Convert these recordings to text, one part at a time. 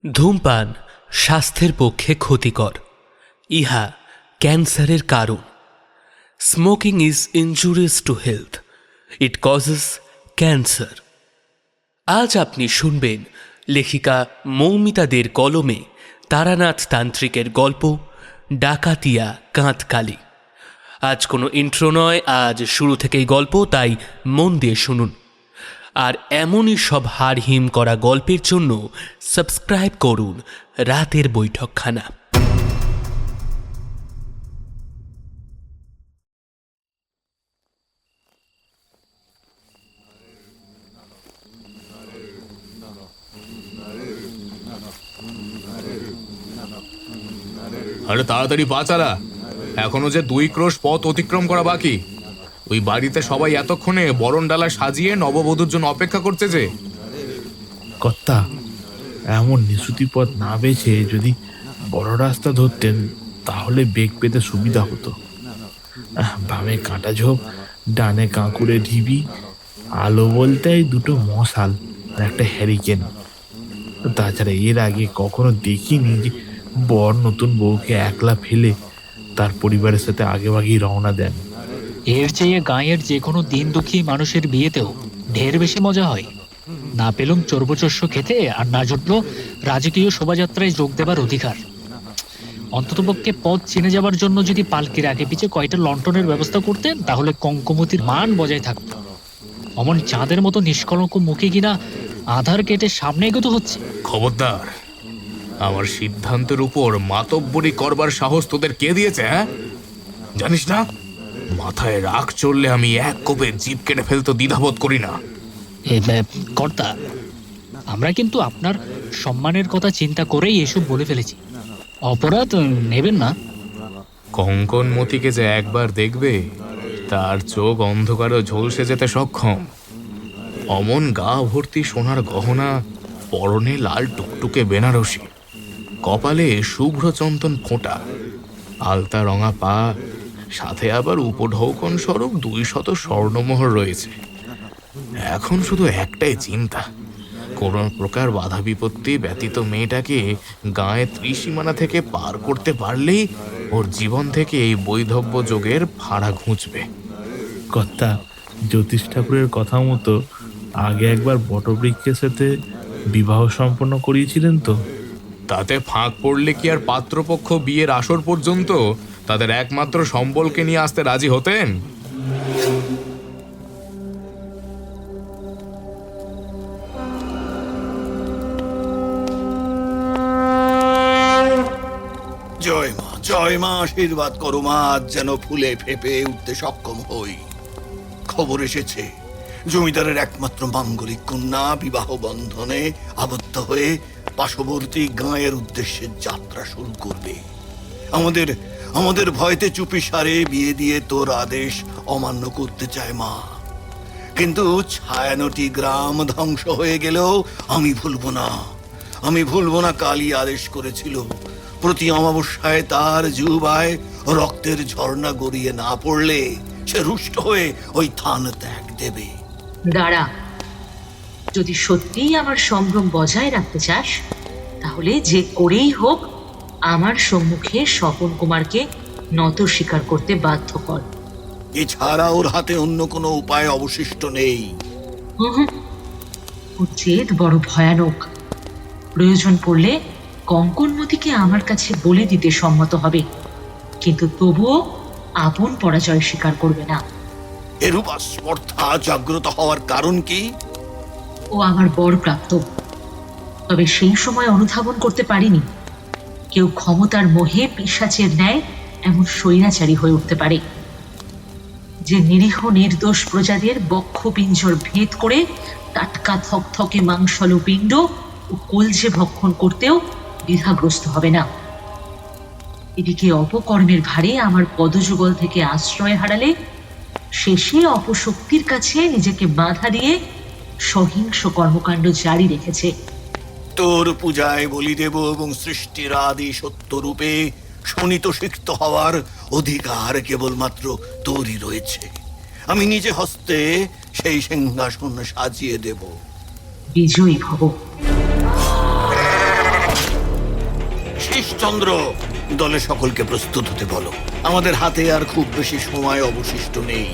ধূমপান স্বাস্থ্যের পক্ষে ক্ষতিকর। ইহা ক্যান্সারের কারণ। Smoking is injurious to health, it causes cancer. আজ আপনি শুনবেন লেখিকা মৌমিতাদের কলমে তারানাথ তান্ত্রিকের গল্প ডাকাতিয়া কাঁধকালি। আজ কোনো ইন্ট্রো নয়, আজ শুরু থেকেই গল্প, তাই মন দিয়ে শুনুন। আর এমনই সব হাড়হিম করা গল্পের জন্য সাবস্ক্রাইব করুন রাতের বৈঠকখানা। আরে তাড়াতাড়ি পা চালা, এখনো যে 2 ক্রোশ পথ অতিক্রম করা বাকি। ওই বাড়িতে সবাই এতক্ষণে বরণ ডালা সাজিয়ে নববধূর জন্য অপেক্ষা করছে যে। কর্তা, এমন নিশুতি পথ না বেছে যদি বড় রাস্তা ধরতেন তাহলে বেগ পেতে সুবিধা হতো। বামে কাঁটা ঝোপ, ডানে কাঁকুড়ে ঢিবি, আলো বলতে এই 2টো মশাল আর একটা হ্যারিকেন। তাছাড়া এর আগে কখনো দেখিনি যে বর নতুন বউকে একলা ফেলে তার পরিবারের সাথে আগেভাগেই রওনা দেন। এর চেয়ে গাঁয়ের যে কোনো দিন দুঃখী মানুষের বিয়েতেও ঢের বেশি মজা হয়। না পেলুম চর্বচস্য খেতে, আর না জুটলো রাজকীয় শোভাযাত্রায় যোগ দেবার অধিকার। অন্ততপক্ষে পথ চিনে যাবার জন্য যদি পালকির আগে পিছে কয়টা লণ্ঠনের ব্যবস্থা করতেন, তাহলে কঙ্কমতির মান বজায় থাকত। অমন চাঁদের মতো নিষ্কলঙ্ক মুখে কিনা আধার কেটে সামনে এগোতে হচ্ছে। খবরদার, আমার সিদ্ধান্তের উপর মাতব্বরি করবার সাহস তোদের কে দিয়েছে? হ্যাঁ, জানিস না, মাথায় রাগ চললে আমি এক কোপে জিভ কেটে ফেলতে দ্বিধাবোধ করি না। কর্তা, আমরা কিন্তু আপনার সম্মানের কথা চিন্তা করেই এসব বলে ফেলেছি। অপরাধ নেবেন না। কঙ্কনমতিকে যে একবার দেখবে তার চোখ অন্ধকারে ঝলসে যেতে সক্ষম। অমন গা ভর্তি সোনার গহনা, পরনে লাল টুকটুকে বেনারসি, কপালে শুভ্র চন্দন ফোঁটা, আলতা রঙা পা, সাথে আবার উপঢৌকন স্বরূপ 200 স্বর্ণমোহর রয়েছে। এখন শুধু একটাই চিন্তা, কোন প্রকার বাধা বিপত্তি ব্যতীত মেয়েটাকে গায়ে ত্রিসীমানা থেকে পার করতে পারলেই ওর জীবন থেকে এই বৈধব্য যোগের ফাড়া ঘুঁচবে। কর্তা, জ্যোতিষ ঠাকুরের কথা মতো আগে একবার বটবৃক্ষের সাথে বিবাহ সম্পন্ন করিয়েছিলেন তো? তাতে ফাঁক পড়লে কি আর পাত্রপক্ষ বিয়ের আসর পর্যন্ত তাদের একমাত্র সম্বলকে নিয়ে আসতে রাজি হতেন? জয় মা, জয় মা, আশীর্বাদ করো মা, যেন ফুলে ফেপে উঠতে সক্ষম হই। খবর এসেছে, জমিদারের একমাত্র মাঙ্গলিক কন্যা বিবাহ বন্ধনে আবদ্ধ হয়ে পার্শ্ববর্তী গাঁয়ের উদ্দেশ্যে যাত্রা শুরু করবে। আমাদের ভয়তে চুপি সারে বিয়ে দিয়ে তোর আদেশ অমান্য করতে চায় মা। কিন্তু 96টি গ্রাম ধ্বংস হয়ে গেলেও আমি ভুলবো না কালী আদেশ করেছিল, প্রতি অমাবস্যায় তার জিহ্বায় রক্তের ঝর্ণা গড়িয়ে না পড়লে সে রুষ্ট হয়ে ওই থান ত্যাগ দেবে। দাঁড়া, যদি সত্যিই আমার সম্ভ্রম বজায় রাখতে চাস, তাহলে যে করেই হোক আমার সম্মুখে স্বপন কুমারকে নত স্বীকার করতে বাধ্য কর। এছাড়া ওর হাতে অন্য কোনো উপায় অবশিষ্ট নেই। ওর জেদ বড় ভয়ানক। প্রয়োজন পড়লে কঙ্কনমতিকে আমার কাছে বলে দিতে সম্মত হবে, কিন্তু তবুও আপন পরাজয় স্বীকার করবে না। এরূপ স্পর্ধা জাগ্রত হওয়ার কারণ কি? ও আমার বর প্রাপ্ত, তবে সেই সময় অনুধাবন করতে পারিনি কেউ ক্ষমতার মোহে পিশাচের ন্যায় এমন স্বৈরাচারী হয়ে উঠতে পারে, যে নিরীহ নির্দোষ প্রজাদের বক্ষ পিঞ্জর ভেদ করে টাটকা থকথকে মাংসলু পিণ্ড ও কলজে ভক্ষণ করতেও দ্বিধাগ্রস্ত হবে না। এদিকে অপকর্মের ভারে আমার পদযুগল থেকে আশ্রয় হারালে শেষে অপশক্তির কাছে নিজেকে বাধা দিয়ে সহিংস কর্মকাণ্ড জারি রেখেছে। তোর পূজায় বলি দেব এবং সৃষ্টির আদি সত্যরূপে শোণিত সিক্ত হওয়ার অধিকার কেবলমাত্র তোরই রয়েছে। আমি নিজে হস্তে সেই সিংহাসন সাজিয়ে দেব। বিজয়ী ভব। চন্দ্র, দলে সকলকে প্রস্তুত হতে বলো। আমাদের হাতে আর খুব বেশি সময় অবশিষ্ট নেই।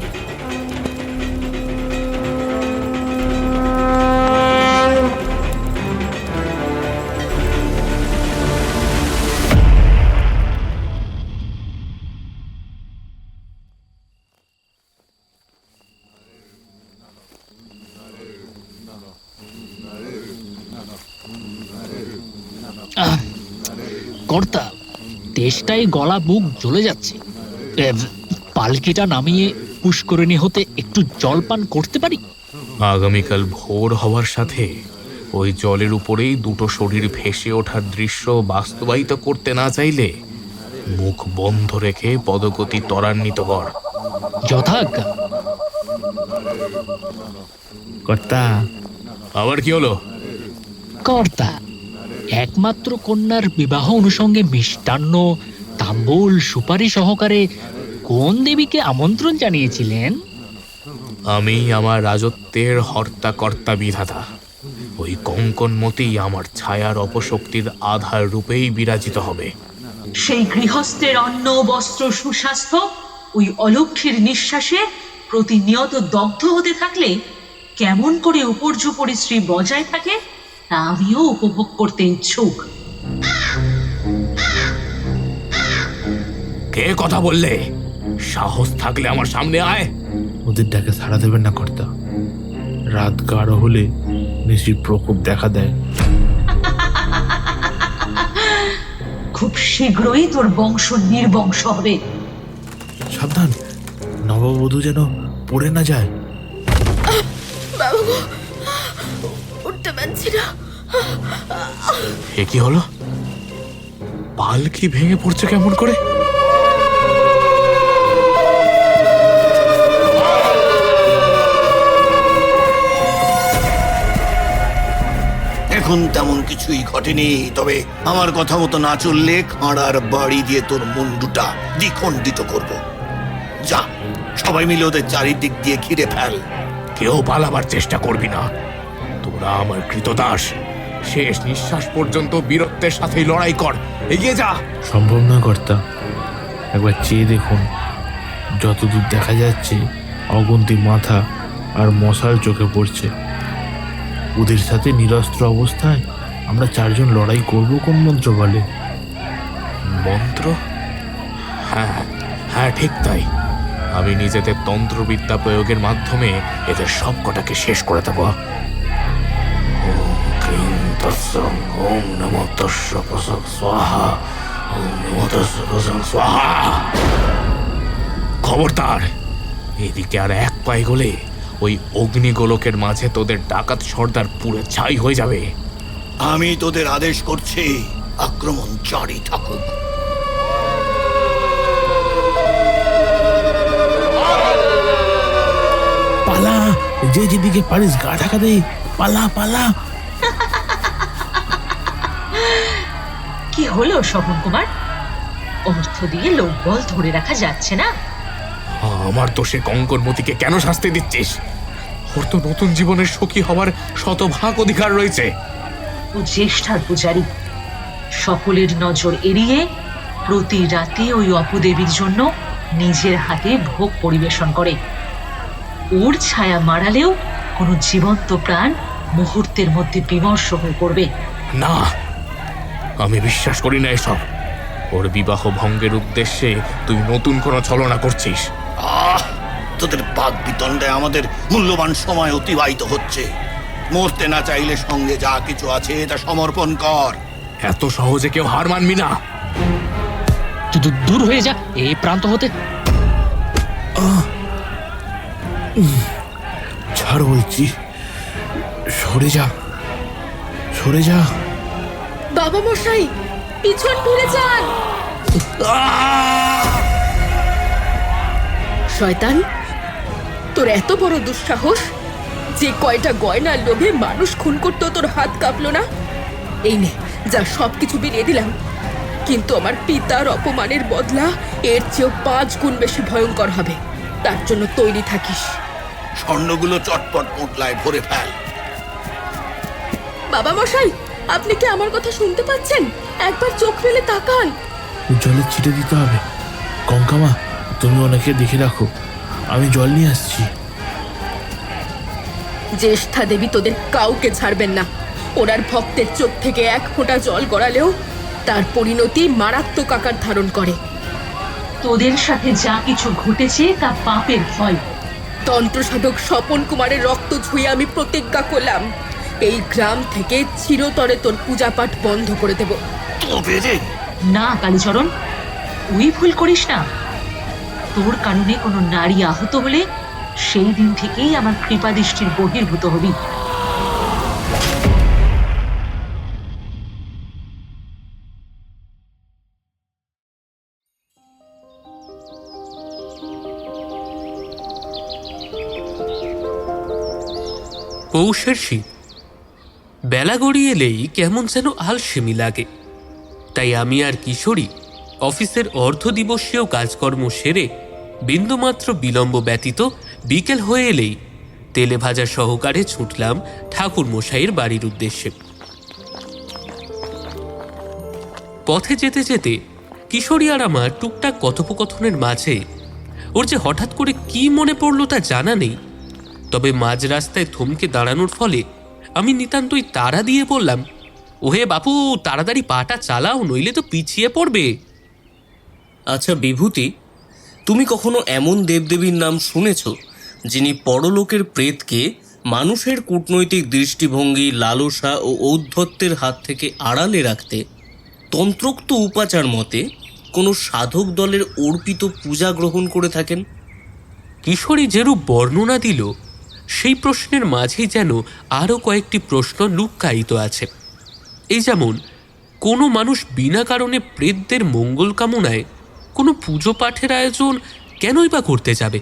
কর্তা, তেষ্টায় গলা বুক জ্বলে যাচ্ছে। পালকিটা নামিয়ে পুষ্করিণী হতে একটু জলপান করতে পারি? আগামীকাল ভোর হওয়ার সাথে ওই জলের উপরেই দুটো শরীর ভেসে ওঠার দৃশ্য বাস্তবায়িত করতে না চাইলে মুখ বন্ধ রেখে পদগতি ত্বরান্বিত কর। যথাজ্ঞা। কর্তা, আবার কি হলো? কর্তা, একমাত্র কন্যার বিবাহ অনুষঙ্গে মিষ্টান্ন, তাম্বুল, সুপারি সহকারে কোন দেবীকে আমন্ত্রণ জানিয়েছিলেন? আমি আমার রাজত্বের হর্তা-কর্তা বিধাতা। ওই কঙ্কনমতি আমার ছায়ার অপশক্তির আধার রূপেই বিরাজিত হবে। সেই গৃহস্থের অন্ন, বস্ত্র, সুস্বাস্থ্য ওই অলক্ষীর নিঃশ্বাসে প্রতিনিয়ত দগ্ধ হতে থাকলে কেমন করে উপর্যুপরি শ্রী বজায় থাকে তা আমিও উপভোগ করতে ইচ্ছুক। কে কথা বললে? সাহস থাকলে আমার সামনে আয়। ওদের ডাকে সাড়া দেবেন না কর্তা। রাত গাঢ় হলে নিশির প্রকোপ দেখা দেয়। খুব শীঘ্রই তোর বংশ নির্বংশ হবে। সাবধান, নববধূ যেন পড়ে না যায়। বাবা গো, উঠতে পারছি না। এ কি হলো? পালকি ভেঙে পড়ছে কেমন করে? এখন তেমন কিছুই ঘটেনি, তবে আমার কথা মতো না চললে খাঁড়ার বাড়ি দিয়ে তোর মুন্ডুটা দ্বিখণ্ডিত করব। যা, সবাই মিলে ওদের চারিদিক দিয়ে ঘিরে ফেল। কেউ পালাবার চেষ্টা করবি না। তোরা আমার কৃতদাস। শেষ নিঃশ্বাস পর্যন্ত বীরত্বের সাথেই লড়াই কর। এগিয়ে যা। সম্ভব নয় কর্তা। একবার চেয়ে দেখুন, যতদূর দেখা যাচ্ছে অগুন্তি মাথা আর মশাল চোখে পড়ছে। ওদের সাথে নিরস্ত্র অবস্থায় আমরা চারজন লড়াই করব কোন মন্ত্র বলে? মন্ত্র? হ্যাঁ হ্যাঁ, ঠিক তাই। আমি নিজেদের তন্ত্রবিদ্যা প্রয়োগের মাধ্যমে এদের সব কটাকে শেষ করে দেব। ওম ক্রিং তৎসং, ওম নমো তস্য পসক স্বাহা, ওম নমো তস্য পসক স্বাহা। খবরদার, এদিকে আর এক পায়ে গলে ওই অগ্নিগোলকের মাঝে তোদের ডাকাত সর্দার পুরো ছাই হয়ে যাবে। আমি তোদের আদেশ করছি, আক্রমণ জারি থাকুক। পালা, যে যেদিকে পারিস গা ঢাকা দে। পালা পালা। কি হলো স্বপন কুমার? অর্থ দিয়ে লোকবল ধরে রাখা যাচ্ছে না। আমার দোষে কঙ্কনমতিকে কেন শাস্তি দিচ্ছিস? ওর তো নতুন জীবনের সখী হওয়ার শতভাগ অধিকার রয়েছে। ও জ্যেষ্ঠার পূজারী, সকলের নজর এড়িয়ে প্রতি রাতে ওই অপদেবীর জন্য নিজের হাতে ভোগ পরিবেশন করে। ওর ছায়া মারালেও কোনো জীবন্ত প্রাণ মুহূর্তের মধ্যে বিমর্ষ হয়ে পড়বে। না, আমি বিশ্বাস করি না এসব। ওর বিবাহ ভঙ্গের উদ্দেশ্যে তুই নতুন কোনো ছলনা করছিস। তোদের বাদ বিতণ্ডে আমাদের মূল্যবান সময় অতিবাহিত হচ্ছে। মরতে না চাইলে সঙ্গে যা কিছু আছে তা সমর্পণ কর। এত সহজে কেউ হার মানবি না। দূর হয়ে যা এই প্রান্ত হতে। ছাড় বলছি, সরে যা, সরে যা। বাবা মশাই, পিছন ফিরে যান। শয়তান, তোর এত বড় দুঃসাহস যে কয়টা গয়নার লোভে মানুষ খুন করতে তোর হাত কাঁপলো না? এই নে, যা সবকিছু বিলিয়ে দিলাম, কিন্তু আমার পিতার অপমানের বদলা এর চেয়েও 5 গুণ বেশি ভয়ঙ্কর হবে। তার জন্য তৈরি থাকিস। স্বর্ণগুলো চটপট মোটলায় ভরে ফেল। বাবা মশাই, আপনি কি আমার কথা শুনতে পাচ্ছেন? একবার চোখ মেলে তাকান। জলে ছিটে দিতে হবে। কঙ্কামা, তুমি ওনাকে দেখে রাখো, আমি জল নিয়ে আসছি। জ্যেষ্ঠা দেবী তোদের কাউকে ছাড়বেন না। ওনার ভক্তের চোখ থেকে এক ফোঁটা জল গড়ালেও তার পরিণতি মারাত্মক আকার ধারণ করে। তোদের সাথে যা কিছু ঘটেছে তা পাপের ফল। তন্ত্রসাধক স্বপন কুমারের রক্ত ছুঁয়ে আমি প্রতিজ্ঞা করলাম, এই গ্রাম থেকে চিরতরে তোর পূজা পাঠ বন্ধ করে দেব। তবে রে, না কালীচরণ, তুই ভুল করিস না। তোর কারণে কোনো নারী আহত হলে সেই দিন থেকেই আমার কৃপা দৃষ্টির বহির্ভূত হবি। পৌষের শীত, বেলা গড়িয়ে এলেই কেমন যেন আলসেমি লাগে। তাই আমি আর কিশোরী অফিসের অর্ধদিবসীয় কাজকর্ম সেরে বিন্দুমাত্র বিলম্ব ব্যতীত বিকেল হয়ে এলেই তেলে ভাজা সহকারে ছুটলাম ঠাকুর মশাইয়ের বাড়ির উদ্দেশ্যে। পথে যেতে যেতে কিশোরী আর আমার টুকটাক কথোপকথনের মাঝে ওর যে হঠাৎ করে কি মনে পড়লো তা জানা নেই, তবে মাঝ রাস্তায় থমকে দাঁড়ানোর ফলে আমি নিতান্তই তাড়া দিয়ে বললাম, ওহে বাপু, তাড়াতাড়ি পাটা চালাও, নইলে তো পিছিয়ে পড়বে। আচ্ছা বিভূতি, তুমি কখনো এমন দেবদেবীর নাম শুনেছ যিনি পরলোকের প্রেতকে মানুষের কূটনৈতিক দৃষ্টিভঙ্গি, লালসা ও ঔদ্ধত্যের হাত থেকে আড়ালে রাখতে তন্ত্রোক্ত উপাচার মতে কোনো সাধক দলের অর্পিত পূজা গ্রহণ করে থাকেন? কিশোরী যেরূপ বর্ণনা দিল সেই প্রশ্নের মাঝেই যেন আরও কয়েকটি প্রশ্ন লুক্কায়িত আছে। এই যেমন, কোনো মানুষ বিনা কারণে প্রেতদের মঙ্গল কামনায় কোনো পুজো পাঠের আয়োজন কেনই বা করতে যাবে?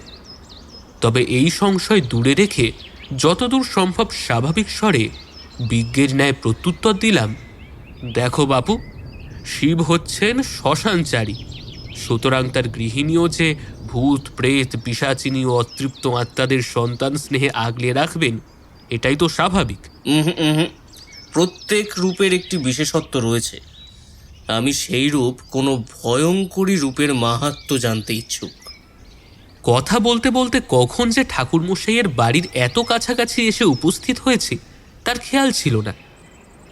তবে এই সংশয় দূরে রেখে যতদূর সম্ভব স্বাভাবিক স্বরে বিজ্ঞের ন্যায় প্রত্যুত্তর দিলাম, দেখো বাপু, শিব হচ্ছেন শ্মশানচারী, সুতরাং তার গৃহিণীও যে ভূত, প্রেত, পিশাচিনী ও অতৃপ্ত আত্মাদের সন্তান স্নেহে আগলে রাখবেন, এটাই তো স্বাভাবিক। প্রত্যেক রূপের একটি বিশেষত্ব রয়েছে। আমি সেই রূপ কোনো ভয়ঙ্করী রূপের মাহাত্ম্য জানতে ইচ্ছুক। কথা বলতে বলতে কখন যে ঠাকুরমশাইয়ের বাড়ির এত কাছাকাছি এসে উপস্থিত হয়েছে তার খেয়াল ছিল না।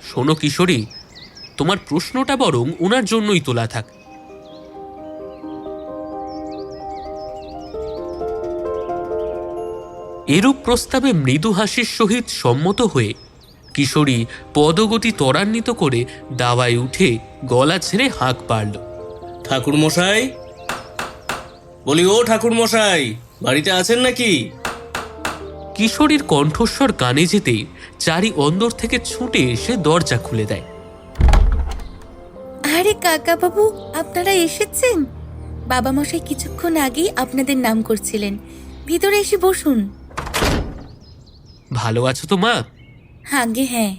শোনো কিশোরী, তোমার প্রশ্নটা বরং ওনার জন্যই তোলা থাক। এরূপ প্রস্তাবে মৃদু হাসির সহিত সম্মত হয়ে কিশোরী পদগতি ত্বরান্বিত করে দাওয়ায় উঠে গলা ছেড়ে হাঁক পারল, ঠাকুরমশাই, বলি ও ঠাকুরমশাই, বাড়িতে আছেন নাকি? কিশোরীর কণ্ঠস্বর কানে যেতেই চারি অন্দর থেকে ছুটে এসে দরজা খুলে দেয়। আরে কাকা বাবু, আপনারা এসেছেন? বাবা মশাই কিছুক্ষণ আগেই আপনাদের নাম করছিলেন, ভিতরে এসে বসুন। ভালো আছো তো মা? আগে হ্যাঁ।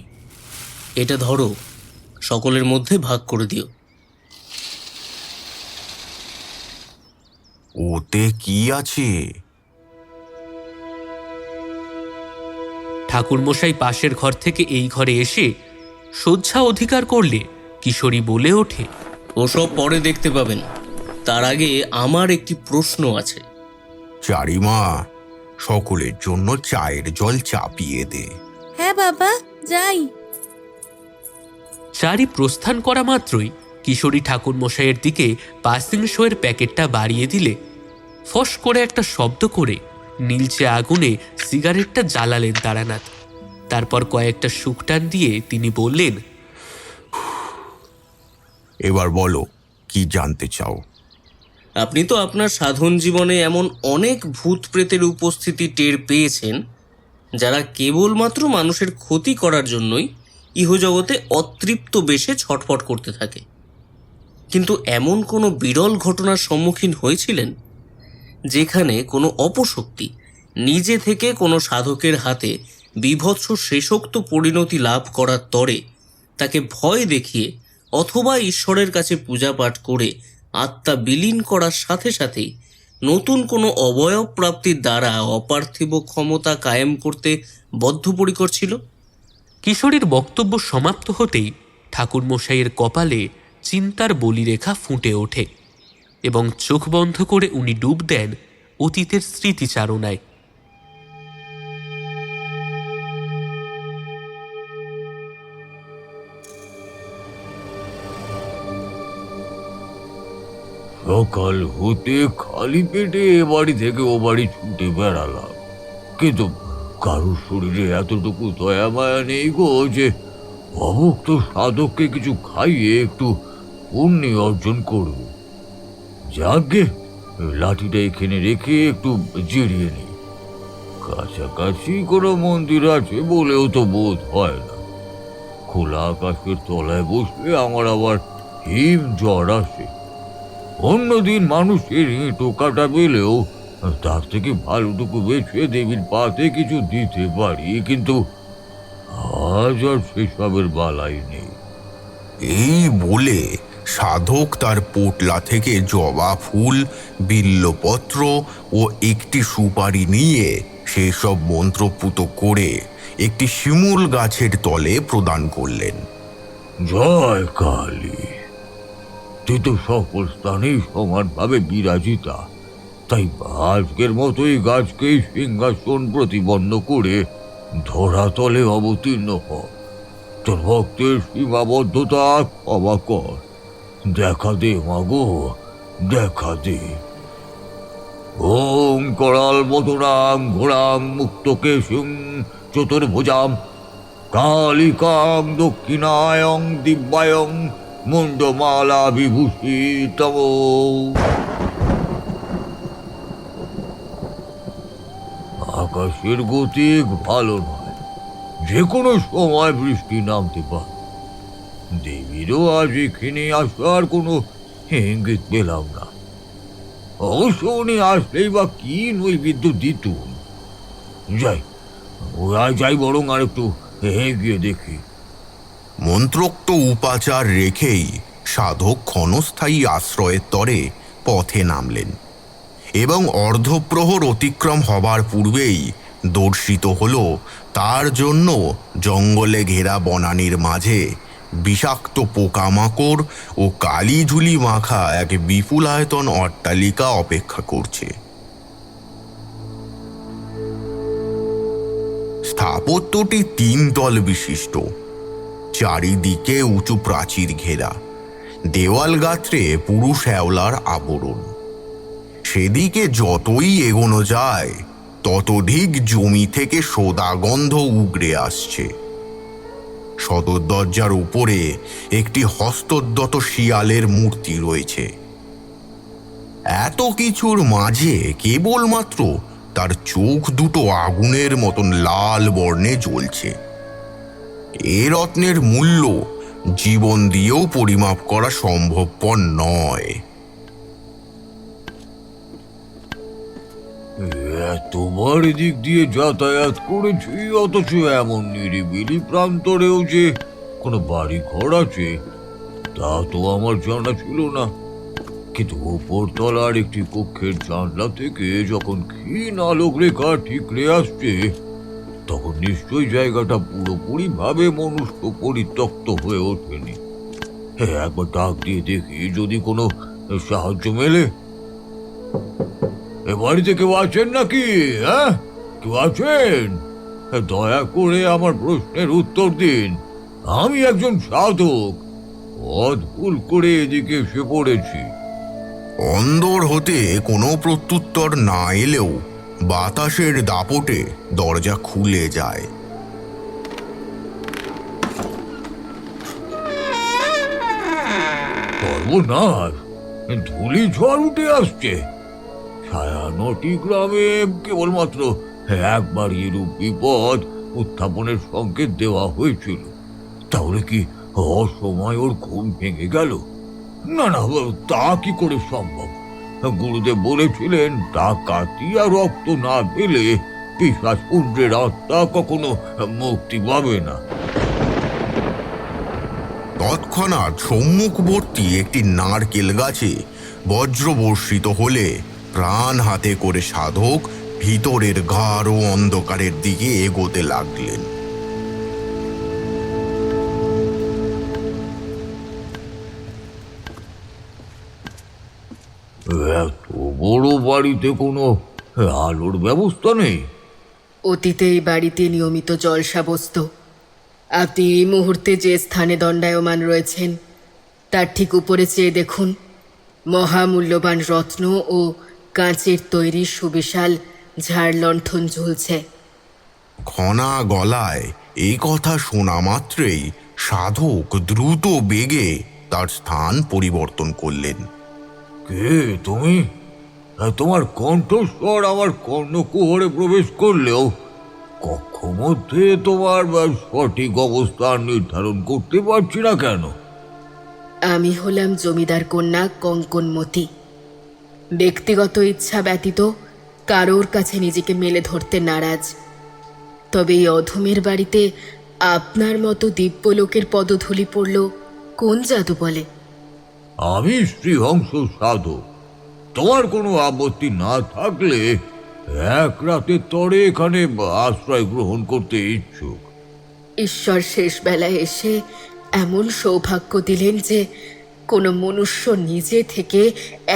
এটা ধরো, সকলের মধ্যে ভাগ করে দিও। ওতে কি আছে? ঠাকুরমশাই পাশের ঘর থেকে এই ঘরে এসে শয্যা অধিকার করলে কিশোরী বলে ওঠে, ওসব পরে দেখতে পাবেন, তার আগে আমার একটি প্রশ্ন আছে। চারিমা, সকলের জন্য চায়ের জল চাপিয়ে দে। হ্যাঁ বাবা, যাই। চারি প্রস্থান করা মাত্রই কিশোরী ঠাকুরমশাইয়ের দিকে পাসিং শোয়ের প্যাকেটটা বাড়িয়ে দিলে ফস করে একটা শব্দ করে নীলচে আগুনে সিগারেটটা জ্বালালেন তারানাথ। তারপর কয়েকটা শুকটান দিয়ে তিনি বললেন, এবার বলো, কি জানতে চাও? আপনি তো আপনার সাধন জীবনে এমন অনেক ভূত প্রেতের উপস্থিতি টের পেয়েছেন যারা কেবলমাত্র মানুষের ক্ষতি করার জন্যই ইহজগতে অতৃপ্ত বেশে ছটফট করতে থাকে। কিন্তু এমন কোনো বিরল ঘটনার সম্মুখীন হয়েছিলেন যেখানে কোনো অপশক্তি নিজে থেকে কোনো সাধকের হাতে বীভৎস শেষোক্ত পরিণতি লাভ করার তরে তাকে ভয় দেখিয়ে অথবা ঈশ্বরের কাছে পূজা পাঠ করে আত্মা বিলীন করার সাথে সাথেই নতুন কোনো অবয়ব প্রাপ্তির দ্বারা অপার্থিব ক্ষমতা কায়েম করতে বদ্ধপরিকর ছিল? কিশোরীর বক্তব্য সমাপ্ত হতেই ঠাকুরমশাইয়ের কপালে চিন্তার বলিরেখা ফুটে ওঠে এবং চোখ বন্ধ করে উনি ডুব দেন অতীতের স্মৃতিচারণায়। সকাল হতে খালি পেটে এ বাড়ি থেকে ও বাড়ি ছুটে বেড়ালাম, কিন্তু কারোর শরীরে এতটুকু দয়া মায়া নেই গো যে অভুক্ত সাধককে কিছু খাইয়ে একটু পুণ্য অর্জন করবে। যাকে লাঠিটা এখানে রেখে একটু জিরিয়ে নিই। কাছাকাছি কোনো মন্দির আছে বলেও তো বোধ হয় না। খোলা আকাশের তলায় বসলে আমার আবার হিম জ্বর আসে। অন্যদিন মানুষের টোকাটা পেলেও তার থেকে ভালোটুকু বেছে দেবীর পাতে কিছু দিতে পারি, কিন্তু আজ আর সেসবের বালাই নেই। এই বলে সাধক তার পোটলা থেকে জবা ফুল, বিল্বপত্র ও একটি সুপারি নিয়ে সেসব মন্ত্রপুত করে একটি শিমুল গাছের তলে প্রদান করলেন। জয় কালী, তুই তো সকল স্থানেই সমানভাবে বিরাজিতা, তাই আজকের মতোই গাছকেই সিংহাসন প্রতিপন্ন করে ধরাতলে অবতীর্ণ হ। তোর ভক্তের সীমাবদ্ধতা ক্ষমা কর। দেখা দে মাগো, দেখা দে। ওম করাল বদনাং ঘোড়াং মুক্তকেশিং চতুর্ভুজাম কালিকাং দক্ষিণায়ং দিব্যায়ং মুন্ডমালা বিভূষিতম। আকাশের গতি ভালো নয়, যে কোনো সময় বৃষ্টি নামতে পারে। দেবীরও আজ এখানে আসার কোনো ইঙ্গিত পেলাম না। অবশ্য উনি আসলেই বা কি নৈবেদ্য দিতুন। যাই বরং আর একটু এগিয়ে দেখি। মন্ত্রোক্ত উপাচার রেখেই সাধক ক্ষণস্থায়ী আশ্রয়ের তরে পথে নামলেন এবং অর্ধপ্রহর অতিক্রম হবার পূর্বেই দর্শিত হল তার জন্য জঙ্গলে ঘেরা বনানীর মাঝে বিষাক্ত পোকামাকড় ও কালিঝুলি মাখা এক বিপুলায়তন অট্টালিকা অপেক্ষা করছে। স্থাপত্যটি 3 তল বিশিষ্ট, চারিদিকে উঁচু প্রাচীর ঘেরা, দেওয়াল গাত্রে পুরু শ্যাওলার আবরণ। সেদিকে যতই এগোনো যায় ততোধিক জমি থেকে সোদা গন্ধ উগরে আসছে। সদর দরজার উপরে একটি হস্তোদ্যত শিয়ালের মূর্তি রয়েছে। এত কিছুর মাঝে কেবলমাত্র তার চোখ দুটো আগুনের মতন লাল বর্ণে জ্বলছে। এ রত্নের মূল্য জীবন দিয়েও পরিমাপ করা সম্ভবপর নয়। এতবার এদিক দিয়ে যাতায়াত করেছি, অথচ এমন নিরিবিলি প্রান্তরেও যে কোনো বাড়ি ঘর আছে তা তো আমার জানা ছিল না। কিন্তু উপরতলার একটি কক্ষের জানলা থেকে যখন ক্ষীণ আলোক রেখা ঠিকরে আসছে, তখন নিশ্চয়ই জায়গাটা পুরোপুরি ভাবে মনুষ্য পরিত্যক্ত হয়ে ওঠেনি। একবার ডাক দিয়ে দেখি যদি কোনো সাহায্য মেলে। এ বাড়িতে কেউ আছেন নাকি? হ্যাঁ, কেউ আছেন? দয়া করে আমার প্রশ্নের উত্তর দিন। আমি একজন সাধক, পথ ভুল করে এদিকে এসে পড়েছি। অন্দর হতে কোনো প্রত্যুত্তর না এলেও বাতাসের দাপটে দরজা খুলে যায়। সর্বনাশ, ধুলি ঝড় উঠে আসছে। ছায়ানটি গ্রামে কেবলমাত্র একবার এরূপ বিপদ উত্থাপনের সংকেত দেওয়া হয়েছিল। তাহলে কি অসময় ওর ঘুম ভেঙে গেল? না না, তা কি করে সম্ভব? গুরুদেব বলেছিলেন ডাকাতি আর রক্ত না পেলে পিশাচপুঞ্জের আত্মা কখনো মুক্তি পাবে না। তৎক্ষণাৎ সম্মুখবর্তী একটি নারকেল গাছে বজ্রবর্ষিত হলে প্রাণ হাতে করে সাধক ভিতরের গাঢ় অন্ধকারের দিকে এগোতে লাগলেন। এত বড় বাড়িতে কোনো আলোর ব্যবস্থা নেই? অতীতে এই বাড়িতে নিয়মিত জলসা বসত। আপনি এই মুহূর্তে যে স্থানে দণ্ডায়মান রয়েছেন তার ঠিক উপরে চেয়ে দেখুন, মহামূল্যবান রত্ন ও কাঁচের তৈরি সুবিশাল ঝাড় লণ্ঠন ঝুলছে। ঘনা গলায় এই কথা শোনা মাত্রেই সাধক দ্রুত বেগে তার স্থান পরিবর্তন করলেন। কে তুমি? তোমার কণ্ঠস্বর আমার কর্ণকুহরে প্রবেশ করলেও কক্ষ মধ্যে তোমার সঠিক অবস্থান নির্ধারণ করতে পারছি না কেন? আমি হলাম জমিদার কন্যা কঙ্কনমতি। ব্যক্তিগত ইচ্ছা ব্যতীত কারোর কাছে নিজেকে মেলে ধরতে নারাজ। তবে এই অধমের বাড়িতে আপনার মতো দিব্যলোকের পদধূলি পড়ল কোন জাদু বলে? আমি শ্রীহংস সাধক। তোমার কোনো আপত্তি না থাকলে এক রাতের তরে এখানে আশ্রয় গ্রহণ করতে ইচ্ছুক। ঈশ্বর শেষ বেলায় এসে এমন সৌভাগ্য দিলেন যে কোনো মনুষ্য নিজে থেকে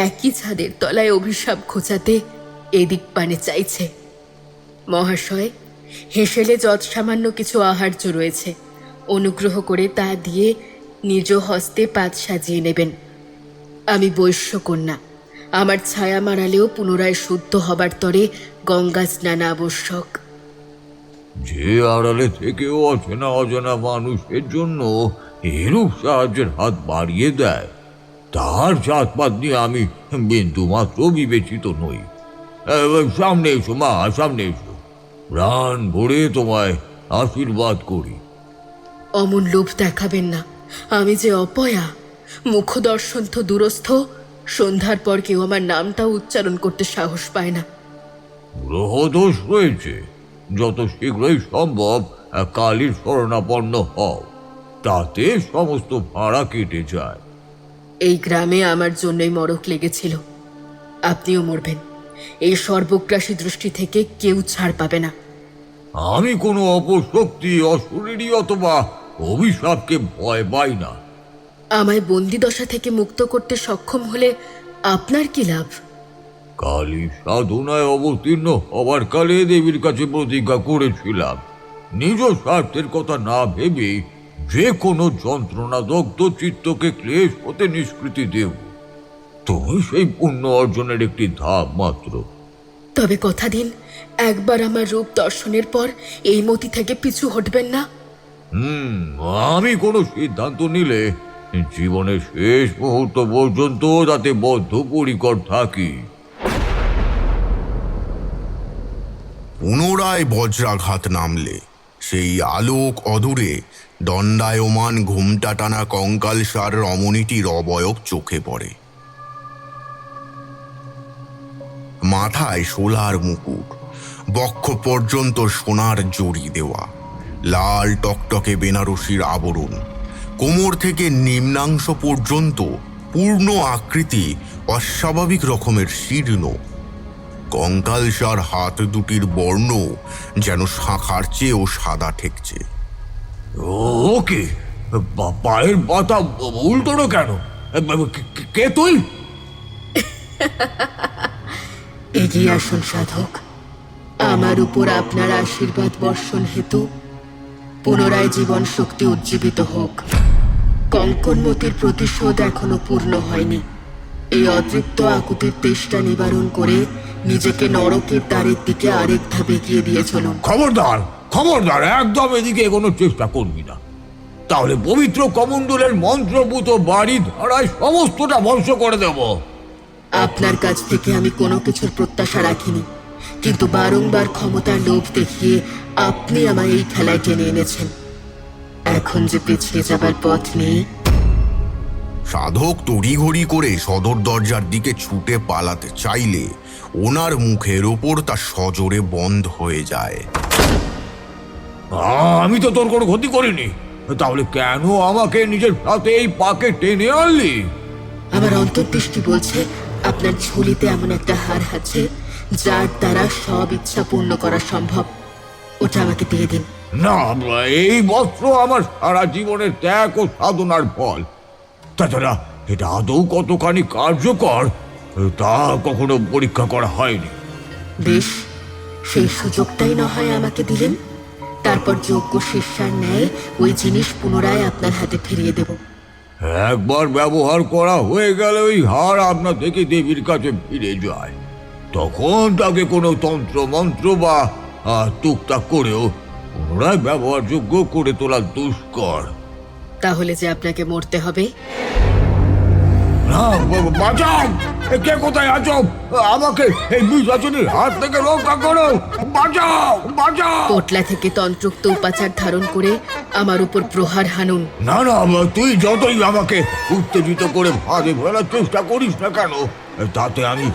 একই ছাদের তলায় অভিশাপ ঘোচাতে এদিক পানে চাইছে। মহাশয়, হেসেলে যৎসামান্য কিছু আহার্য রয়েছে, অনুগ্রহ করে তা দিয়ে নিজ হস্তে পাত সাজিয়ে নেবেন। আমি বৈশ্যকন্যা, আমার ছায়া মারালেও পুনরায় শুদ্ধ হবার তরে গঙ্গা স্নান আবশ্যক। যে আড়ালে থেকেও অচেনা অজানা মানুষের জন্য এরূপ সাহায্যের হাত বাড়িয়ে দেয়, তার জাতপাত নিয়ে আমি বিন্দু মাত্র বিবেচিত নই। সামনে এসো মা, সামনে এসো, প্রাণ ভরে তোমায় আশীর্বাদ করি। অমন লোভ দেখাবেন না। আমি যে অপয়া, মুখ দর্শন তো দূরস্থ, সন্ধ্যার পর কেউ আমার নামটাও উচ্চারণ করতে সাহস পায় না। গ্রহদোষ রয়েছে, যত শীঘ্রই সম্ভব কালীর শরণাপন্ন হও, তাতে সমস্ত ভাড়া কেটে যায়। এই গ্রামে আমার জন্যই মরক লেগেছিল, আপনিও মরবেন। এই সর্বগ্রাসী দৃষ্টি থেকে কেউ ছাড় পাবে না। আমি কোনো অপশক্তি, অশরীরী অথবা অভিশাপকে ভয় পাই না। আমায় বন্দিদশা থেকে মুক্ত করতে সক্ষম হলে আপনার কি লাভ? কালী সাধনায় অবতীর্ণ হবার কালে দেবীর কাছে প্রতিজ্ঞা করেছিলাম, নিজ স্বার্থের কথা না ভেবে যে কোনো যন্ত্রণাদগ্ধ চিত্তকে ক্লেশ হতে নিষ্কৃতি দেব। তুমি সেই পুণ্য অর্জনের একটি ধাপ মাত্র। তবে কথা দিন, একবার আমার রূপ দর্শনের পর এই মতি থেকে পিছু হটবেন না। আমি কোনো সিদ্ধান্ত নিলে জীবনের শেষ মুহূর্ত পর্যন্ত যাতে বদ্ধপরিকর থাকি। পুনরায় বজ্রাঘাত নামলে সেই আলোক অদূরে দণ্ডায়মান ঘুমটা টানা কঙ্কালসার রমণীটির অবয়ব চোখে পড়ে। মাথায় শোলার মুকুট, বক্ষ পর্যন্ত সোনার জড়ি দেওয়া, লাল টকটকে বেনারসির আবরণ, কোমর থেকে নিম্নাংশ পর্যন্ত পূর্ণ আকৃতি অস্বাভাবিক রকমের শীর্ণ। কঙ্কালসার হাত দুটির বর্ণ যেন শাঁখার চেয়েও সাদা ঠেকছে। ওকে, পায়ের পাতা উল্টোনো কেন? কে তুই? এগিয়ে আসুন সাধক, আমার উপর আপনার আশীর্বাদ বর্ষণ হেতু পুনরায় জীবন শক্তি উজ্জীবিত হোক। কঙ্কনমতির প্রতিশোধ এখনো পূর্ণ হয়নি। এই অতৃপ্ত আকুতির তেষ্টা নিবারণ করে নিজেকে নরকের দ্বারের দিকে আরেক ধাপ এগিয়ে দিয়ে চলুন। খবরদার, খবরদার, একদম এদিকে এগোনোর চেষ্টা করবি না, তাহলে পবিত্র কমণ্ডলের মন্ত্রভূত বাড়ি ধারায় সমস্তটা ধ্বংস করে দেব। আপনার কাছ থেকে আমি কোনো কিছুর প্রত্যাশা রাখিনি, কিন্তু বারংবার ক্ষমতার লোভ দেখিয়ে আপনি আমায় এই খেলায় টেনে এনেছেন। এখন যে পিছিয়ে যাবার পথ নেই। সাধক তড়িঘড়ি করে সদর দরজার দিকে ছুটে পালাতে চাইলে ওনার মুখের ওপর তা সজোরে বন্ধ হয়ে যায়। আমি তো তোর কোনো ক্ষতি করিনি, তাহলে কেন আমাকে নিজের সাথে এই পাকে টেনে আনলি? আমার অন্তর্দৃষ্টি বলছে আপনার ঝুলিতে এমন একটা হার আছে যার দ্বারা সব ইচ্ছা পূর্ণ করা সম্ভব। ওটা আমাকে দিয়ে দিন। না, এই বস্ত্র আমার সারা জীবনের ত্যাগ ও সাধনার ফল। তাছাড়া এটা আদৌ কতখানি কার্যকর তা কখনো পরীক্ষা করা হয়নি। বেশ, সেই সুযোগটাই না হয় আমাকে দিলেন। তারপর যোগ্য শিষ্যার ন্যায় ওই জিনিস পুনরায় আপনার হাতে ফিরিয়ে দেব। একবার ব্যবহার করা হয়ে গেলে ওই হার আপনার থেকে দেবীর কাছে ফিরে যায়। তখন তাকে কোনো তন্ত্র মন্ত্র বা টুকটাক করেও পুনরায় ব্যবহারযোগ্য করে তোলা দুষ্কর। তাহলে যে আপনাকে মরতে হবে? না, বাঁচাও! কে কোথায় আছো? আমাকে এই বিষাচনীর হাত থেকে রক্ষা করো! বাঁচাও, বাঁচাও! পোটলা থেকে তন্ত্রোক্ত উপাচার ধারণ করে আমার উপর প্রহার হানুন। না না, তুই যতই আমাকে উত্তেজিত করে ফাঁদে ফেলার চেষ্টা করিস না কেন, তাতে আমি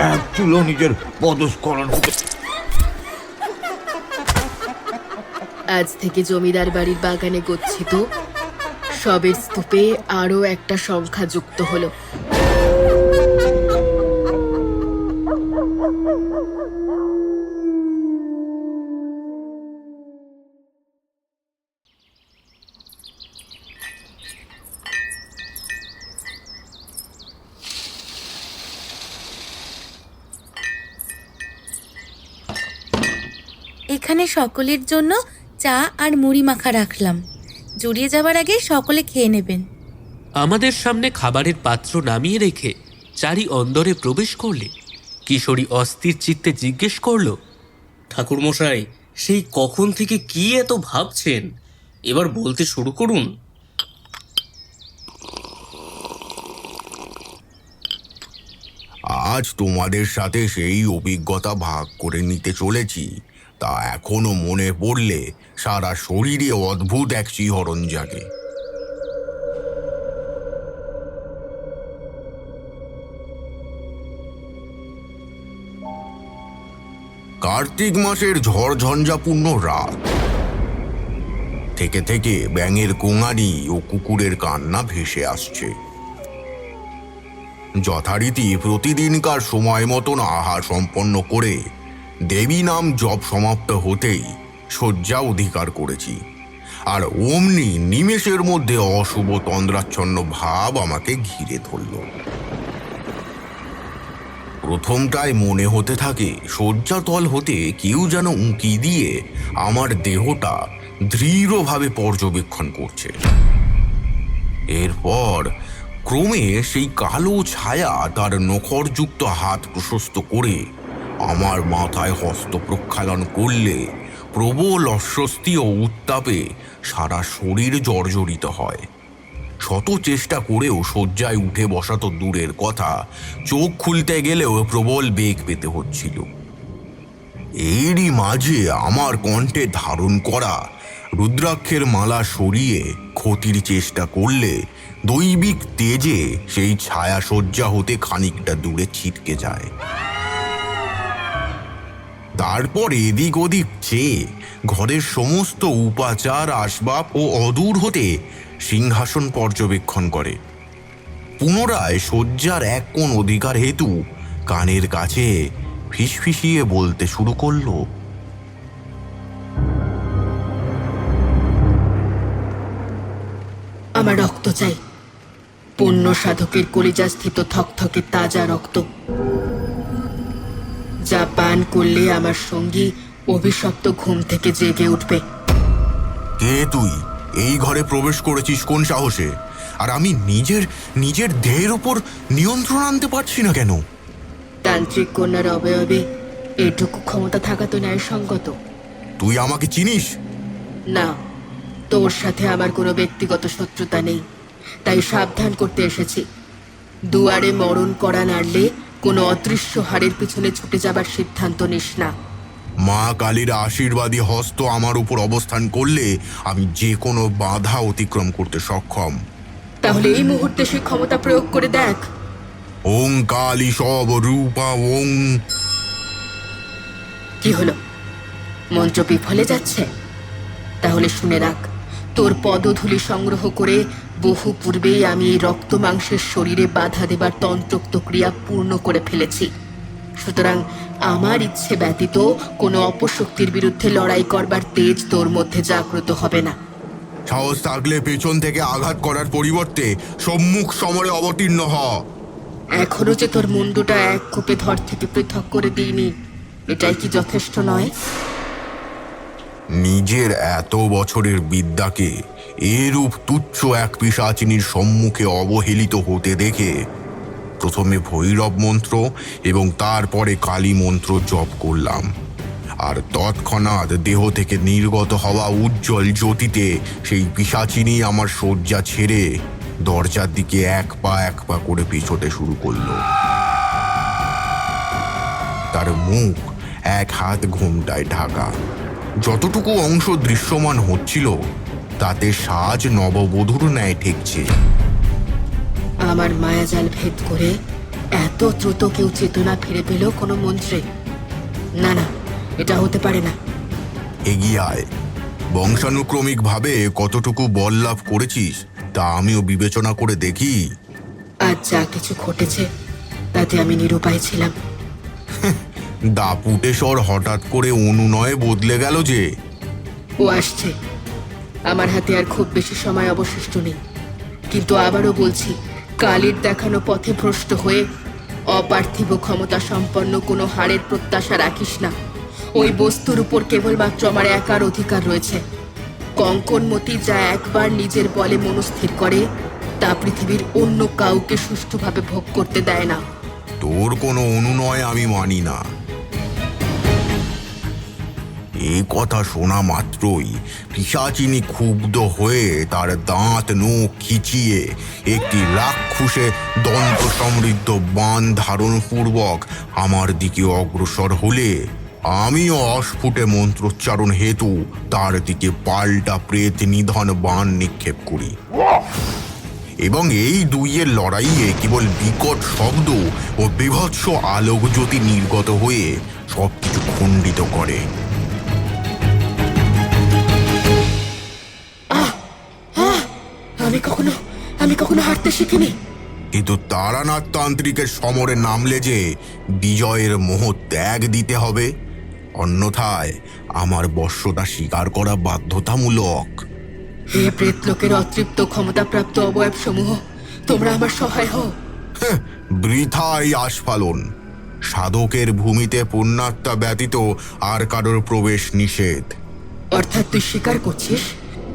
এক চুলো নিজের পদস্খলন হতে। আজ থেকে জমিদার বাড়ির বাগানে গচ্ছিত সবের স্তূপে আরো একটা সংখ্যা যুক্ত হলো। এখানে সকলের জন্য চা আর মুড়ি মাখা রাখলাম। জুড়িয়ে যাবার আগে সকলে খেয়ে নেবেন। আমাদের সামনে খাবারের পাত্র নামিয়ে রেখে চারি অন্দরে প্রবেশ করলে কিশোরী অস্থির চিত্তে জিজ্ঞেস করল, ঠাকুরমশাই, সেই কখন থেকে কি এত ভাবছেন? এবার বলতে শুরু করুন। আজ তোমাদের সাথে সেই অভিজ্ঞতা ভাগ করে নিতে চলেছি, তা এখনো মনে পড়লে সারা শরীরে অদ্ভুত এক শিহরণ জাগে। কার্তিক মাসের ঝড়ঝঞ্ঝাপূর্ণ রাত। থেকে থেকে ব্যাঙের গোঙানি ও কুকুরের কান্না ভেসে আসছে। যথারীতি প্রতিদিনকার সময় মতন আহার সম্পন্ন করে দেবী নাম জপ সমাপ্ত হতেই শয্যা অধিকার করেছি, আর অমনি নিমেষের মধ্যে অশুভ তন্দ্রাচ্ছন্ন ভাব আমাকে ঘিরে ধরল। প্রথমটায় মনে হতে থাকে শয্যাতল হতে কেউ যেন উঁকি দিয়ে আমার দেহটা দৃঢ়ভাবে পর্যবেক্ষণ করছে। এরপর ক্রমে সেই কালো ছায়া তার নখরযুক্ত হাত প্রশস্ত করে আমার মাথায় হস্ত প্রক্ষালন করলে প্রবল অস্বস্তি ও উত্তাপে সারা শরীর জর্জরিত হয়। শত চেষ্টা করেও শয্যায় উঠে বসা তো দূরের কথা, চোখ খুলতে গেলেও প্রবল বেগ পেতে হচ্ছিল। এরই মাঝে আমার কণ্ঠে ধারণ করা রুদ্রাক্ষের মালা সরিয়ে ক্ষতির চেষ্টা করলে দৈবিক তেজে সেই ছায়া শয্যা হতে খানিকটা দূরে ছিটকে যায়। তারপর এদিক ওদিক চেয়ে ঘরের সমস্ত উপাচার আসবাব ও অদূর হতে সিংহাসন পর্যবেক্ষণ করে। পুনরায় শয্যার এক কোণ অধিকার হেতু কানের কাছে ফিসফিসিয়ে বলতে শুরু করল, আমার রক্ত চাই, পুণ্য সাধকের কলিজা স্থিত থকথকে তাজা রক্ত, যা পান করলে আমার সঙ্গী অভিশপ্ত ঘুম থেকে জেগে উঠবে। কে তুই? এই ঘরে প্রবেশ করেছিস কোন সাহসে? আর আমি নিজের দেহের উপর নিয়ন্ত্রণ আনতে পারছি না কেন? তান্ত্রিক কন্যার অবয়বে এটুকু ক্ষমতা থাকা তো ন্যায়সঙ্গত। তুই আমাকে চিনিস? না, তোর সাথে আমার কোনো ব্যক্তিগত শত্রুতা নেই, তাই সাবধান করতে এসেছি। দুয়ারে মরণ করা নাড়লে কোনো অদৃশ্য হাড়ের পিছনে ছুটে যাবার সিদ্ধান্ত নিস না। মা কালীর আশীর্বাদী হস্ত আমার উপর অবস্থান করলে আমি যে কোনো বাধা অতিক্রম করতে সক্ষম। তাহলে এই মুহূর্তে সে ক্ষমতা প্রয়োগ করে দেখ। ওং কালী সব রূপা ওং। কি হলো, মন্ত্র বিফলে যাচ্ছে? তাহলে শুনে রাখ, তোর পদধূলি সংগ্রহ করে বহু পূর্বেই আমি এই রক্ত মাংসের শরীরে বাধা দেবার তন্ত্রোক্ত ক্রিয়া পূর্ণ করে ফেলেছি। সুতরাং আমার ইচ্ছে ব্যতীত কোনো অপশক্তির বিরুদ্ধে লড়াই করবার তেজ তোর মধ্যে জাগ্রত হবে না। সাহস থাকলে পেছন থেকে আঘাত করার পরিবর্তে সম্মুখ সমরে অবতীর্ণ হ। এখনো যে তোর মুন্ডুটা এক কূপে ধর থেকে পৃথক করে দিইনি, এটাই কি যথেষ্ট নয়? নিজের এত বছরের বিদ্যাকে এরূপ তুচ্ছ এক পিশাচিনীর সম্মুখে অবহেলিত হতে দেখে প্রথমে ভৈরব মন্ত্র এবং তারপরে কালী মন্ত্র জপ করলাম। আর তৎক্ষণাৎ দেহ থেকে নির্গত হওয়া উজ্জ্বল জ্যোতিতে সেই পিশাচিনী আমার শয্যা ছেড়ে দরজার দিকে এক পা করে পিছোতে শুরু করলো। তার মুখ এক হাত ঘোমটায় ঢাকা। যতটুকু অংশ দৃশ্যমান হচ্ছিল তাতে সাজ নববধূর ন্যায় ঠেকছে। আমার মায়াজাল ভেদ করে এত দ্রুত কেউ চেতনা ফিরে পেল কোনো মন্ত্রে? না না, এটা হতে পারে না। এগিয়ে আয়। বংশানুক্রমিকভাবে কতটুকু বল লাভ করেছিস তা আমিও বিবেচনা করে দেখি। আজ যা কিছু ঘটেছে তাতে আমি নিরুপায় ছিলাম। দাপুটেশ্বর হঠাৎ করে অনুনয়ে বদলে গেল যে। ও আসছে। আমার হাতে আর খুব বেশি সময় অবশিষ্ট নেই, কিন্তু আবারও বলছি, কালীর দেখানো পথে ভ্রষ্ট হয়ে অপার্থিব ক্ষমতা সম্পন্ন কোনো হারের প্রত্যাশা রাখিস না। ওই বস্তুর উপর কেবলমাত্র আমার একার অধিকার রয়েছে। কঙ্কনমতি যা একবার নিজের বলে মনস্থির করে তা পৃথিবীর অন্য কাউকে সুষ্ঠুভাবে ভোগ করতে দেয় না। তোর কোনো অনুনয় আমি মানি না। এই কথা শোনা মাত্রই পিশাচিনী ক্ষুব্ধ হয়ে তার দাঁত নখ খিচিয়ে একটি রাক্ষসে দন্ত সমৃদ্ধ বাণ ধারণ পূর্বক আমার দিকে অগ্রসর হলে আমিও অস্ফুটে মন্ত্রোচ্চারণ হেতু তার দিকে পাল্টা প্রেত নিধন বাণ নিক্ষেপ করি এবং এই দুইয়ের লড়াইয়ে কেবল বিকট শব্দ ও বীভৎস আলোকজ্যোতি নির্গত হয়ে সবকিছু খণ্ডিত করে। আমি কখনো হারতে শিখিনি। কিন্তু তারানাথ তান্ত্রিকের সমরে নামলে যে বিজয়ের মোহ ত্যাগ দিতে হবে, অন্যথায় আমার বশ্যতা স্বীকার করা বাধ্যতামূলক। হে প্রেতলোকের অতৃপ্ত ক্ষমতাপ্রাপ্ত অবয়ব সমূহ, তোমরা আমার সহায় হও। বৃথাই আস্ফালন। সাধকের ভূমিতে পুণ্যাত্মা ব্যতীত আর কারোর প্রবেশ নিষেধ। অর্থাৎ তুই স্বীকার করছিস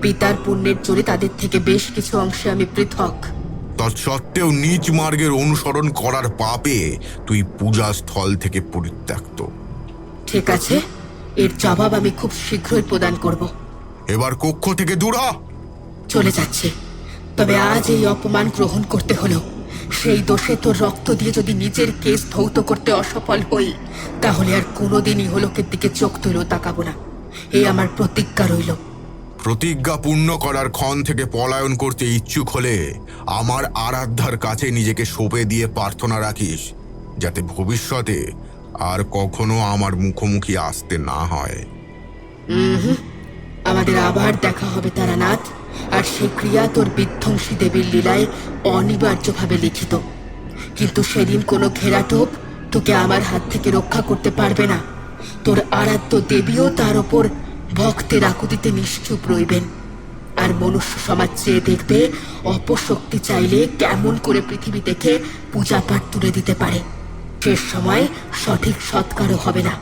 পিতার পুণ্যের জোরে তাদের থেকে বেশ কিছু অংশে আমি পৃথক। তৎসত্ত্বেও নিজ মার্গের অনুসরণ করার পাপে তুই পূজা স্থল থেকে পরিত্যক্ত। ঠিক আছে, এর জবাব আমি খুব শীঘ্রই প্রদান করব। এবার কক্ষ থেকে দূর হ। চলে যাচ্ছে, তবে আজ এই অপমান গ্রহণ করতে হলো। সেই দোষে তোর রক্ত দিয়ে যদি নিজের কেস ধৌত করতে অসফল হই, তাহলে আর কোনোদিন ইহলোকের দিকে চোখ তুলেও তাকাবো না। এই আমার প্রতিজ্ঞা রইল। প্রতিজ্ঞা পূর্ণ করার ক্ষণ থেকে পলায়ন করতে ইচ্ছুক হলে আমার আরাধ্যার কাছে নিজেকে সঁপে দিয়ে প্রার্থনা রাখিস, যাতে ভবিষ্যতে আর কখনো আমার মুখোমুখি আসতে না হয়। আমাদের আবার দেখা হবে তারানাথ, আর সেই ক্রিয়া তোর বিধ্বংসী দেবীর লীলায় অনিবার্যভাবে লিখিত। কিন্তু সেদিন কোনো ঘেরাটোপ তোকে আমার হাত থেকে রক্ষা করতে পারবে না। তোর আরাধ্য দেবীও তার ওপর ভক্তের আকুতিতে নিশ্চুপ রইবেন। আর মনুষ্য সমাজ চেয়ে দেখবে অপশক্তি চাইলে কেমন করে পৃথিবী দেখে পূজা পাঠ তুলে দিতে পারে। শেষ সময় সঠিক সৎকারও হবে না।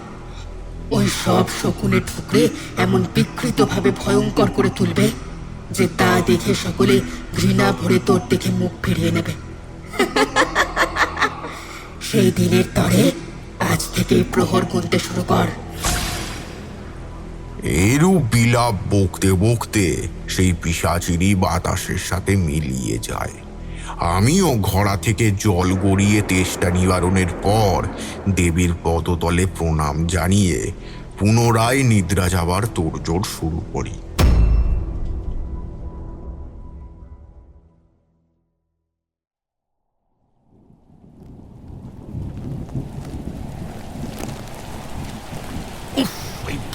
ওই সব শকুনের ঠুকরে এমন বিকৃতভাবে ভয়ঙ্কর করে তুলবে যে তা দেখে সকলে ঘৃণা ভরে তোর দেখে মুখ ফিরিয়ে নেবে। সেই দিনের তরে আজ থেকেই প্রহর গুনতে শুরু কর। এরূপ বিলাপ বকতে বকতে সেই পিশাচিনী বাতাসের সাথে মিলিয়ে যায়। আমিও ঘোড়া থেকে জল গড়িয়ে তেষ্টা নিবারণের পর দেবীর পদতলে প্রণাম জানিয়ে পুনরায় নিদ্রা যাবার তোড়জোড় শুরু করি।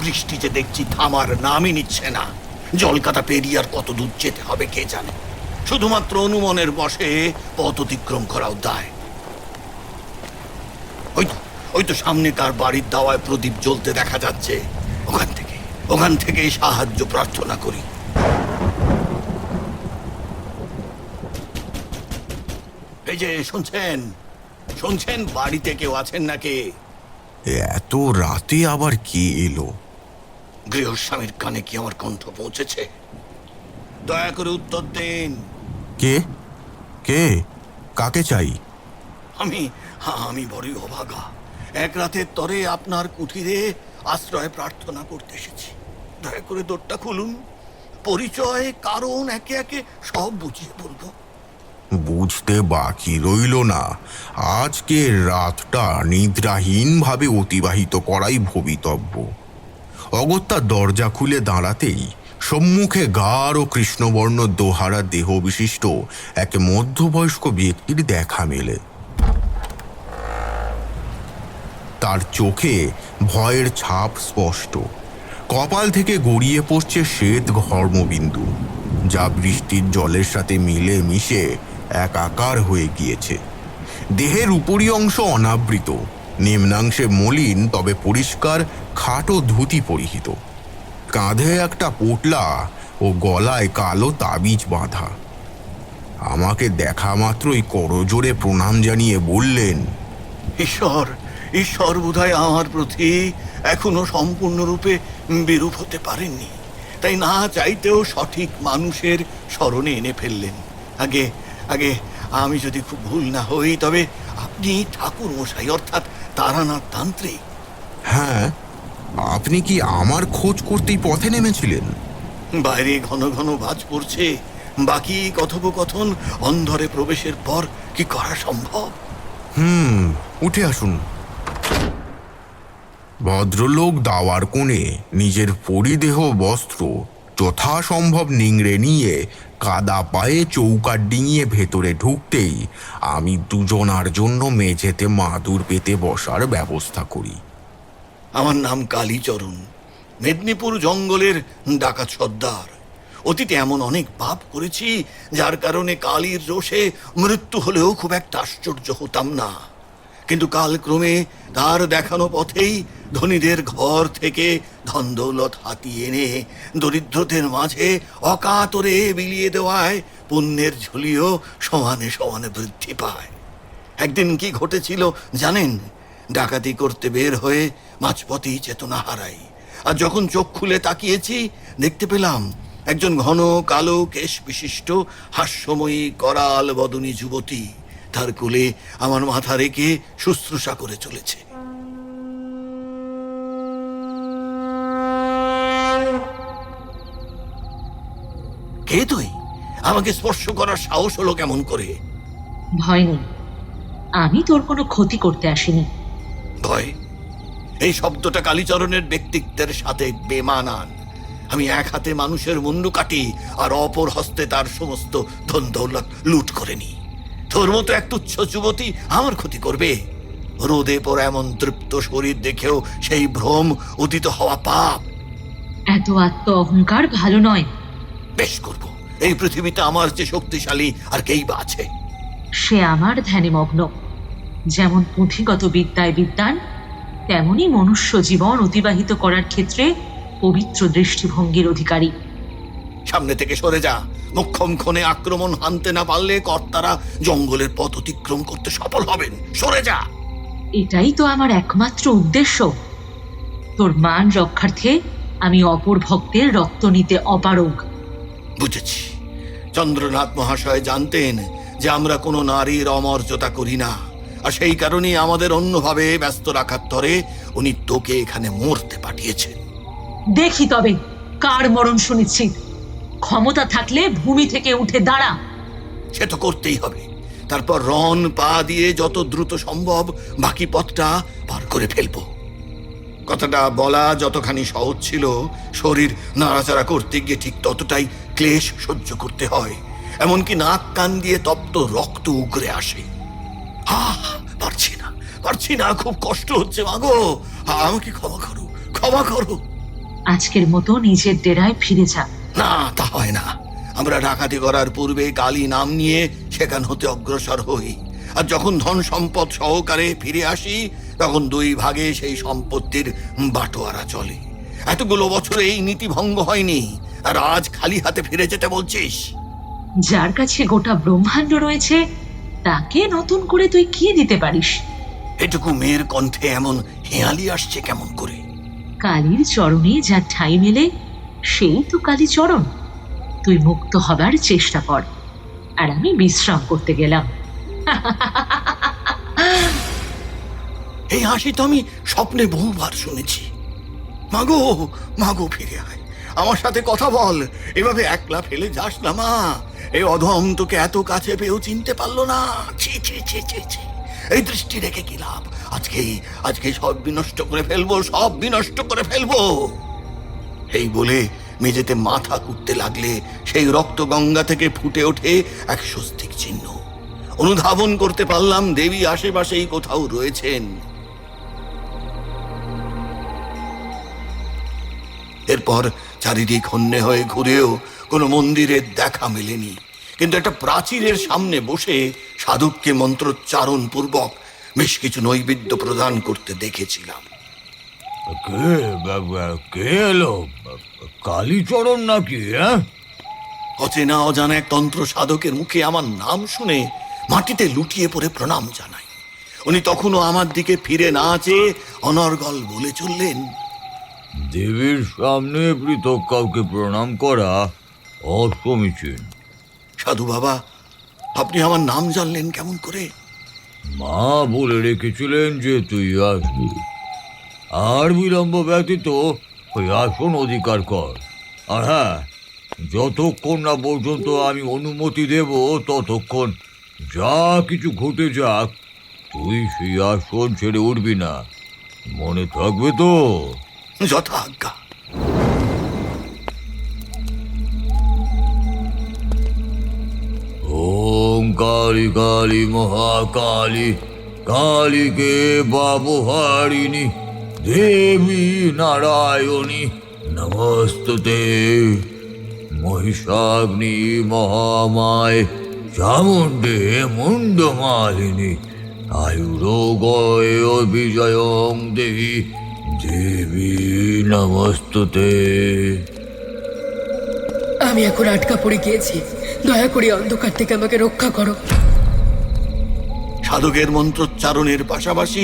বৃষ্টিতে দেখছি থামার নামই নিচ্ছে না। জলকাতা পেরিয়ে আর কত দূর যেতে হবে কে জানে। শুধুমাত্র অনুমানের বশে পথ অতিক্রম করাও দায়। ওই তো সামনে তার বাড়ির দাওয়ায় প্রদীপ জ্বলতে দেখা যাচ্ছে। ওখান থেকে সাহায্য প্রার্থনা করি। এই যে শুনছেন, শুনছেন বাড়িতে কেউ আছেন নাকি? এত রাতে আবার কে এলো? গৃহস্বামীর কানে কি আমার কণ্ঠ পৌঁছেছে? দয়া করে উত্তর দিন। কে কে কাকে চাই? আমি বড়ই অভাগা। এক রাতের তরে আপনার কুঠিরে আশ্রয় প্রার্থনা করতে এসেছি। দয়া করে দরটা খুলুন। পরিচয়, কারণ একে একে সব বুঝিয়ে বলবো। বুঝতে বাকি রইল না। আজকের রাতটা নিদ্রাহীনভাবে অতিবাহিত করাই ভবিতব্য। অগত্যা দরজা খুলে দাঁড়াতেই সম্মুখে গাঢ় কৃষ্ণবর্ণ দোহারা দেহ বিশিষ্ট এক মধ্যবয়স্ক ব্যক্তির দেখা মেলে। তার চোখে ভয়ের ছাপ স্পষ্ট। কপাল থেকে গড়িয়ে পড়ছে শ্বেত ঘর্মবিন্দু, যা বৃষ্টির জলের সাথে মিলে মিশে একাকার হয়ে গিয়েছে। দেহের উপরি অংশ অনাবৃত, নিম্নাংশে মলিন তবে পরিষ্কার খাটো ধুতি পরিহিত। কাঁধে একটা পোটলা ও গলায় কালো তাবিজ বাঁধা। আমাকে দেখা মাত্রই করজোড়ে প্রণাম জানিয়ে বললেন, ঈশ্বর বোধহয় আমার প্রতি এখনো সম্পূর্ণরূপে বিরূপ হতে পারেননি, তাই না চাইতেও সঠিক মানুষের স্মরণে এনে ফেললেন। আগে আমি যদি খুব ভুল না হই, তবে আপনি ঠাকুর মশাই অর্থাৎ তারানাথ তান্ত্রিক। হ্যাঁ, আপনি কি আমার খোঁজ করতেই পথে নেমেছিলেন? বাইরে ঘন ঘন বাজ পড়ছে, বাকি কথোপকথন অন্ধরে প্রবেশের পর কি করা সম্ভব? উঠে আসুন। ভদ্রলোক দাওয়ার কোণে নিজের পরিদেহ বস্ত্র যথাসম্ভব নিংড়ে নিয়ে কাদা পায়ে চৌকাঠ ডিঙিয়ে ভেতরে ঢুকতেই আমি দুজনার জন্য মেঝেতে মাদুর পেতে বসার ব্যবস্থা করি। আমার নাম কালীচরণ, মেদিনীপুর জঙ্গলের ডাকাত সর্দার। অতীতে এমন অনেক পাপ করেছি, যার কারণে কালীর রোষে মৃত্যু হলেও খুব একটা আশ্চর্য হতাম না। কিন্তু কালক্রমে তার দেখানো পথেই ধনীদের ঘর থেকে ধন দৌলত হাতিয়ে এনে দরিদ্রদের মাঝে অকাতরে বিলিয়ে দেওয়ায় পুণ্যের ঝুলিও সমানে সমানে বৃদ্ধি পায়। একদিন কি ঘটেছিল জানেন? ডাকাতি করতে বের হয়ে মাঝপথেই চেতনা হারাই, আর যখন চোখ খুলে তাকিয়েছি, দেখতে পেলাম একজন ঘন কালো কেশ বিশিষ্ট হাস্যময়ী করাল বদনী যুবতী তার কোলে আমার মাথা রেখে শুশ্রূষা করে চলেছে। কে তুই? আমাকে স্পর্শ করার সাহস হলো কেমন করে? ভয় নেই, আমি তোর কোনো ক্ষতি করতে আসিনি। ভয়? এই শব্দটা কালীচরণের ব্যক্তিত্বের সাথে বেমানান। আমি এক হাতে মানুষের মুন্ডু কাটি, আর অপর হস্তে তার সমস্ত ধন দৌলত লুট করে নি। তোর মতো এক তুচ্ছ যুবতী আমার ক্ষতি করবে? রোদে পড়া এমন তৃপ্ত শরীর দেখেও সেই ভ্রম উদিত হওয়া পাপ। এত আত্ম অহংকার ভালো নয়। বেশ করব, এই পৃথিবীতে আমার যে শক্তিশালী আর কেই বা আছে। সে আমার ধ্যানে মগ্ন। যেমন পুঁথিগত বিদ্যায় বিদ্বান, তেমনি মনুষ্য জীবন অতিবাহিত করার ক্ষেত্রে পবিত্র দৃষ্টিভঙ্গির অধিকারী। সামনে থেকে সরে যা। মোক্ষম ক্ষণে আক্রমণ হানতে না পারলে কর্তারা জঙ্গলের পথ অতিক্রম করতে সফল হবেন। সরে যা। এটাই তো আমার একমাত্র উদ্দেশ্য। তোর মান রক্ষার্থে আমি অপর ভক্তের রক্ত নিতে অপারগ। বুঝেছি। চন্দ্রনাথ মহাশয় জানতেন যে আমরা কোনো নারীর অমর্যাদা করি না, আর সেই কারণেই আমাদের অন্যভাবে ব্যস্ত রাখার তরে উনি তোকে এখানে মরতে পাঠিয়েছেন। দেখি তবে কার মরণ শুনেছি। ক্ষমতা থাকলে ভূমি থেকে উঠে দাঁড়া। সে তো করতেই হবে। তারপর রণ পা দিয়ে যত দ্রুত সম্ভব বাকি পথটা পার করে ফেলবো। কথাটা বলা যতখানি সহজ ছিল, শরীর নাড়াচাড়া করতে গিয়ে ঠিক ততটাই ক্লেশ সহ্য করতে হয়। এমনকি নাক কান দিয়ে তপ্ত রক্ত উগরে আসে। পারছি না, খুব কষ্ট হচ্ছে। মাগো, আমাকে ক্ষমা করো। আজকের মতো নিজের ডেরায় ফিরে যা। না, তা হয় না। আমরা ডাকাতি করার পূর্বে কালী নাম নিয়ে সেখান হতে অগ্রসর হই, আর যখন ধন সম্পদ সহকারে ফিরে আসি, তখন 2 ভাগে সেই সম্পত্তির বাটোয়ারা চলে। এতগুলো বছরে এই নীতি ভঙ্গ হয়নি, আর আজ খালি হাতে ফিরে যেতে বলছিস? যার কাছে গোটা ব্রহ্মাণ্ড রয়েছে, তাকে নতুন করে তুই কি দিতে পারিস? এটুকু মেয়ের কণ্ঠে এমন হেঁয়ালি আসছে কেমন করে? কালীর চরণে যা ঠাঁই মেলে সেই তো কালী চরণ। তুই মুক্ত হবার চেষ্টা কর, আর আমি বিশ্রাম করতে গেলাম। এই হাসি তো আমি স্বপ্নে বহুবার শুনেছি। মাগো, মাগো, ফিরে আয়, আমার সাথে কথা বল। এভাবে একলা ফেলে যাস না মা। এই অধম তোকে এত কাছে পেয়েও চিনতে পারলো না। ছি ছি ছি ছি ছি, এই দৃষ্টি রেখে কি লাভ? আজকে সব বিনষ্ট করে ফেলবো, সব বিনষ্ট করে ফেলবো। এই বলে মেঝেতে মাথা কুটতে লাগলে সেই রক্ত গঙ্গা থেকে ফুটে ওঠে এক স্বস্তিক চিহ্ন। অনুধাবন করতে পারলাম দেবী আশেপাশেই কোথাও রয়েছেন। এরপর চারিদিক হন্যে হয়ে ঘুরেও কোনো মন্দিরের দেখা মেলেনি, কিন্তু একটা প্রাচীরের সামনে বসে সাধককে মন্ত্রোচ্চারণ পূর্বক বেশ কিছু নৈবেদ্য প্রদান করতে দেখেছিলাম। কে এলো? কালীচরণ নাকি? অচেনা অজানা এক তন্ত্র সাধকের মুখে আমার নাম শুনে মাটিতে লুটিয়ে পড়ে প্রণাম জানাই। উনি তখনও আমার দিকে ফিরে না চেয়ে অনর্গল বলে চললেন, দেবীর সামনে পৃথক কাউকে প্রণাম করা অসমীচীন। সাধু বাবা, আপনি আমার নাম জানলেন কেমন করে? মা বলে রেখেছিলেন যে তুই আসবি। আর বিলম্ব ব্যতীত ওই আসন অধিকার কর। আর হ্যাঁ, যতক্ষণ না পর্যন্ত আমি অনুমতি দেব ততক্ষণ যা কিছু ঘটে যাক তুই সেই আসন ছেড়ে উঠবি না। মনে থাকবে তো? যথা আজ্ঞা। ওম কালী কালী মহাকালী কালীকে বাবহারিণী দেবী নারায়ণী নমস্তুতে। মহিষাগ্নি মহামায় চামুণ্ডে মুন্ডমালিনী আয়ুরোগয় বিজয়ং দেবী দেবী নমস্তুতে। আমি এখন আটকা পড়ে গিয়েছি, দয়া করে অন্ধকার থেকে আমাকে রক্ষা করো। সাধকের মন্ত্রোচ্চারণের পাশাপাশি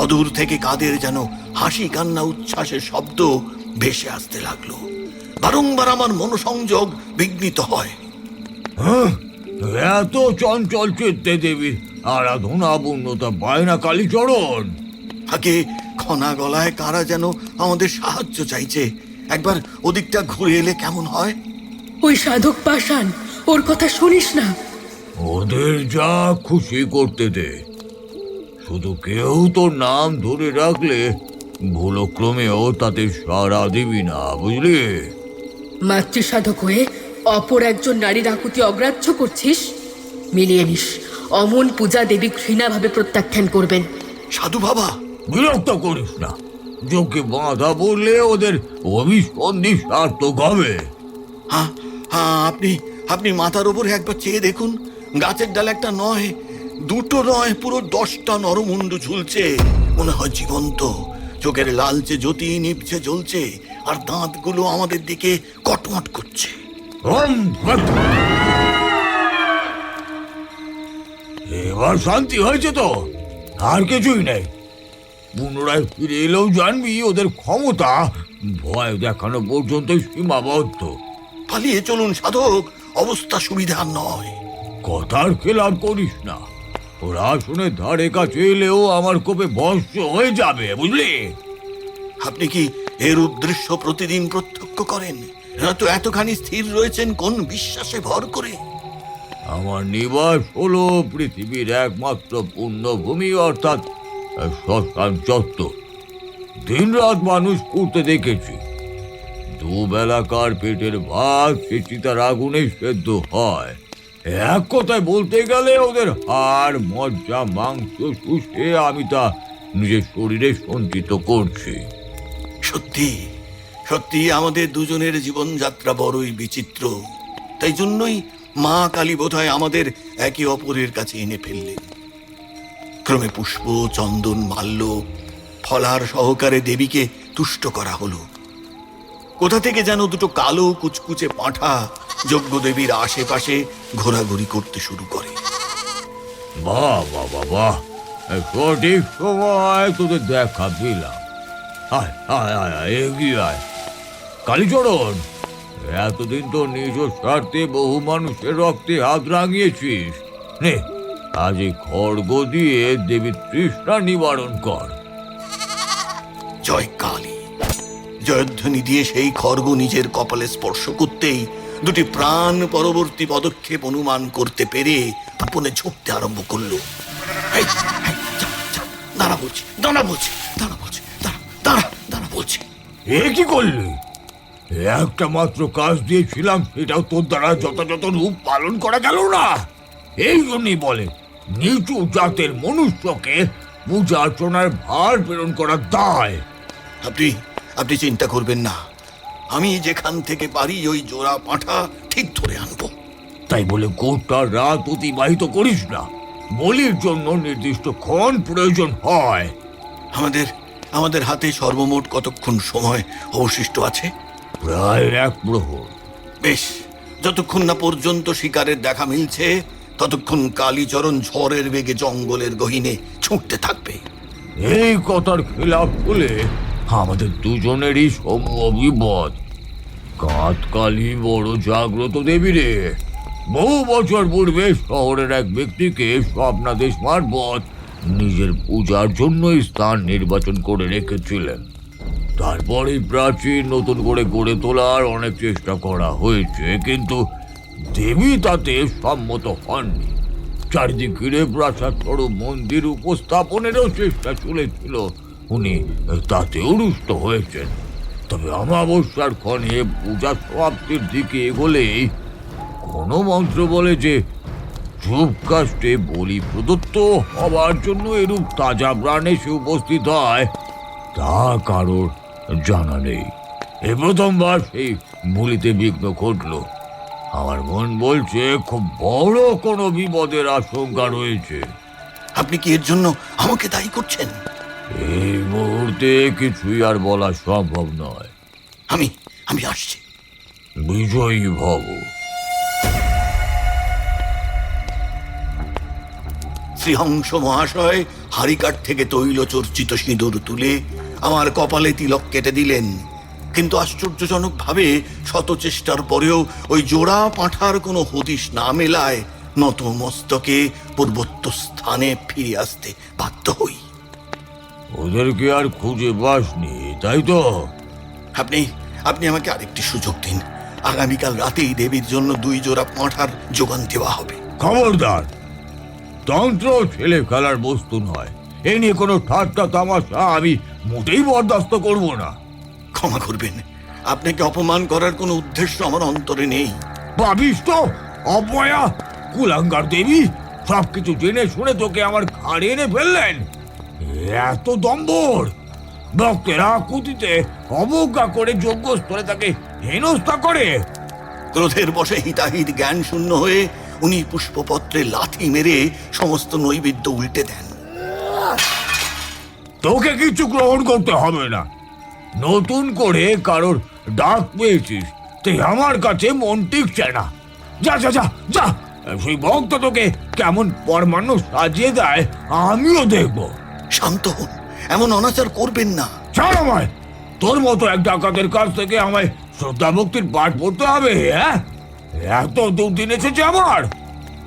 অদূর থেকে কাদের যেন হাসি কান্না উচ্ছ্বাসের শব্দ ভেসে আসতে লাগলো। বারংবার আমার মনোসংযোগ বিঘ্নিত হয়। এত চঞ্চল চিত্তে দেবীর আরাধনা পূর্ণতা পায় না কালীচরণ? আগে খনা গলায় কারা যেন আমাদের সাহায্য চাইছে। একবার ওদিকটা ঘুরে এলে কেমন হয়? ওই সাধক পাষাণ, ওর কথা শুনিস না। ওদের যা খুশি করতে দে, শুধু কেউ তোর নাম ধরে রাখলে ভুলক্রমেও তাতে সাড়া দিবি না, বুঝলি? মাতৃ সাধক হয়ে অপর একজন নারীর আকুতি অগ্রাহ্য করছিস? মিলিয়ে নিস, অমন পূজা দেবী ঘৃণাভাবে প্রত্যাখ্যান করবেন। সাধু বাবা, বিরক্ত করিস না। যোগ্যে বাঁধা বললে ওদের অভিসন্ধি সার্থক হবে। হ্যাঁ হ্যাঁ, আপনি মাথার উপরে একবার চেয়ে দেখুন। গাছের ডাল একটা নয়, দুটো নয়, পুরো 10টা নরমুন্ডু ঝুলছে। মনে হয় জীবন্ত। চোখের লালচে জ্যোতি নিভছে জ্বলছে, আর দাঁতগুলো আমাদের দিকে কটমট করছে। এবার শান্তি হয়েছে তো? আর কিছুই নেই। পুনরায় ফিরে এলেও জানবি ওদের ক্ষমতা ভয় দেখানো পর্যন্ত সীমাবদ্ধ। পালিয়ে চলুন সাধক, অবস্থা সুবিধার নয়। কথার খেলাপ করিস না। ওরা শুনে ধারে কাছে এলেও আমার কোপে ভস্ম হয়ে যাবে, বুঝলি? আপনি কি এর উদ্দেশ্য প্রতিদিন প্রত্যক্ষ করেন? তো এতখানি স্থির রয়েছেন কোন বিশ্বাসে ভর করে? আমার নিবাস হলো পৃথিবীর একমাত্র পুণ্যভূমি, অর্থাৎ শ্মশান চত্বর। দিন রাত মানুষ করতে দেখেছি। দুবেলাকার পেটের ভাত সে চিতার আগুনে সেদ্ধ হয়। এক কথায় বলতে গেলে ওদের হাড় মজ্জা মাংস শুষে আমি তা নিজের শরীরে সঞ্চিত করছি। সত্যি সত্যি আমাদের দুজনের জীবনযাত্রা বড়ই বিচিত্র। তাই জন্যই মা কালী বোধহয় আমাদের একে অপরের কাছে এনে ফেললেন। ক্রমে পুষ্প, চন্দন, মাল্য, ফলার সহকারে দেবীকে তুষ্ট করা হলো। কোথা থেকে যেন দুটো কালো কুচকুচে পাঁঠা যজ্ঞদেবীর আশেপাশে ঘোরাঘুরি করতে শুরু করে। বাহ বাহ বাহ বাহ, সঠিক সময় তোদের দেখা পেলাম। আয় আয় আয় আয়, এগিয়ে আয়। কালীচরণ, এতদিন তো নিজ স্বার্থে বহু মানুষের রক্তে হাত রাঙিয়েছিস। নে, আজ এই খড়গ দিয়ে দেবীর তৃষ্ণা নিবারণ কর। জয় কালী। জয়ধ্বনি দিয়ে সেই খড়গ নিজের কপালে স্পর্শ করতেই দুটি প্রাণ পরবর্তী পদক্ষেপ অনুমান করতে পেরে আপনে ঝুঁকতে আরম্ভ করলো। এই, এই, যা, যা, দাঁড়া বলছি, দাঁড়া বলছি, দাঁড়া বলছি, দাঁড়া দাঁড়া দাঁড়া বলছি। এ কি করলি? একটা মাত্র কাজ দিয়েছিলাম, এটাও তোর দ্বারা যথাযথ রূপ পালন করা গেল না। এই জন্যই বলে নিচু জাতের মনুষ্যকে পূজা অর্চনার ভার প্রেরণ করার দায়। আপনি আপনি চিন্তা করবেন না, আমি যেখান থেকে পারি ওই জোড়া পাঁঠা ঠিক ধরে আনবো। তাই বলে গোটা রাত অতিবাহিত করিস না, বলির জন্য নির্দিষ্ট ক্ষণ প্রয়োজন হয়। আমাদের আমাদের হাতে সর্বমোট কতক্ষণ সময় অবশিষ্ট আছে? প্রায় 1 প্রহর। বেশ, যতক্ষণ না পর্যন্ত শিকারের দেখা মিলছে ততক্ষণ কালীচরণ ঝড়ের বেগে জঙ্গলের গহীনে ছুটতে থাকবে। এই কথার খেলাফ হলে আমাদের দুজনেরই সমূহ বিপদ। কাঁতকালী বড় জাগ্রত দেবী রে। বহু বছর পূর্বে শহরের এক ব্যক্তিকে স্বপ্নাদেশ মারফত নিজের পূজার জন্য স্থান নির্বাচন করে রেখেছিলেন। তারপরে প্রাচীন নতুন করে গড়ে তোলার অনেক চেষ্টা করা হয়েছে, কিন্তু দেবী তাতে সম্মত হননি। চারিদিক ঘিরে প্রাসাদ স্বরূপ মন্দির উপস্থাপনেরও চেষ্টা চলেছিল, উনি তাতেও রুষ্ট হয়েছেন। তবে অমাবস্যার ক্ষণে পূজা সমাপ্তির দিকে এগোলেই কোনো মন্ত্র বলে যে ধূপ কাষ্টে বলি প্রদত্ত হবার জন্য এরূপ তাজা প্রাণে সে উপস্থিত হয়, তা কারোর জানা নেই। এ প্রথমবার সেই বলিতে বিঘ্ন ঘটল। আমার মন বলছে খুব বড় কোনো বিপদের আশঙ্কা রয়েছে। আপনি কি এর জন্য আমাকে দায়ী করছেন? এই মুহূর্তে কিছুই আর বলা সম্ভব নয়। আমি আমি আসছি। বিজয়ী ভব। শ্রীহংস মহাশয় হাড়িকাঠ থেকে তৈল চর্চিত সিঁদুর তুলে আমার কপালে তিলক কেটে দিলেন, কিন্তু আশ্চর্যজনকভাবে শত চেষ্টার পরেও ওই জোড়া পাঁঠার কোনো হদিশ না মেলায় নত মস্তকে পূর্বত্ব স্থানে ফিরে আসতে বাধ্য হই। ওদেরকে আর খুঁজে পাসনি, তাই তো? আপনি আপনি আমাকে আরেকটি সুযোগ দিন। আগামীকাল রাতেই দেবীর জন্য 2 জোড়া পাঁঠার যোগান দেওয়া হবে। খবরদার, তন্ত্র ছেলে খেলার বস্তু নয়। এ নিয়ে কোনো ঠাট্টা তামাশা আমি মোটেই বরদাস্ত করব না। ক্ষমা করবেন, আপনাকে অপমান করার কোনো উদ্দেশ্য আমার অন্তরে নেই। ভাবিস তো অপয়া কুলাঙ্গার দেবী সবকিছু জেনে শুনে তোকে আমার ঘাড়ে এনে ফেললেন। এত দম্বর! ভক্তেরা কুতিতে অবজ্ঞা করে যোগ্য স্তরে তাকে হেনস্থা করে। ক্রোধের বশে হিতাহিত জ্ঞান শূন্য হয়ে উনি পুষ্পপত্রে লাথি মেরে সমস্ত নৈবেদ্য উল্টে দেন। তোকে কিছু গ্রহণ করতে হবে না। নতুন করে কারোর ডাক পেয়েছিস, তাই আমার কাছে মন টিকছে না। যা যা যা যা, সেই ভক্ত তোকে কেমন পরমাণু সাজিয়ে দেয় আমিও দেখবো। শান্ত হন, এমন অনাচার করবেন না। ছাড় আমায়। তোর মতো এক ডাকাতের কাছ থেকে আমায় শ্রদ্ধা ভক্তির পাঠ পড়তে হবে? হ্যাঁ, এত দুর্দিন এসেছে আমার।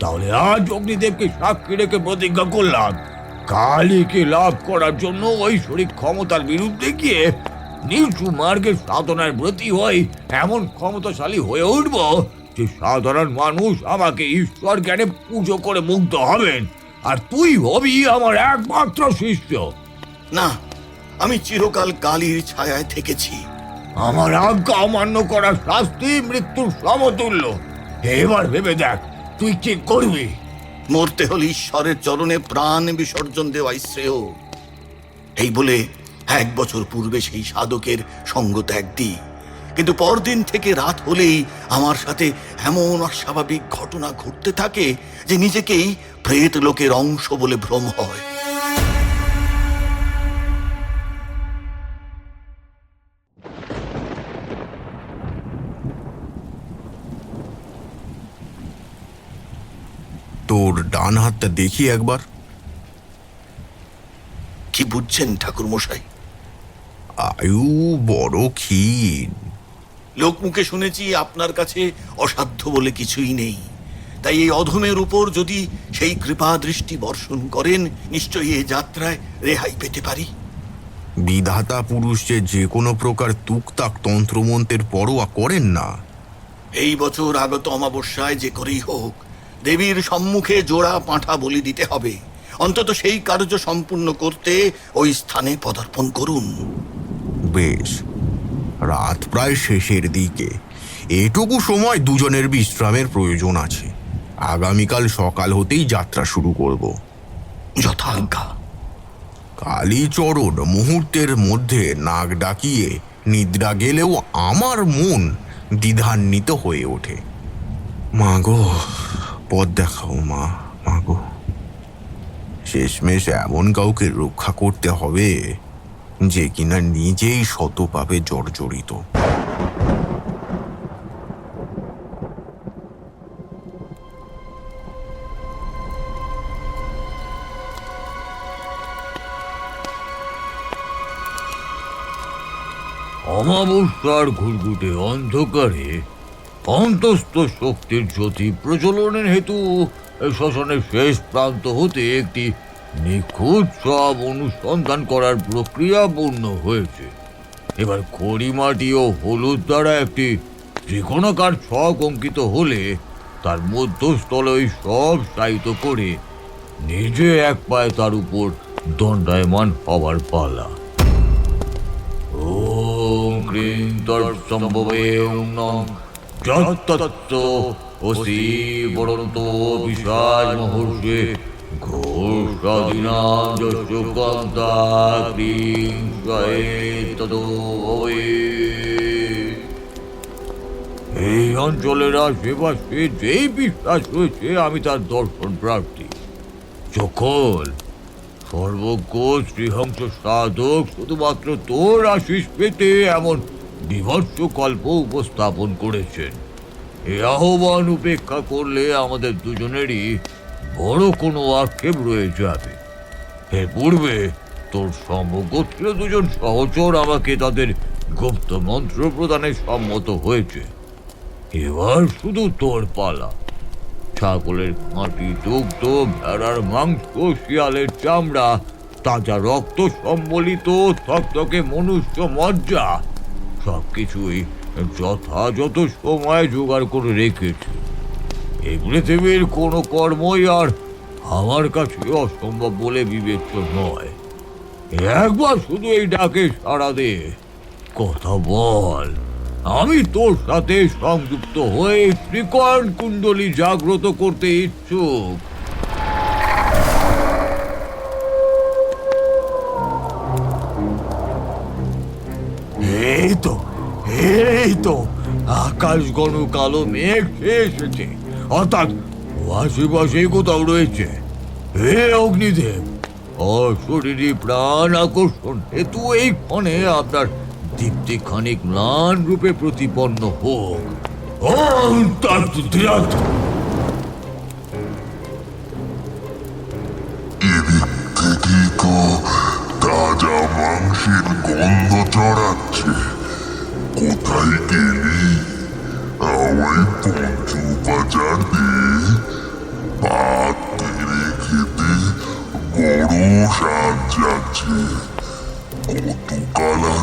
তাহলে আজ অগ্নিদেবকে সাক্ষী রেখে প্রতিজ্ঞা করলাম, কালীকে লাভ করার জন্য ঐশ্বরিক ক্ষমতার বিরুদ্ধে গিয়ে নিচু মার্গের সাধনার ব্রতী হই, এমন ক্ষমতাশালী হয়ে উঠব যে সাধারণ মানুষ আমাকে ঈশ্বর জ্ঞানে পুজো করে মুগ্ধ হবেন, আর তুই হবি আমার একমাত্র শিষ্য। না, আমি চিরকাল কালীর ছায়ায় থেকেছি। আমার আজ্ঞা অমান্য করার শাস্তি মৃত্যুর সমতুল্য। এবার ভেবে দেখ তুই কি করবি। মরতে হলে ঈশ্বরের চরণে প্রাণ বিসর্জন দেওয়াই শ্রেয়। এই বলে 1 বছর পূর্বে সেই সাধকের সঙ্গ ত্যাগ দিই, কিন্তু পরদিন থেকে রাত হলেই আমার সাথে এমন অস্বাভাবিক ঘটনা ঘটতে থাকে যে নিজেকেই প্রেত লোকের অংশ বলে ভ্রম হয়। তোর ডান ডান হাতটা দেখি একবার। কি বুঝছেন ঠাকুর মশাই? আয়ু বড় ক্ষীণ। লোকমুখে শুনেছি আপনার কাছে অসাধ্য বলে কিছুই নেই, তাই এই অধমের উপর যদি সেই কৃপা দৃষ্টি বর্ষণ করেন, নিশ্চয়ই এই যাত্রায় রেহাই পেতে পারি। বিধাতা পুরুষ যে কোনো প্রকার তুকতাক তন্ত্রমন্ত্রের পরোয়া করেন না। এই বছর আগত অমাবস্যায় যে করেই হোক দেবীর সম্মুখে জোড়া পাঁঠা বলি দিতে হবে। অন্তত সেই কার্য সম্পূর্ণ করতে ওই স্থানে পদার্পণ করুন। বেশ, রাত প্রায় শেষের দিকে। এটুকু সময় দুজনের বিশ্রামের প্রয়োজন আছে। আগামীকাল সকাল হতেই যাত্রা শুরু করব। যথাজ্ঞা। কালীচরণ মুহূর্তের মধ্যে নাক ডাকিয়ে নিদ্রা গেলেও আমার মন দ্বিধান্বিত হয়ে ওঠে। মাগো, পথ দেখাও মা, মাগো। শেষমেশ এমন কাউকে রক্ষা করতে হবে যে কিনা নিজেই শত পাপে জর্জরিত। অমাবস্যার ঘুরঘুটে অন্ধকারে অন্তস্থ শক্তির জ্যোতি প্রজ্বলনের হেতু শ্মশানের শেষ প্রান্ত হতে একটি নিখুঁত সব অনুসন্ধান করার প্রক্রিয়া পূর্ণ হয়েছে। এবার খড়ি মাটি ও হলুদ দ্বারা একটি ত্রিকোণাকার ছক অঙ্কিত হলে তার মধ্যস্থলে ওই সব শায়িত করে নিজে এক পায়ে তার উপর দণ্ডায়মান হবার পালা। ওম ক্রিং তৎসম্ভবে নং যত্তত্ত্ব অসি বরন্ত বিশাল মহর্ষে ঘোষাদিনাম যস্য কান্তা ক্রিং তদো ভবে। এই অঞ্চলের আশেপাশে যেই বিশ্বাস হয়েছে আমি তার দর্শন প্রার্থী। যখন সর্বজ্ঞ শ্রীহংস সাধক শুধুমাত্র তোর আশিস পেতে এমন বিভৎস কল্প উপস্থাপন করেছেন। এ আহ্বান উপেক্ষা করলে আমাদের দুজনেরই বড় কোনো আক্ষেপ রয়ে যাবে। এর পূর্বে তোর সমগোত্রীয় দুজন সহচর আমাকে তাদের গুপ্ত মন্ত্র প্রদানে সম্মত হয়েছে। এবার শুধু তোর পালা। ছাগলের খাঁটি দুগ্ধ, ভেড়ার মাংস, শিয়ালের চামড়া, তাজা রক্ত সম্বলিত থকথকে মনুষ্য মজ্জা সবকিছুই যথাযথ সময় জোগাড় করে রেখেছে। এই পৃথিবীর কোনো কর্মই আর আমার কাছে অসম্ভব বলে বিবেচ্য নয়। একবার শুধু এই ডাকে সাড়া দে, কথা বল। আমি তোর সাথে সংযুক্ত হয়ে ত্রিকোণ কুণ্ডলী জাগ্রত করতে ইচ্ছুক। এই তো আকাশ ঘন কালো মেঘ এসেছে, অর্থাৎ আশেপাশে কোথাও রয়েছে। হে অগ্নিদেব, অশরীরী প্রাণ আকর্ষণ হেতু এই ক্ষণে আপনার দীপ্তি খানিক ম্লান রূপে প্রতিপন্ন হোক। ওম তৎ। তাজা মাংসের গন্ধ চড়াচ্ছে। কোথায় গেলি? আমায় পঞ্চ উপাচার দে। ভাত পেরে খেতে বড় স্বাদ যাচ্ছে। গতকাল পুরো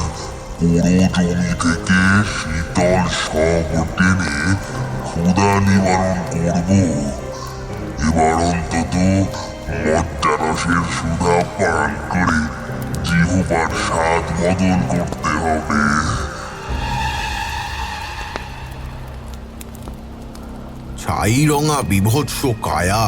জমি থেকে শীতল শব টেনে ক্ষুধা নিবারণ করব। এবার অন্তত মজ্জারসের সুধা পান করে জিহ্বার স্বাদ বদল করতে হবে। ছাই রঙা বিভৎস কায়া,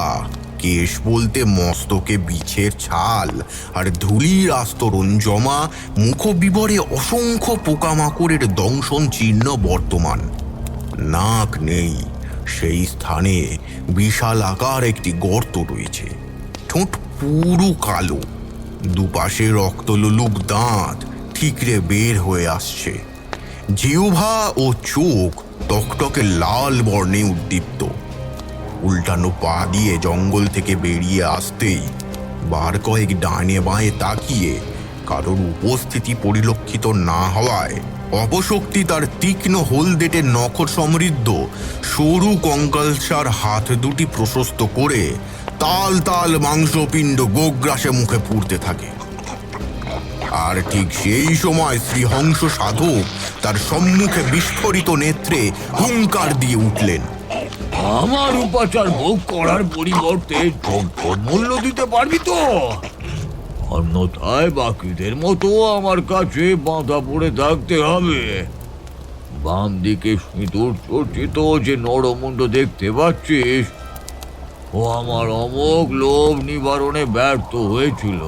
কেশ বলতে মস্তকে বিছের ছাল, আর ধুলির আস্তরণ জমা মুখবিবরে অসংখ্য পোকামাকড়ের দংশন চিহ্ন বর্তমান। নাক নেই, সেই স্থানে বিশাল আকার একটি গর্ত রয়েছে। ঠোঁট পুরো কালো, দুপাশে রক্তলোলুপ দাঁত ঠিকরে বের হয়ে আসছে। জিহ্বা ও চোখ টকটকে লাল বর্ণে উদ্দীপ্ত। উল্টানো পা দিয়ে জঙ্গল থেকে বেরিয়ে আসতেই বার কয়েক ডানে বাঁয়ে তাকিয়ে কারোর উপস্থিতি পরিলক্ষিত না হওয়ায় অপশক্তি তার তীক্ষ্ণ হলদেটে নখর সমৃদ্ধ সরু কঙ্কালসার হাত দুটি প্রশস্ত করে তাল তাল মাংসপিণ্ড গোগ্রাসে মুখে পুড়তে থাকে। আর ঠিক সেই সময় শ্রীহংস সাধক তার সম্মুখে বিস্ফোরিত নেত্রে হুঙ্কার দিয়ে উঠলেন। আমার উপাচার ভোগ করার পরিবর্তে যোগ্য মূল্য দিতে পারবি তো? অন্যথায় বাকিদের মতো আমার কাছে বাঁধা পড়ে থাকতে হবে। বাম দিকে সিঁদুর চর্চিত যে নরমুণ্ড দেখতে পাচ্ছিস, ও আমার অমোঘ লোভ নিবারণে ব্যর্থ হয়েছিল,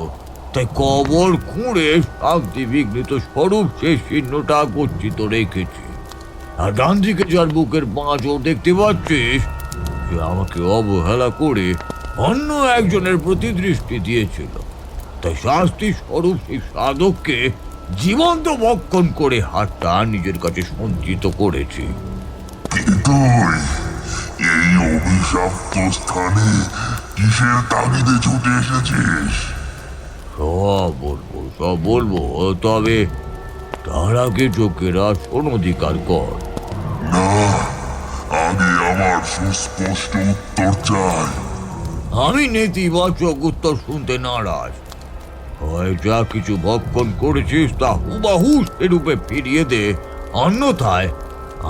তাই কবর খুঁড়ে শান্তি বিঘ্নিত স্বরূপ সেই চিহ্নটা গচ্ছিত রেখেছি। আর ডান দিকে যার বুকের পাঁচর দেখতে পাচ্ছিস, সে আমাকে অবহেলা করে অন্য একজনের প্রতি দৃষ্টি দিয়েছিল, তাই শাস্তি স্বরূপ সেই সাধককে জীবন্ত ভক্ষণ করে হাতটা নিজের কাছে সঞ্চিত করেছি। তুই এই অভিশপ্ত স্থানে কিসের তাগিদে ছুটে এসেছিস? সব বলবো, তবে তার আগে চোখের আসন অধিকার কর। না, আগে আমার সুস্পষ্ট উত্তর চাই। আমি নেতিবাচক উত্তর শুনতে নারাজ। হয় যা কিছু ভক্ষণ করেছিস তা হুবাহু সেরূপে ফিরিয়ে দে, অন্যথায়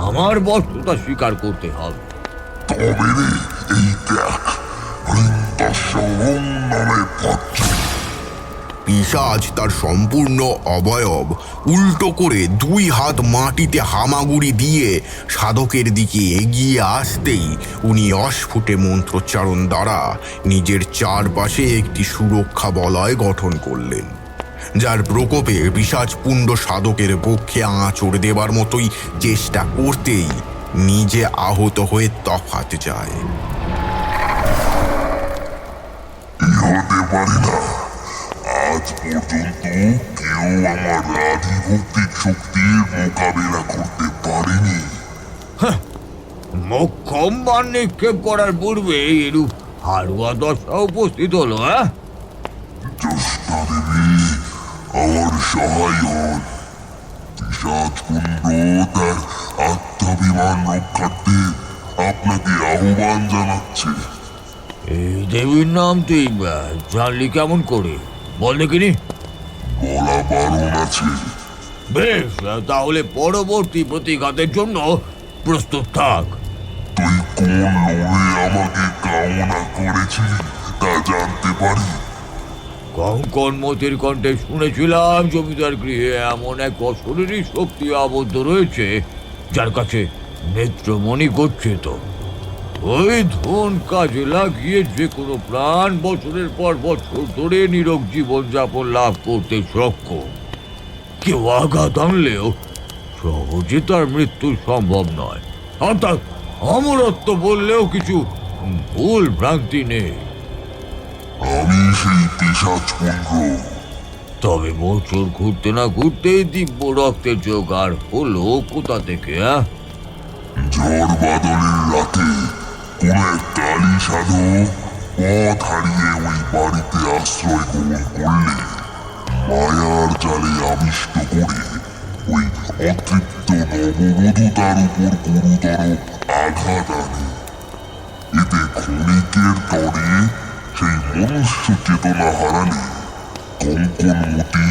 আমার বস্তুতা স্বীকার করতে হবে। তবে রে, এই দেখ, বৃন্দাশ্রম নামে পত্র। পিশাচ তার সম্পূর্ণ অবয়ব উল্টো করে দুই হাত মাটিতে হামাগুড়ি দিয়ে সাধকের দিকে এগিয়ে আসতেই উনি অস্ফুটে মন্ত্রোচ্চারণ দ্বারা নিজের চারপাশে একটি সুরক্ষা বলয় গঠন করলেন, যার প্রকোপে পিশাচপুণ্ড সাধকের পক্ষে আঁচড় দেবার মতোই চেষ্টা করতেই নিজে আহত হয়ে তফাৎ যায়। হতে পারে না, আজ পর্যন্ত কেউ আমার আধিভৌতিক শক্তির মোকাবেলা করতে পারেনি। মোক্ষম বান নিক্ষেপ করার পূর্বে এরূপ হারুয়া দশা উপস্থিত হলো। জ্যোৎস্না দেবী আমার সহায় হন। পিশাচকুণ্ড তার আত্মাভিমান রক্ষার্থে আপনাকে আহ্বান জানাচ্ছে। এই দেবীর নাম তুই জানলি কেমন করে? বল দেখিনি। বলা বারণ আছে। বেশ, তাহলে পরবর্তী প্রতিঘাতের জন্য প্রস্তুত থাক। তুই কোন লোভে আমাকে কামনা করেছিলি তা জানতে পারি? কঙ্কনমতির কণ্ঠে শুনেছিলাম জমিদার গৃহে এমন এক অশরীরী শক্তি আবদ্ধ রয়েছে, যার কাছে নেত্রমণি গচ্ছিত। ওই ধন কাজে লাগিয়ে যে কোনো প্রাণ বছরের পর বছর ধরে নীরব জীবনযাপন লাভ করতে সক্ষম। কেউ আঘাত আনলেও সহজে তার মৃত্যু সম্ভব নয়, অর্থাৎ অমরত্ব বললেও কিছু ভুল ভ্রান্তি নেই। আমি সেই পিশাচকুণ্ড। তবে বছর ঘুরতে না ঘুরতেই দিব্য রক্তের জোগাড় হলো কোথা থেকে? ঝড় বাদলের রাতে কোন এক কালী সাধক পথ হারিয়ে ওই বাড়িতে আশ্রয় গ্রহণ করলে মায়ার জালে আবিষ্ট করে ওই অতৃপ্ত নববধূ তার উপর গুরুতর আঘাত আনে। এতে ক্ষণিকের তরে সেই মনুষ্য চেতনা হারালে কঙ্কনমতি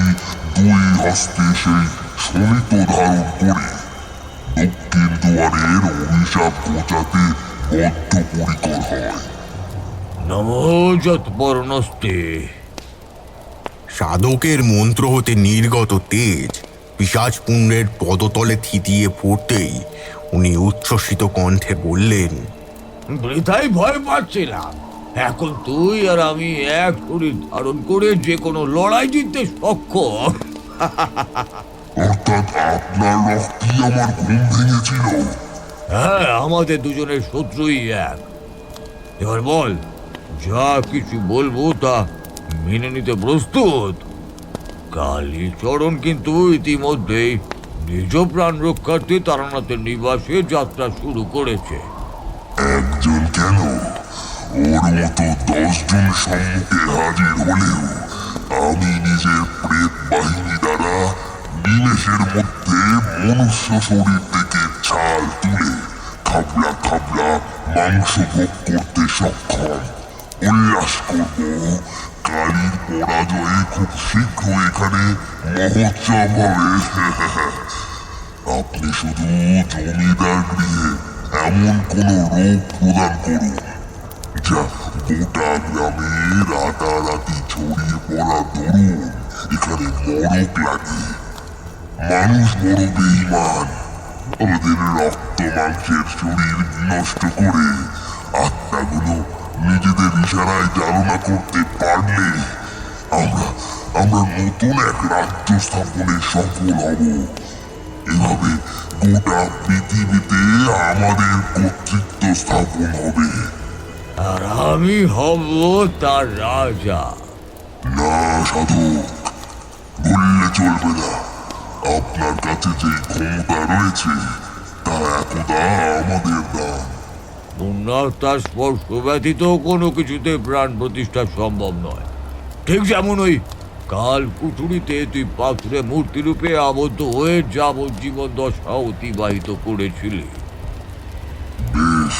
দুই হস্তে সেই শোণিত ধারণ করে দক্ষিণ দুয়ারের অভিশাপ ঘোচাতে বদ্ধপরিকর হয়। নমোযৎ বর্ণস্তে। সাধকের মন্ত্র হতে নির্গত তেজ পিশাচপুণ্ডের পদতলে থিতিয়ে পড়তেই উনি উচ্ছ্বসিত কণ্ঠে বললেন, বৃথাই ভয় পাচ্ছিলাম। এখন তুই আর আমি এক শরীর ধারণ করে যে কোনো লড়াই জিততে সক্ষম। অর্থাৎ আপনার রক্তই আমার ঘুম ভেঙেছিল। হ্যাঁ, আমাদের দুজনের শত্রুই এক। এবার বল, যা কিছু বলবো তা মেনে নিতে প্রস্তুত? কালীচরণ কিন্তু ইতিমধ্যেই নিজ প্রাণ রক্ষার্থে তারানাথের নিবাসে যাত্রা শুরু করেছে। একজন কেন, মতো 10 জন সম্মুখে হাজির হলেও আমি নিজের প্রেত বাহিনী দ্বারা নিমেষের মধ্যে মনুষ্য শরীর থেকে ছাল তুলে খাবলা খাবলা মাংস ভোগ করতে সক্ষম। উল্লাস করব, কালীর পরাজয়ে খুব শীঘ্র এখানে মহোৎসব হবে। আপনি শুধু জমিদার গৃহে এমন কোন রোগ প্রদান করুন যা গোটা গ্রামে রাতারাতি ছড়িয়ে পড়া দরুন এখানে মরক লাগে। মানুষ বড় বেঈমান, আমাদের রক্ত মাংসের শরীর নষ্ট করে আত্মাগুলো নিজেদের ইশারায় চালনা করতে পারলে আমরা নতুন এক রাজ্য স্থাপনে সফল হব। এভাবে গোটা পৃথিবীতে আমাদের কর্তৃত্ব স্থাপন হবে। আর আমি হব তার রাজা। না সাধক, বললে চলবে না। আপনার কাছে যে ক্ষমতা রয়েছে তা একদা আমাদের দান। পুণ্যাত্মার স্পর্শ ব্যতীত কোনো কিছুতে প্রাণ প্রতিষ্ঠা সম্ভব নয়। ঠিক যেমন ওই কাল কুঠুরিতে তুই পাথুরে মূর্তিরূপে আবদ্ধ হয়ে যাবজ্জীবন দশা অতিবাহিত করেছিলি। বেশ,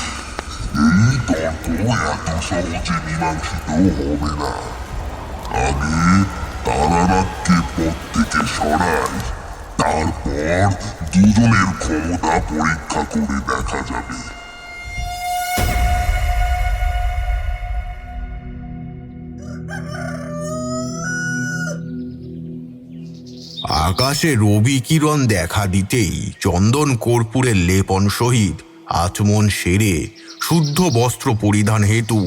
এই তর্ক এত সহজে মীমাংসিত হবে না। আগে তারানাথকে পথ থেকে সরাই, তারপর দুজনের ক্ষমতা পরীক্ষা করে দেখা যাবে। আকাশে রবি কিরণ দেখা দিতেই চন্দন কর্পূরের লেপন সহিত আচমন সেরে শুদ্ধ বস্ত্র পরিধান হেতু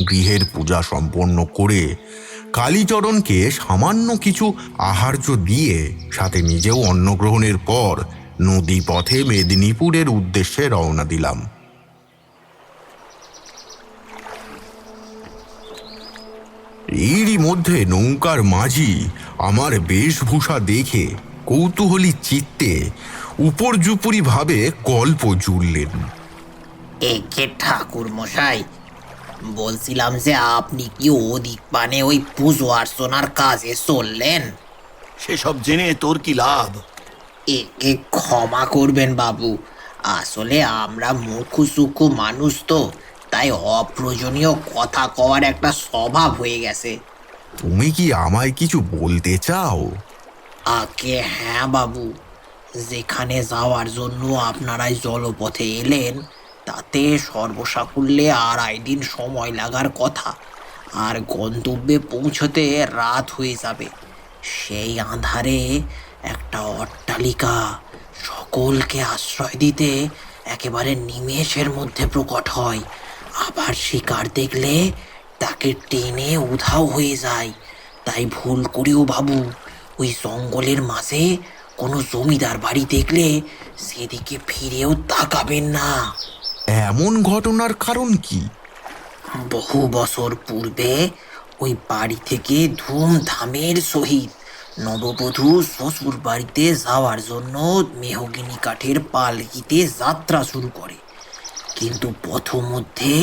গৃহের পূজা সম্পন্ন করে কালীচরণকে সামান্য কিছু আহার্য দিয়ে সাথে নিজেও অন্নগ্রহণের পর নদী পথে মেদিনীপুরের উদ্দেশ্যে রওনা দিলাম। এরই মধ্যে নৌকার মাঝি আমার বেশভূষা দেখে কৌতূহলী চিত্তে উপর্যুপরি ভাবে গল্প জুড়লেন। একে ঠাকুর মশাই, বলছিলাম যে আপনি কি ওদিক পানে ওই পুজো অর্চনার কাজে চললেন? সেসব জেনে তোর কি লাভ? একে ক্ষমা করবেন বাবু, আসলে আমরা মুখুসুখু মানুষ তো, তাই অপ্রয়োজনীয় কথা কওয়ার একটা স্বভাব হয়ে গেছে। তুমি কি আমায় কিছু বলতে চাও? আগে হ্যাঁ বাবু, যেখানে যাওয়ার জন্য আপনারাই জলপথে এলেন তাতে সর্বসাকুল্যে 2.5 দিন সময় লাগার কথা, আর গন্তব্যে পৌঁছতে রাত হয়ে যাবে। সেই আঁধারে একটা অট্টালিকা সকলকে আশ্রয় দিতে একেবারে নিমেষের মধ্যে প্রকট হয়, আবার শিকার দেখলে তাকে টেনে উধাও হয়ে যায়। তাই ভুল করেও বাবু ওই জঙ্গলের মাঝে কোনো জমিদার বাড়ি দেখলে সেদিকে ফিরেও তাকাবেন না। এমন ঘটনার কারণ কি? বহু বছর পূর্বে ওই বাড়ি থেকে ধুমধামের সহিত নববধূ শ্বশুর বাড়িতে যাওয়ার জন্য মেহগিনি কাঠের পালকিতে যাত্রা শুরু করে, কিন্তু পথমধ্যে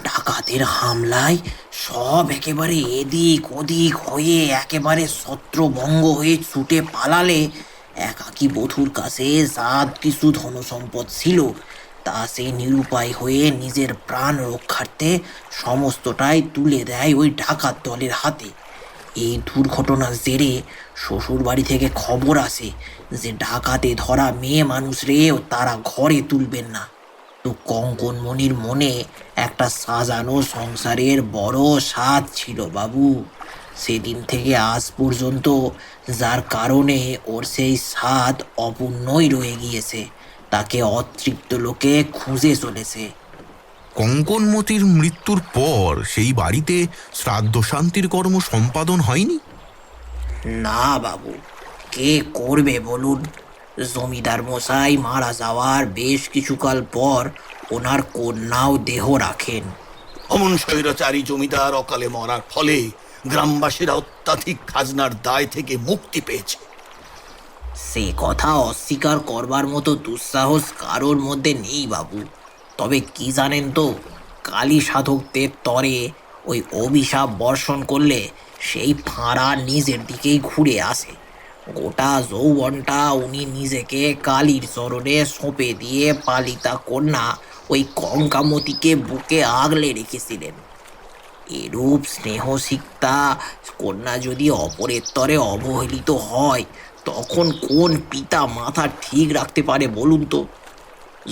ডাকাতের হামলায় সব একেবারে এদিক ওদিক হয়ে একেবারে ছত্রভঙ্গ হয়ে ছুটে পালালে একাকী বধূর কাছে যা কিছু ধনসম্পদ ছিল তা সে নিরুপায় হয়ে নিজের প্রাণ রক্ষার্থে সমস্তটাই তুলে দেয় ওই ডাকাত দলের হাতে। এই দুর্ঘটনার জেরে শ্বশুর বাড়ি থেকে খবর আসে যে ডাকাতে ধরা মেয়ে মানুষরেও তারা ঘরে তুলবেন না। তো কঙ্কনমণির মনে একটা সাজানো সংসারের বড় স্বাদ ছিল বাবু। সেদিন থেকে আজ পর্যন্ত যার কারণে ওর সেই স্বাদ অপূর্ণই রয়ে গিয়েছে, তাকে অতৃপ্ত লোকে খুঁজে চলেছে। কঙ্কনমতির মৃত্যুর পর সেই বাড়িতে শ্রাদ্ধ শান্তির কর্ম সম্পাদন হয়নি? না বাবু, কে করবে বলুন? জমিদার মশাই মারা যাওয়ার বেশ কিছুকাল পর ওনার কন্যাও দেহ রাখেন। অমন স্বৈরাচারী জমিদার অকালে মরার ফলে গ্রামবাসীরা অত্যাধিক খাজনার দায় থেকে মুক্তি পেয়েছে। সে কথা অস্বীকার করবার মতো দুঃসাহস কারোর মধ্যে নেই বাবু। তবে কি জানেন তো, কালী সাধকদের তরে ওই অভিশাপ বর্ষণ করলে সেই ফাঁড়া নিজের দিকেই ঘুরে আসে। গোটা যৌবনটা উনি নিজেকে কালীর চরণে সঁপে দিয়ে পালিতা কন্যা ওই কঙ্কামতিকে বুকে আগলে রেখেছিলেন। এরূপ স্নেহসিক্তা কন্যা যদি অপরের তরে অবহেলিত হয়, তখন কোন পিতা মাথা ঠিক রাখতে পারে বলুন তো?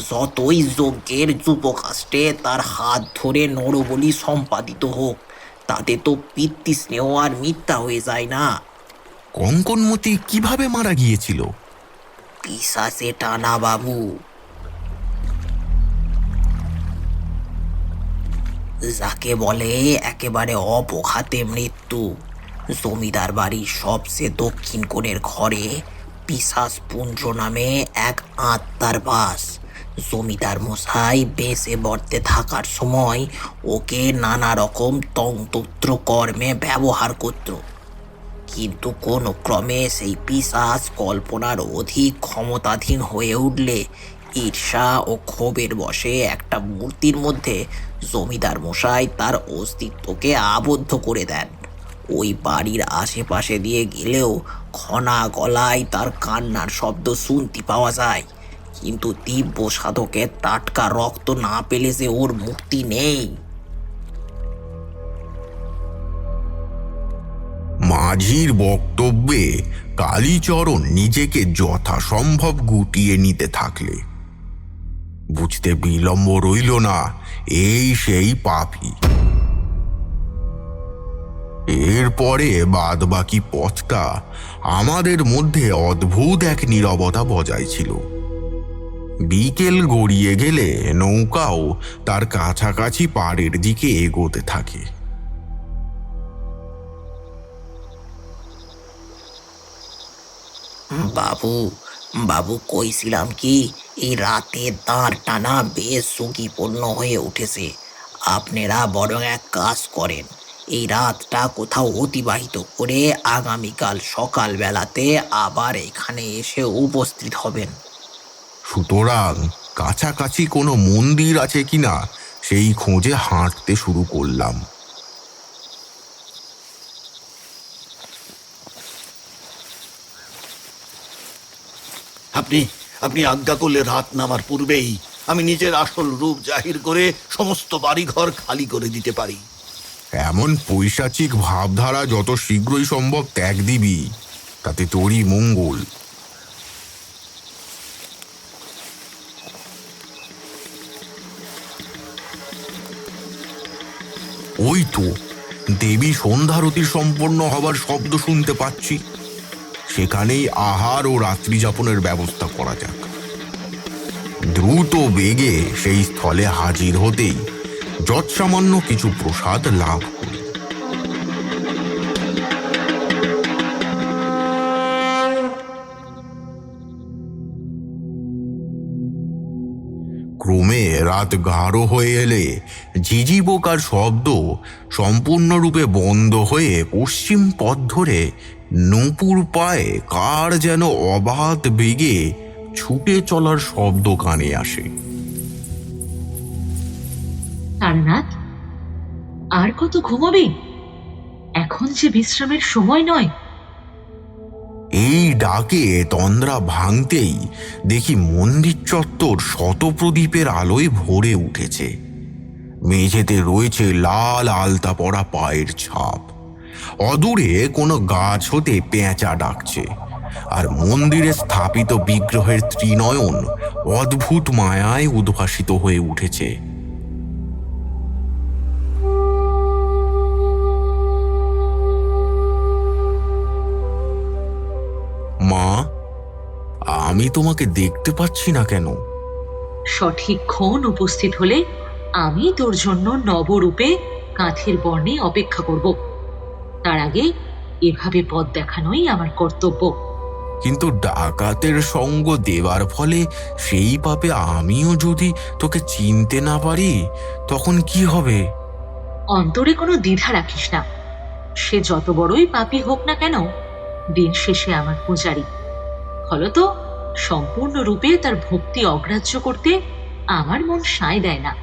যতই যজ্ঞের যুপকাষ্টে তার হাত ধরে নরবলি সম্পাদিত হোক, তাতে তো পিতৃস্নেহ আর মিথ্যা হয়ে যায় না। কঙ্কনমতি কিভাবে মারা গিয়েছিল? পিশাচে টানা বাবু। যাকে বলে একেবারে অপঘাতে মৃত্যু। জমিদার বাড়ির সবচেয়ে দক্ষিণ কোণের ঘরে পিশাচ পুঞ্জ নামে এক আত্মার বাস। জমিদার মশাই বেঁচে বর্তে থাকার সময় ওকে নানা রকম তন্ত্র কর্মে ব্যবহার করত, কিন্তু কোনো ক্রমে সেই পিশাচ কল্পনার অধিক ক্ষমতাধীন হয়ে উঠলে ঈর্ষা ও ক্ষোভের বশে একটা মূর্তির মধ্যে জমিদার মশাই তার অস্তিত্বকে আবদ্ধ করে দেন। ওই বাড়ির আশেপাশে দিয়ে গেলেও খনা গলায় তার কান্নার শব্দ শুনতে পাওয়া যায়, কিন্তু দিব্য সাধকের টাটকা রক্ত না পেলে যে ওর মুক্তি নেই। মাঝির বক্তব্যে কালীচরণ নিজেকে যথাসম্ভব গুটিয়ে নিতে থাকলে। বুঝতে বিলম্ব রইল না, এই সেই পাপী। এরপরে বাদ বাকি পথটা আমাদের মধ্যে অদ্ভুত এক নীরবতা বজায় ছিল। বিকেল গড়িয়ে গেলে নৌকাও তার কাছাকাছি পাড়ের দিকে এগোতে থাকে। বাবু কইছিলাম কি, এই রাতে দাঁড় টানা বেশ ঝুঁকিপূর্ণ হয়ে উঠেছে। আপনারা বরং এক কাজ করেন, এই রাতটা কোথাও অতিবাহিত করে আগামীকাল সকালবেলাতে আবার এখানে এসে উপস্থিত হবেন। সুতরাং কাছাকাছি কোনো মন্দির আছে কিনা সেই খোঁজে হাঁটতে শুরু করলাম। আপনি আজ্ঞা করলে রাত নামার পূর্বেই আমি নিজের আসল রূপ জাহির করে সমস্ত বাড়িঘর খালি করে দিতে পারি। এমন পৈশাচিক ভাবধারা যত শীঘ্রই সম্ভব ত্যাগ দিবি, তাতে তোরই মঙ্গল। ওই তো দেবী সন্ধ্যারতি সম্পন্ন হবার শব্দ শুনতে পাচ্ছি। সেখানেই আহার ও রাত্রি যাপনের ব্যবস্থা করা যাক। দ্রুত বেগে সেই স্থলে হাজির হতেই যৎসামান্য কিছু প্রসাদ লাভ করি। ক্রমে রাত গাঢ় হয়ে এলে ঝিঝি পোকার শব্দ সম্পূর্ণরূপে বন্ধ হয়ে পশ্চিম পথ ধরে নূপুর পায়ে কার যেন অবাধ বেগে ছুটে চলার শব্দ কানে আসে। তারানাথ, আর কত ঘুমাবে? এখন যে বিশ্রামের সময় নয়। এই ডাকে তন্দ্রা ভাঙতেই দেখি মন্দির চত্বর শতপ্রদীপের আলোয় ভরে উঠেছে। মেঝেতে রয়েছে লাল আলতা পরা পায়ের ছাপ। অদূরে কোনো গাছ হতে পেঁচা ডাকছে, আর মন্দিরে স্থাপিত বিগ্রহের ত্রিনয়ন অদ্ভুত মায়ায় উদ্ভাসিত হয়ে উঠেছে। মা, আমি তোমাকে দেখতে পাচ্ছি না কেন? সঠিক ক্ষণ উপস্থিত হলে আমি তোর জন্য নবরূপে কাঁথের বর্ণে অপেক্ষা করব। তার আগে এভাবে পথ দেখানোই আমার কর্তব্য। কিন্তু ডাকাতের সঙ্গ দেওয়ার ফলে সেই পাপে আমিও যদি তোকে চিনতে না পারি, তখন কি হবে? অন্তরে কোনো দ্বিধা রাখিস না। সে যত বড়ই পাপী হোক না কেন, দিন শেষে আমার পূজারী। ফলত সম্পূর্ণরূপে তার ভক্তি অগ্রাহ্য করতে আমার মন সায় দেয় না।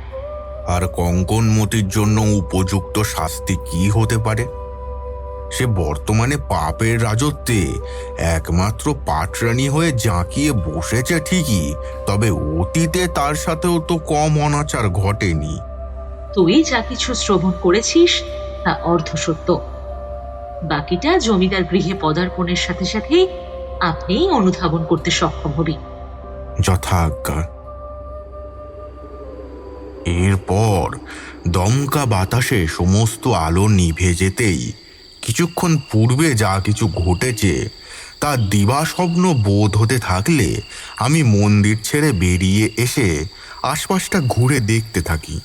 আর কঙ্কনমতির জন্য উপযুক্ত শাস্তি কি হতে পারে? সে বর্তমানে পাপের রাজত্বে একমাত্র পাটরানী হয়ে জাঁকিয়ে বসেছে ঠিকই, তবে অতীতে তার সাথেও তো কম অনাচার ঘটেনি। তুই যা কিছু শ্রবণ করেছিস তা অর্ধসত্য। বাকিটা জমিদার গৃহে পদার্পণের সাথে সাথে আপনিই অনুধাবন করতে সক্ষম হবি। যথাজ্ঞা। এরপর দমকা বাতাসে সমস্ত আলো নিভে যেতেই কিছুক্ষণ পূর্বে যা কিছু ঘটেছে তা দিবাস্বপ্ন বোধ হতে থাকলে আমি মন্দির ছেড়ে বেরিয়ে এসে আশপাশটা ঘুরে দেখতে থাকি।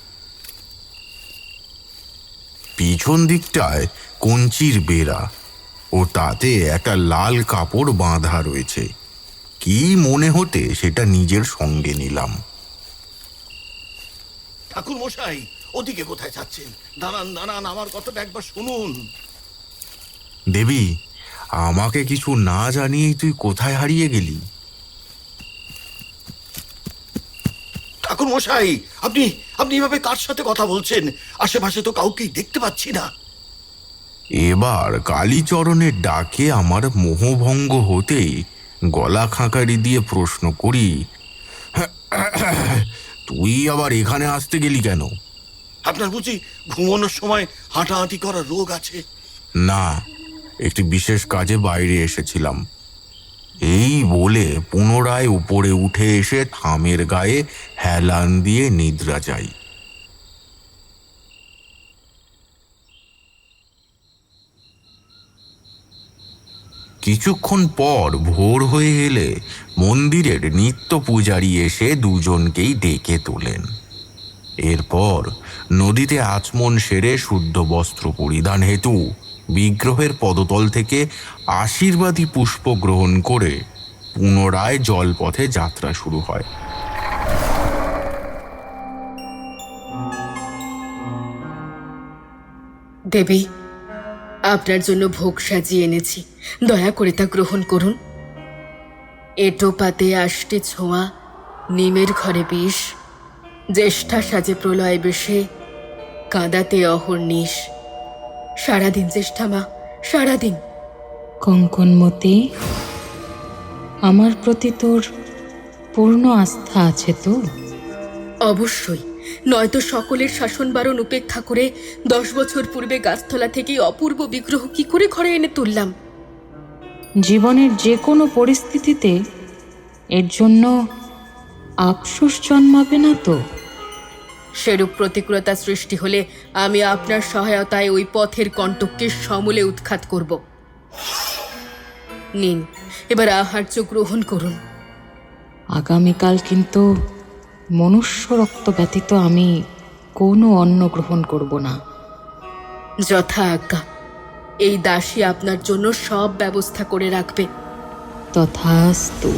পিছন দিকটায় কঞ্চির বেড়া ও তাতে একটা লাল কাপড় বাঁধা রয়েছে। কি মনে হতে সেটা নিজের সঙ্গে নিলাম। ঠাকুর মশাই, ওদিকে কোথায় যাচ্ছেন? দাঁড়ান দাঁড়ান, আমার কথাটা একবার শুনুন। দেবী, আমাকে কিছু না জানিয়েই তুই কোথায় হারিয়ে গেলি? ঠাকুর মশাই, আপনি আপনি এভাবে কার সাথে কথা বলছেন? আশেপাশে তো কাউকেই দেখতে পাচ্ছি না। এবার কালীচরণের ডাকে আমার মোহভঙ্গ হতেই গলা খাঁকারি দিয়ে প্রশ্ন করি, তুই আবার এখানে আসতে গেলি কেন? আপনার বুঝি ঘুমানোর সময় হাঁটাহাঁটি করার রোগ আছে? না, একটি বিশেষ কাজে বাইরে এসেছিলাম। এই বলে পুনরায় উপরে উঠে এসে থামের গায়ে হেলান দিয়ে নিদ্রা যাই। কিছুক্ষণ পর ভোর হয়ে এলে মন্দিরের নিত্য পূজারী এসে দুজনকেই ডেকে তোলেন। এরপর নদীতে আচমন সেরে শুদ্ধ বস্ত্র পরিধান হেতু বিগ্রহের পদতল থেকে আশীর্বাদী পুষ্প গ্রহণ করে পুনরায় জলপথে যাত্রা শুরু হয়। দেবী, আপনার জন্য ভোগ সাজিয়ে এনেছি, দয়া করে তা গ্রহণ করুন। এটো পাতে আষ্টে ছোঁয়া, নিমের ঘরে বিষ, জ্যেষ্ঠা সাজে প্রলয় বেশে, কাঁদাতে অহর্নিশ। সারাদিন জ্যেষ্ঠা মা, সারাদিন। কঙ্কনমতি, আমার প্রতি তোর পূর্ণ আস্থা আছে তো? অবশ্যই, নয়তো সকলের শাসন বারণ উপেক্ষা করে 10 বছর পূর্বে গাছতলা থেকে অপূর্ব বিগ্রহ কি করে ঘরে এনে তুললাম। জীবনের যে কোনো পরিস্থিতিতে এর জন্য আফসোস জন্মাবে না তো? সেরূপ প্রতিকূলতা সৃষ্টি হলে আমি আপনার সহায়তায় ওই পথের কণ্টককে সমূলে উৎখাত করব। নিন, এবার আহার্য গ্রহণ করুন। আগামীকাল কিন্তু মনুষ্য রক্ত ব্যতীত আমি কোনো অন্ন গ্রহণ করব না। যথা আজ্ঞা। এই দাসী আপনার জন্য সব ব্যবস্থা করে রাখবে। তথাস্তু।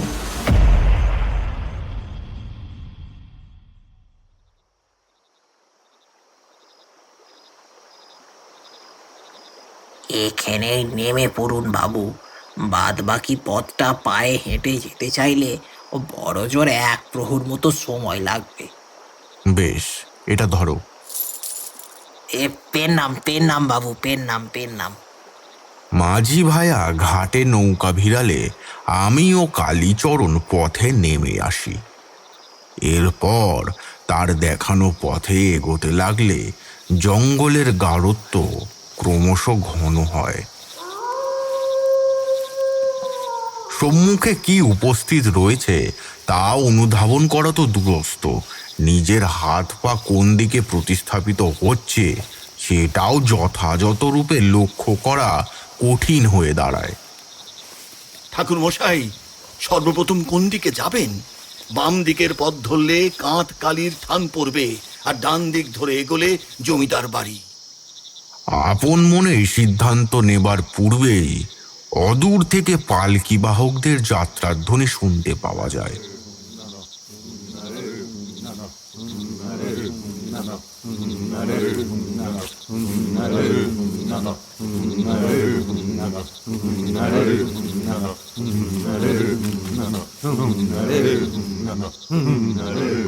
এখানেই নেমে পড়ুন বাবু। বাদ বাকি পথটা পায়ে হেঁটে যেতে চাইলে ও বড় জোর 1 প্রহর মতো সময় লাগবে। বেশ, এটা ধরো। পেন নাম বাবু, পেন নাম। মাঝি ভায়া ঘাটে নৌকা ভিড়ালে আমি ও কালীচরণ পথে নেমে আসি। এরপর তার দেখানো পথে এগোতে লাগলে জঙ্গলের গাঢ়ত্ব ক্রমশ ঘন হয়। সম্মুখে কি উপস্থিত রয়েছে তা অনুধাবন করা তো দূরস্থ, নিজের হাত পা কোন দিকে প্রতিস্থাপিত হচ্ছে সেটাও যথাযথ রূপে লক্ষ্য করা কঠিন হয়ে দাঁড়ায়। ঠাকুর মশাই, সর্বপ্রথম কোন দিকে যাবেন? বাম দিকের পথ ধরলে কাঁধ কালীর থান পড়বে, আর ডান দিক ধরে এগোলে জমিদার বাড়ি। আপন মনে সিদ্ধান্ত নেবার পূর্বেই অদূর থেকে পালকি বাহকদের যাত্রার ধ্বনি শুনতে পাওয়া যায়।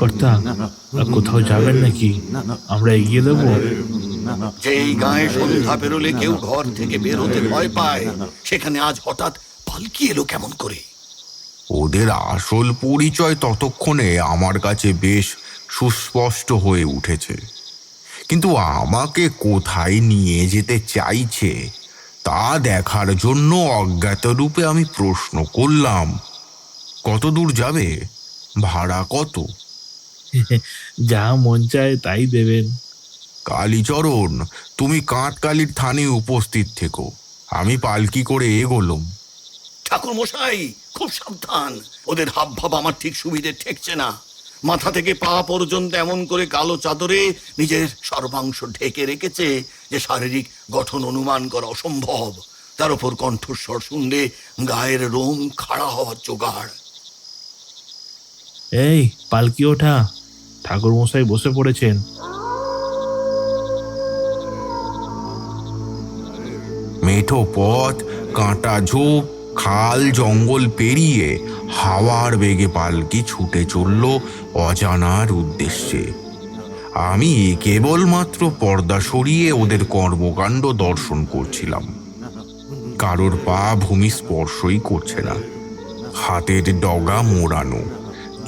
কর্তা, কোথাও যাবেন নাকি? আমরা এগিয়ে দেবো। যেই গায়ে সন্ধ্যা পেরোলে কেউ ঘর থেকে বেরোতে ভয় পায়, সেখানে আজ হঠাৎ পালকি এলো কেমন করে? ওদের আসল পরিচয় ততক্ষণে আমার কাছে বেশ সুস্পষ্ট হয়ে উঠেছে, কিন্তু আমাকে কোথায় নিয়ে যেতে চাইছে তা দেখার জন্য অজ্ঞাত রূপে আমি প্রশ্ন করলাম, কত দূর যাবে? ভাড়া কত? যা মন চায় তাই দেবেন। কালীচরণ, তুমি কাঁটকালির থানে উপস্থিত থেকো, আমি পালকি করে এগোলাম। ঠাকুর মশাই, খুব সাবধান, ওদের হাব ভাব আমার ঠিক সুবিধে ঠেকছে না। মাথা থেকে পা পর্যন্ত এমন করে কালো চাদরে নিজের সর্বাংশ ঢেকে রেখেছে যে শারীরিক গঠন অনুমান করা অসম্ভব। তার উপর কণ্ঠস্বর শুনলে গায়ের রোম খাড়া হওয়ার জোগাড়। এই পালকি ওঠা, ঠাকুর মশাই বসে পড়েছেন। মেঠো পথ, কাঁটা ঝোপ, খাল জঙ্গল পেরিয়ে হাওয়ার বেগে পালকি ছুটে চলল অজানার উদ্দেশ্যে। আমি কেবলমাত্র পর্দা সরিয়ে ওদের কর্মকাণ্ড দর্শন করছিলাম। কারোর পা ভূমি স্পর্শই করছে না, হাতের ডগা মোড়ানো,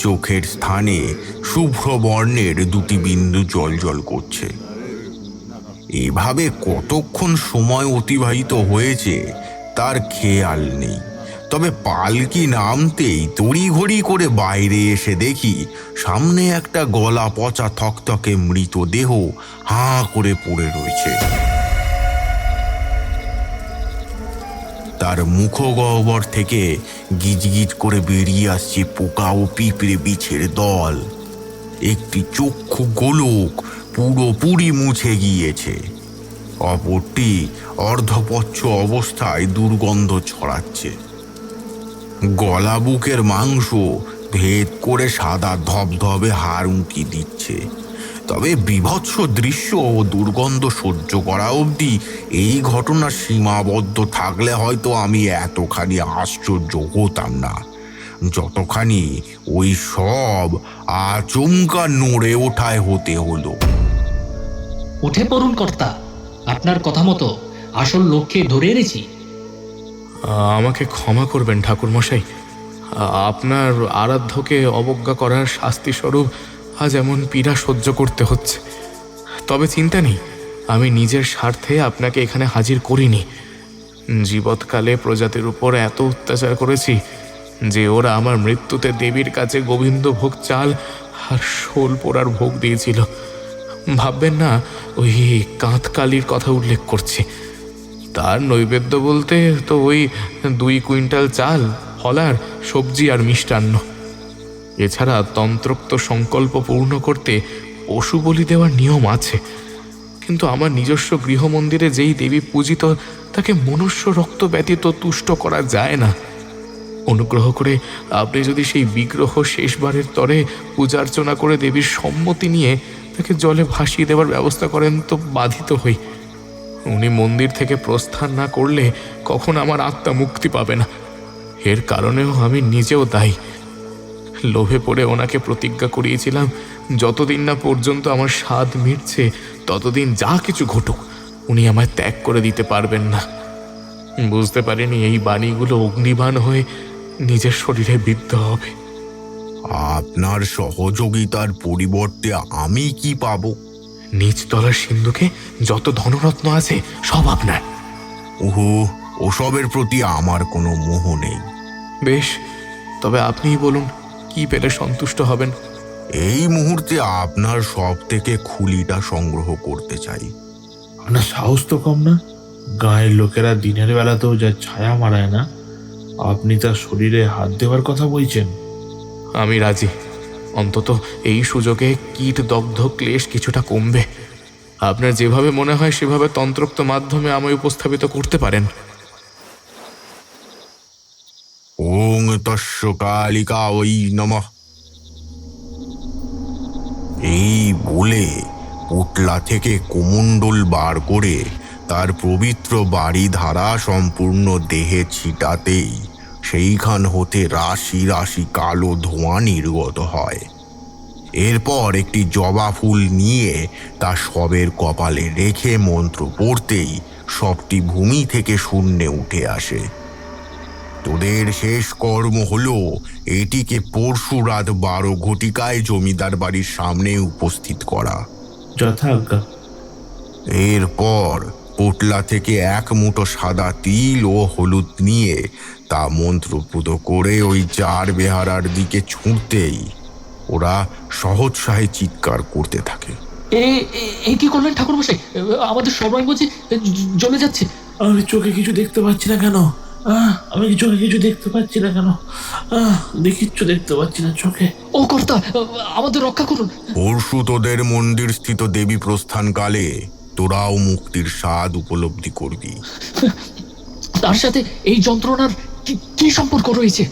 চোখের স্থানে শুভ্র বর্ণের দুটি বিন্দু জলজল করছে। এভাবে কতক্ষণ সময় অতিবাহিত হয়েছে তার খেয়াল নেই, তবে পালকি নামতেই তড়িঘড়ি করে বাইরে এসে দেখি সামনে একটা গলা পচা থকথকে মৃতদেহ হাঁ করে পড়ে রয়েছে। তার মুখগহ্বর থেকে গিজগিজ করে বেরিয়ে আসছে পোকা ও পিঁপড়ে বিছের দল। একটি চক্ষু গোলক পুরোপুরি মুছে গিয়েছে, অপরটি অর্ধপচ্ছ অবস্থায় দুর্গন্ধ ছড়াচ্ছে। গলা বুকের মাংস ভেদ করে সাদা ধবধবে হাড় উঁকি দিচ্ছে। তবে বীভৎস দৃশ্য ও দুর্গন্ধ সহ্য করা অবধি এই ঘটনা সীমাবদ্ধ থাকলে হয়তো আমি এতখানি আশ্চর্য হতাম না, যতখানি ওই সব আচমকা নড়ে ওঠায় হতে হলো। উঠে পড়ুন কর্তা, আপনার কথা মতো আসল লক্ষ্যে ধরে এনেছি। আমাকে ক্ষমা করবেন ঠাকুরমশাই, আপনার আরাধ্যকে অবজ্ঞা করার শাস্তিস্বরূপ আজ এমন পীড়া সহ্য করতে হচ্ছে। তবে চিন্তা নেই, আমি নিজের স্বার্থে আপনাকে এখানে হাজির করিনি। জীবৎকালে প্রজাতির উপর এত অত্যাচার করেছি যে ওরা আমার মৃত্যুতে দেবীর কাছে গোবিন্দভোগ চাল আর শোল পোড়ার ভোগ দিয়েছিল। ভাববেন না ওই কাঁতকালির কথা উল্লেখ করছি। তার নৈবেদ্য বলতে তো ওই 2 কুইন্টাল চাল, ফলার, সবজি আর মিষ্টান্ন। এছাড়া তন্ত্রোক্ত সংকল্প পূর্ণ করতে পশু বলি দেওয়ার নিয়ম আছে, কিন্তু আমার নিজস্ব গৃহমন্দিরে যেই দেবী পূজিত তাকে মনুষ্য রক্ত ব্যতীত তুষ্ট করা যায় না। অনুগ্রহ করে আপনি যদি সেই বিগ্রহ শেষবারের তরে পূজার্চনা করে দেবীর সম্মতি নিয়ে তাকে জলে ভাসিয়ে দেওয়ার ব্যবস্থা করেন তো বাধিত হই। উনি মন্দির থেকে প্রস্থান না করলে কখন আমার আত্মা মুক্তি পাবে না। এর কারণেও আমি নিজেও দায়ী। লোভে পড়ে ওনাকে প্রতিজ্ঞা করিয়েছিলাম, যতদিন না পর্যন্ত আমার স্বাদ মিটছে ততদিন যা কিছু ঘটুক উনি আমায় ত্যাগ করে দিতে পারবেন না। বুঝতে পারিনি এই বাণীগুলো অগ্নিবাণ হয়ে নিজের শরীরে বিদ্ধ হবে। আপনার সহযোগিতার পরিবর্তে আমি কি পাবো? নিচতলার সিন্ধুকে যত ধনরত্ন আছে সব আপনার। ওহো, ওসবের প্রতি আমার কোনো মোহ নেই। বেশ, তবে আপনিই বলুন কি পেলে সন্তুষ্ট হবেন। এই মুহূর্তে আপনার সব থেকে খুলিটা সংগ্রহ করতে চাই। আপনার সাহস তো কম না। গাঁয়ের লোকেরা দিনের বেলাতেও যা ছায়া মারায় না, আপনি তার শরীরে হাত দেওয়ার কথা বলছেন। আমি রাজি। অন্তত এই সুযোগে কীট দগ্ধ ক্লেশ কিছুটা কমবে। আপনার যেভাবে মনে হয় সেভাবে তন্ত্রোক্ত মাধ্যমে আমায় উপস্থাপিত করতে পারেন। ওং তস্য কালিকা ওই নমঃ। এই বলে পোটলা থেকে কোমণ্ডল বার করে তার পবিত্র বাড়ি ধারা সম্পূর্ণ দেহে ছিটাতেই সেইখান হতে রাশি রাশি কালো ধোঁয়া নির্গত হয়। এরপর একটি জবা ফুল নিয়ে তা শবের কপালে রেখে মন্ত্র পড়তেই সবটি ভূমি থেকে শূন্যে উঠে আসে। তোদের শেষ কর্ম হলো এটিকে পরশু রাত 12 ঘটিকায় জমিদার বাড়ির সামনে উপস্থিত করা। যথাজ্ঞা। এরপর পোটলা থেকে 1 মুঠো সাদা তিল ও হলুদ নিয়ে তা মন্ত্রপুত করে ওই চার বেহারার দিকে ছুঁড়তেই ওরা সহৎসাহে চিৎকার করতে থাকে। এই কি করলেন ঠাকুরমশাই? আমাদের সবাই বলছি জ্বলে যাচ্ছে। আমি চোখে কিছু দেখতে পাচ্ছি না কেন? আমি কি চোখে কিছু দেখতে পাচ্ছি না কেন? কিচ্ছু দেখতে পাচ্ছি না চোখে। ও কর্তা, আমাদের রক্ষা করুন। পরশু তোদের মন্দির স্থিত দেবী প্রস্থানকালে তোরাও মুক্তির স্বাদ উপলব্ধি করবি। তার সাথে এই যন্ত্রণার কি সম্পর্ক রয়েছে?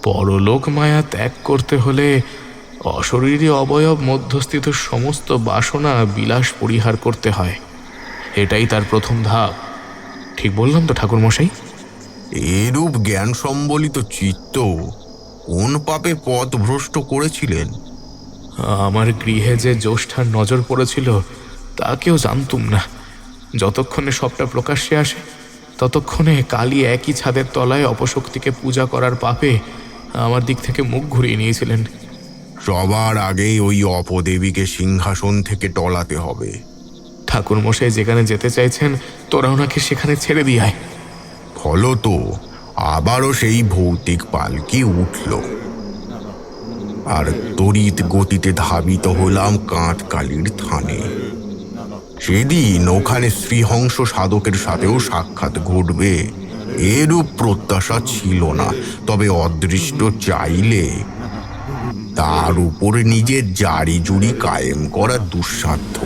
পরলোক মায়া ত্যাগ করতে হলে অশরীরী অবয়ব মধ্যস্থিত সমস্ত বাসনা বিলাস পরিহার করতে হয়। এটাই তার প্রথম ধাপ। ঠিক বললাম তো ঠাকুরমশাই? এরূপ জ্ঞান সম্বলিত চিত্ত কোন পাপে পথ ভ্রষ্ট করেছিলেন? আমার গৃহে যে জ্যৈষ্ঠার নজর পড়েছিল তা কেউ জানতুম না। যতক্ষণে সবটা প্রকাশ্যে আসে ততক্ষণে কালী একই ছাদের তলায় অপশক্তিকে পূজা করার পাপে আমার দিক থেকে মুখ ঘুরিয়ে নিয়েছিলেন। সবার আগেই ওই অপদেবীকে সিংহাসন থেকে টলাতে হবে। ঠাকুরমশাই যেখানে যেতে চাইছেন তোরা ওনাকে সেখানে ছেড়ে দিয়ায়। ফলত আবারও সেই ভৌতিক পালকি উঠল, আর তড়িৎ গতিতে ধাবিত হলাম কাঁটকালির থানে। সেদিন ওখানে শ্রীহংস সাধকের সাথেও সাক্ষাৎ ঘটবে এরূপ প্রত্যাশা ছিল না, তবে অদৃষ্ট চাইলে তার উপরে নিজের জারি জুড়ি কায়েম করা দুঃসাধ্য।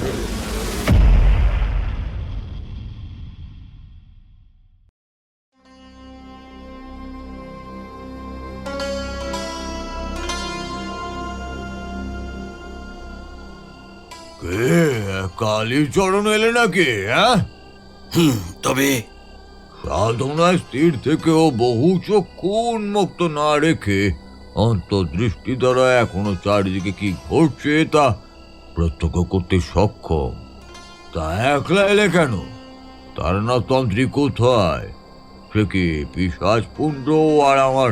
কালীচরণ এলে নাকি? তবে সাধনায় স্থির থেকেও বহু চক্ষু উন্মুক্ত না রেখে অন্তর্দৃষ্টি দ্বারা এখনো চারিদিকে কি ঘটছে তা প্রত্যক্ষ করতে সক্ষম। তা একলা এলে কেন? তার না তন্ত্রী কোথায়? সে কি পিশাচ পুণ্ড আর আমার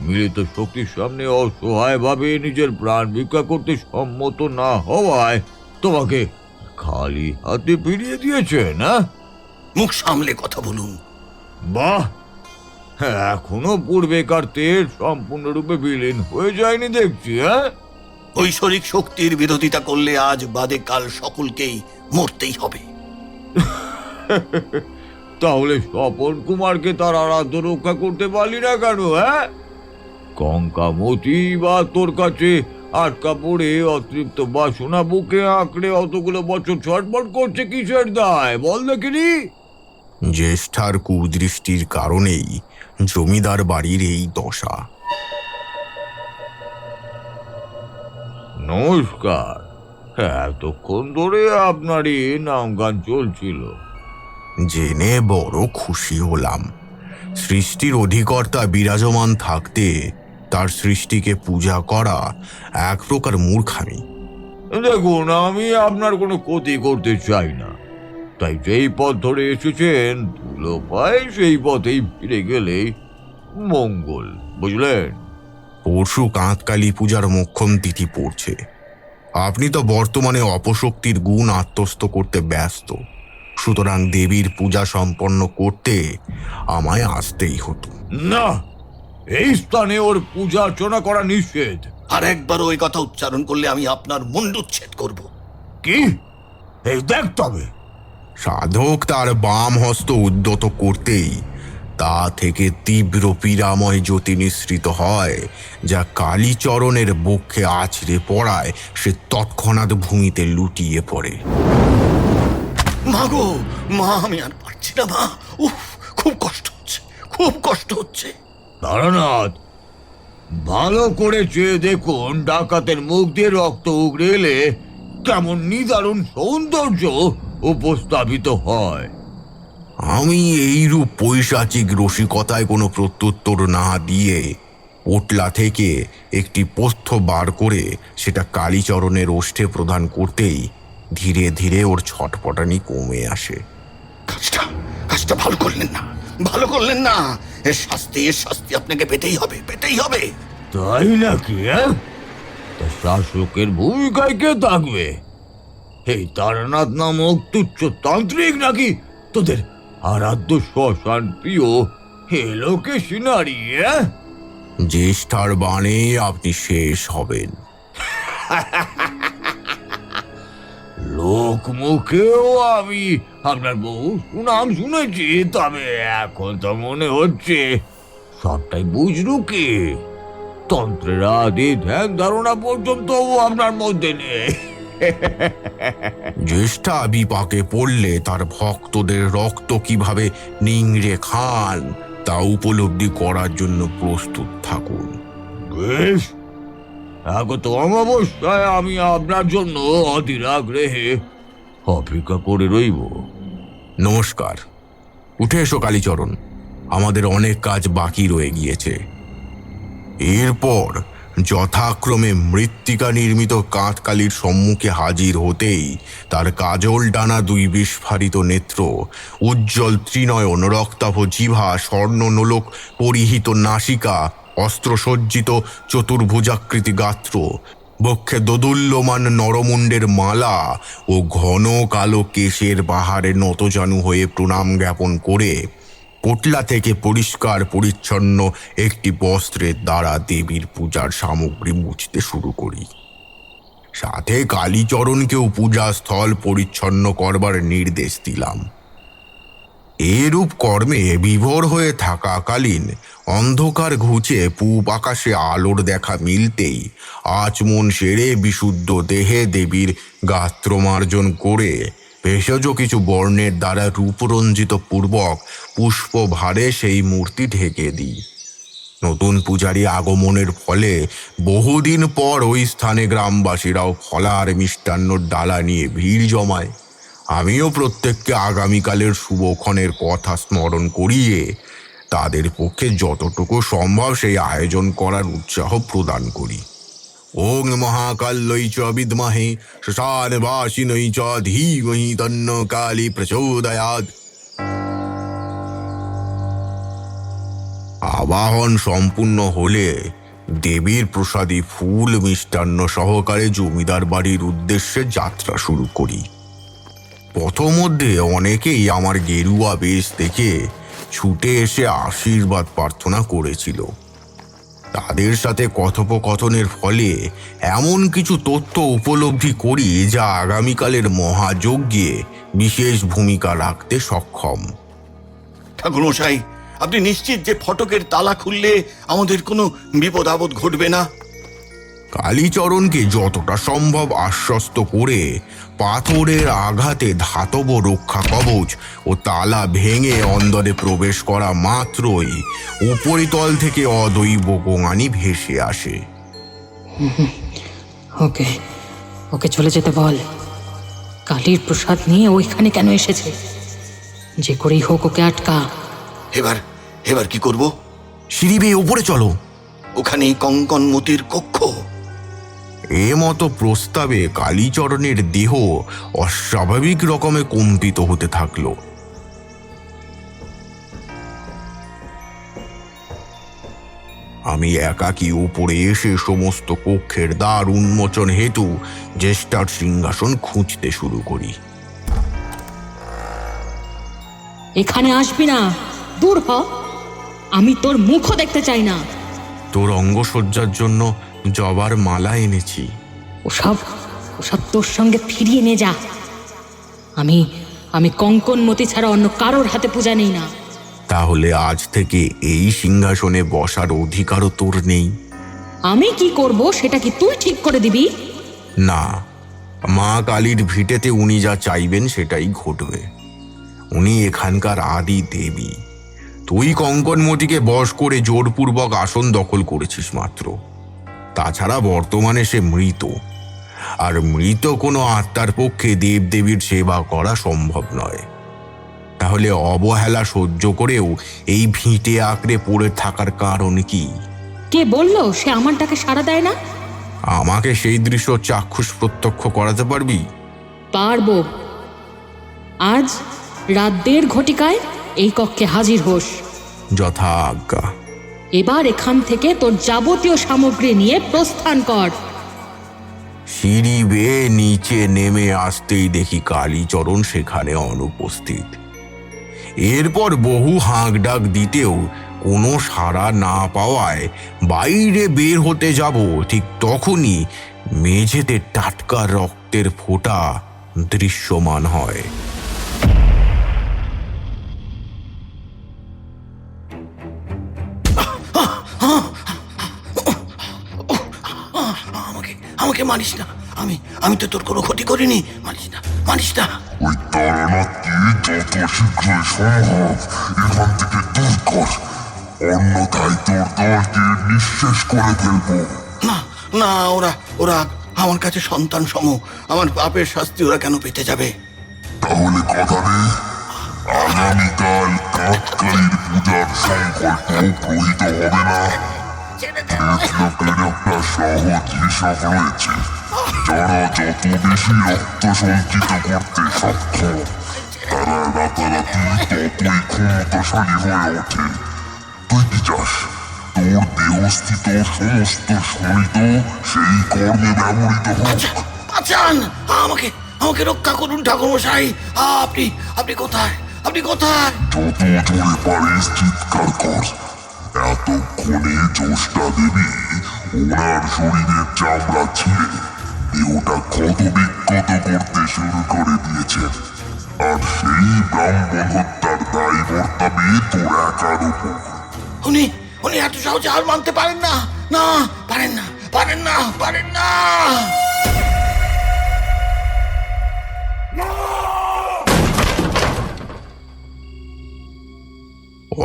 মিলিত শক্তির সামনে অসহায়ভাবে নিজের প্রাণ ভিক্ষা করতে সম্মত না হওয়ায় তোমাকে খালি হাতে ফিরিয়ে দিয়েছে না? মুখ সামলে কথা বলুন। বাহ, এখনো পূর্বেকার তেজ সম্পূর্ণরূপে বিলীন হয়ে যায়নি দেখছি। ঐশ্বরিক শক্তির বিরোধিতা করলে আজ বাদে কাল সকলকেই মরতেই হবে। তাহলে স্বপন কুমারকে তার আরাধ্য রক্ষা করতে পারলি না কেন? কঙ্কামতি বা তোর কাছে আটকা পড়ে অতৃপ্ত বাসনা বুকে আঁকড়ে অতগুলো বছর ছটফট করছে কিসের দায় বল দেখিনি? জ্যেষ্ঠার কুদৃষ্টির কারণেই জমিদার বাড়ির এই দশা। নমস্কার। এতক্ষণ ধরে আপনারই নাম গান চলছিল। জেনে বড় খুশি হলাম। সৃষ্টির অধিকর্তা বিরাজমান থাকতে তার সৃষ্টিকে পূজা করা এক প্রকার মূর্খামি। দেখুন, আমি আপনার কোনো ক্ষতি করতে চাই না, তাই যেই পথ ধরে এসেছেন ধুলো পায় সেই পথেই ফিরে গেলেই মঙ্গল, বুঝলেন? পরশু কাঁতকালী পূজার মোক্ষম তিথি পড়ছে। আপনি তো বর্তমানে অপশক্তির গুণ আত্মস্থ করতে ব্যস্ত, সুতরাং দেবীর পূজা সম্পন্ন করতে আমায় আসতেই হতো। না, এই স্থানে ওর পূজা অর্চনা করা নিষেধ। আর একবার ওই কথা উচ্চারণ করলে আমি আপনার মুন্ডুচ্ছেদ করব। কি? এই দেখ তবে। সাধক তার বাম হস্ত উদ্যত করতেই তা থেকে তীব্র পীড়াময় জ্যোতি নিঃসৃত হয়, যা কালীচরণের বক্ষে আছড়ে পড়ায় সে তৎক্ষণাৎ ভূমিতে লুটিয়ে পড়ে। মা গো, মা, আমি আর পারছি না মা। উফ, খুব কষ্ট হচ্ছে, খুব কষ্ট হচ্ছে। তারানাথ, ভালো করে চেয়ে দেখুন ডাকাতের মুখ দিয়ে রক্ত উগড়ে এলে কেমন নিদারুণ সৌন্দর্য উপস্থাপিত হয়। আমি এইরূপ পৈশাচিক রসিকতায় কোনো প্রত্যুত্তর না দিয়ে পোটলা থেকে একটি পথ্য বার করে সেটা কালীচরণের ওষ্ঠে প্রদান করতেই ধীরে ধীরে ওর ছটপটানি কমে আসে। কাজটা ভালো করলেন না, ভালো করলেন না। এর শাস্তি আপনাকে পেতেই হবে, পেতেই হবে। তাই নাকি? তা শাসকের ভূমিকায় কে থাকবে? এই তারানাথ নামক তুচ্ছ তান্ত্রিক নাকি তোদের আরাধ্য শ্মশান প্রিয় হেলোকে সিনারি? জ্যেষ্ঠার বাণে আপনি শেষ হবেন। লোক মুখেও আমি আপনার বহু সুনাম শুনেছি, তবে এখন তো মনে হচ্ছে সবটাই বুঝলু কি তন্ত্রের আদি ধ্যান ধারণা পর্যন্ত আপনার মধ্যে নেই। জ্যেষ্ঠা বিপাকে পড়লে তার ভক্তদের রক্ত কিভাবে নিংড়ে খান তা উপলব্ধি করার জন্য প্রস্তুত থাকুন। বেশ, আগত অমাবস্যায় আমি আপনার জন্য অধীর আগ্রহে অপেক্ষা করে রইব। নমস্কার। উঠে এসো কালীচরণ, আমাদের অনেক কাজ বাকি রয়ে গিয়েছে। এরপর যথাক্রমে মৃত্তিকা নির্মিত কাঁধকালীর সম্মুখে হাজির হতেই তার কাজল টানা দুই বিস্ফারিত নেত্র, উজ্জ্বল ত্রিনয়ন, রক্তাভ জিভা, স্বর্ণ নোলক পরিহিত নাসিকা, অস্ত্রসজ্জিত চতুর্ভুজাকৃতি গাত্র, বক্ষে দোদুল্যমান নরমুণ্ডের মালা ও ঘন কালো কেশের বাহারে নতজানু হয়ে প্রণাম জ্ঞাপন করে পোটলা থেকে পরিষ্কার পরিচ্ছন্ন একটি বস্ত্রের দ্বারা দেবীর পূজার সামগ্রী মুছতে শুরু করি। সাথে কালীচরণকেও পূজাস্থল পরিচ্ছন্ন করবার নির্দেশ দিলাম। এরূপ কর্মে বিভোর হয়ে থাকাকালীন অন্ধকার ঘুচে পূব আকাশে আলোর দেখা মিলতেই আচমন সেরে বিশুদ্ধ দেহে দেবীর গাত্রমার্জন করে ভেষজ কিছু বর্ণের দ্বারা রূপরঞ্জিত পূর্বক পুষ্পভারে সেই মূর্তি ঢেকে দিই। নতুন পূজারী আগমনের ফলে বহুদিন পর ওই স্থানে গ্রামবাসীরাও ফলার মিষ্টান্নর ডালা নিয়ে ভিড় জমায়। আমিও প্রত্যেককে আগামীকালের শুভক্ষণের কথা স্মরণ করিয়ে তাদের পক্ষে যতটুকু সম্ভব সেই আয়োজন করার উৎসাহ প্রদান করি। ওং মহাকাল্যৈ চ বিদ্মহে শ্মশানবাসিন্যৈ চ ধীমহি তন্নো কালী প্রচোদয়াৎ। আবাহন সম্পূর্ণ হলে দেবীর প্রসাদী ফুল মিষ্টান্ন সহকারে জমিদার বাড়ির উদ্দেশ্যে যাত্রা শুরু করি। পথমধ্যে অনেকেই আমার গেরুয়া বেশ দেখে ছুটে এসে আশীর্বাদ প্রার্থনা করেছিল। তাদের সাথে কথোপকথনের ফলে এমন কিছু তথ্য উপলব্ধি করি যা আগামীকালের মহাযজ্ঞে বিশেষ ভূমিকা রাখতে সক্ষম। ঠাকুরমশাই, আপনি নিশ্চিত যে ফটকের তালা খুললে আমাদের কোনো বিপদ আপদ ঘটবে না? কালীচরণকে যতটা সম্ভব আশ্বস্ত করে পাথরের আঘাতে ধাতব রক্ষা কবচ ও তালা ভেঙে অন্দরে প্রবেশ করা মাত্রই উপরিতল থেকে অদৈব গোঙানি ভেসে আসে। ওকে ওকে চলে যেতে বল। কালীর প্রসাদ নিয়ে ওইখানে কেন এসেছে? যে করেই হোক ওকে আটকা। এবার কি করব? সিঁড়ি বেয়ে উপরে চলো, ওখানেই কঙ্কনমতির কক্ষ। এ মতো প্রস্তাবে কালীচরণের দেহ অস্বাভাবিক রকমে কম্পিত হতে থাকলো। আমি একাকী উপরে এসে সমস্ত কক্ষের দ্বার উন্মোচন হেতু জ্যেষ্ঠার সিংহাসন খুঁজতে শুরু করি। এখানে আসবি না, দূর হ। আমি তোর মুখও দেখতে চাই না। তোর অঙ্গসজ্জার জন্য জবার মালা এনেছি। ওসব তোর সঙ্গে ফিরিয়ে নিয়ে যা। আমি কঙ্কনমতি ছাড়া অন্য কারোর হাতে পূজা নেই না। তাহলে আজ থেকে এই সিংহাসনে বসার অধিকারও তোর নেই। আমি কি করব সেটা কি তুই ঠিক করে দিবি? না, মা কালীর ভিটেতে উনি যা চাইবেন সেটাই ঘটবে। উনি এখানকার আদি দেবী। তুই কঙ্কনমতিকে বশ করে জোরপূর্বক আসন দখল করেছিস মাত্র। তাছাড়া বর্তমানে সে মৃত, আর মৃত কোনো আত্মার পক্ষে দেবদেবীর সেবা করা সম্ভব নয়। তাহলে অবহেলা সহ্য করেও এই ভিটে আঁকড়ে পড়ে থাকার কারণ কি? কে বললো সে আমার ডাকে সাড়া দেয় না? আমাকে সেই দৃশ্য চাক্ষুষ প্রত্যক্ষ করাতে পারবি? পারবো। আজ রাত 1:30 ঘটিকায় এই কক্ষে হাজির হোস। যথা আজ্ঞা। এবার এখান থেকে তোর যাবতীয় সামগ্রী নিয়ে প্রস্থান কর। সিঁড়ি বেয়ে নিচে নেমে আসতেই দেখি কালীচরণ সেখানে অনুপস্থিত। এরপর বহু হাঁক ডাক দিতেও কোনো সাড়া না পাওয়ায় বাইরে বের হতে যাব, ঠিক তখনই মেঝেতে টাটকা রক্তের ফোঁটা দৃশ্যমান হয়। আমাকে মারিস না, আমি তো তোর কোনো ক্ষতি করিনি। মারিস না, মারিস না। ওই তারানাথকে যত শীঘ্রই সম্ভব এখান থেকে দূর কর, অন্যথায় তোর দলকে নিঃশেষ করে ফেলবো। না না, ওরা আমার কাছে সন্তান সম, আমার পাপের শাস্তি ওরা কেন পেতে যাবে? তাহলে কথা নেই, আগামীকাল কাককালীর পূজার সংকল্প প্রহিত হবে না। দেবলোকের একটা সহজ হিসাব রয়েছে, যারা যত বেশি রক্ত সঞ্চিত করতে সক্ষম তারা রাতারাতি ততই ক্ষমতাশালী হয়ে ওঠে। তুই কি চাস তোর দেহস্থিত সমস্ত শরীর সেই কর্মে ব্যবহৃত হোক? বাঁচান, আমাকে রক্ষা করুন ঠাকুরমশাই। আপনি কোথায়? আপনি কোথায়? যত জোরে পারিস চিৎকার কর। এতক্ষণে জ্যোষ্ঠা দেবী ওনার শরীরের চামড়া ছিঁড়ে দেহটা ক্ষত বিক্ষত করতে শুরু করে দিয়েছেন, আর সেই ব্রাহ্মণ হত্যার দায় বর্তাবে তোর একার উপর। উনি এত সহজে হার মানতে পারেন না। না, পারেন না, পারেন না, পারেন না।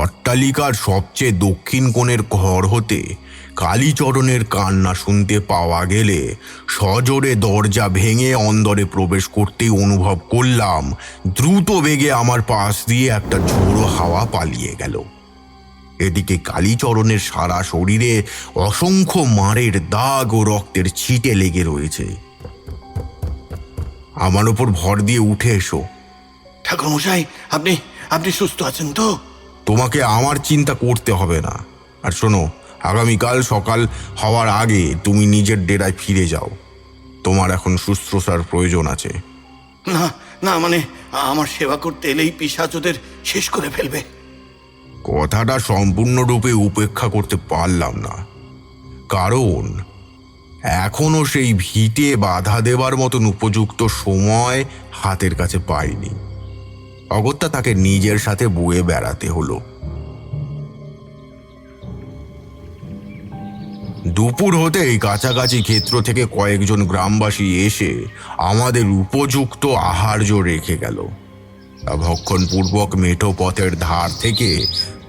অট্টালিকার সবচেয়ে দক্ষিণ কোণের ঘর হতে কালীচরণের কান্না শুনতে পাওয়া গেলে সজোরে দরজা ভেঙে অন্দরে প্রবেশ করতেই অনুভব করলাম দ্রুত বেগে আমার পাশ দিয়ে একটা ঝোড়ো হাওয়া পালিয়ে গেল। এদিকে কালীচরণের সারা শরীরে অসংখ্য মারের দাগ ও রক্তের ছিটে লেগে রয়েছে। আমার ওপর ভর দিয়ে উঠে এসো। ঠাকুরমশাই, আপনি সুস্থ আছেন তো? তোমাকে আমার চিন্তা করতে হবে না। আর শোনো, আগামীকাল সকাল হওয়ার আগে তুমি নিজের ডেরায় ফিরে যাও। তোমার এখন শুশ্রূষার প্রয়োজন আছে। না না, মানে আমার সেবা করতে এলেই পিশাচ ওদের শেষ করে ফেলবে। কথাটা সম্পূর্ণরূপে উপেক্ষা করতে পারলাম না, কারণ এখনো সেই ভিটে বাধা দেবার মতন উপযুক্ত সময় হাতের কাছে পাইনি। অগত্যা তাকে নিজের সাথে বয়ে বেড়াতে হলো। দুপুর হতেই কাছাকাছি ক্ষেত্র থেকে কয়েকজন গ্রামবাসী এসে আমাদের উপযুক্ত আহার্য রেখে গেল। ভক্ষণপূর্বক মেঠো পথের ধার থেকে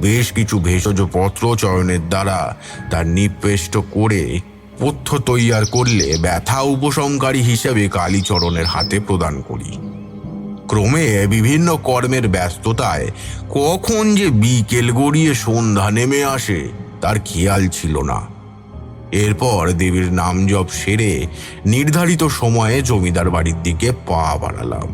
বেশ কিছু ভেষজ পত্র চয়নের দ্বারা তার নিপেষ্ট করে পথ্য তৈয়ার করলে ব্যথা উপশমকারী হিসেবে কালীচরণের হাতে প্রদান করি। ক্রমে বিভিন্ন কর্মের ব্যস্ততায় কখন যে বিকেল গড়িয়ে সন্ধ্যা নেমে আসে তার খেয়াল ছিল না। এরপর দেবীর নাম জপ সেরে নির্ধারিত সময়ে জমিদার বাড়ির দিকে পা বাড়ালাম।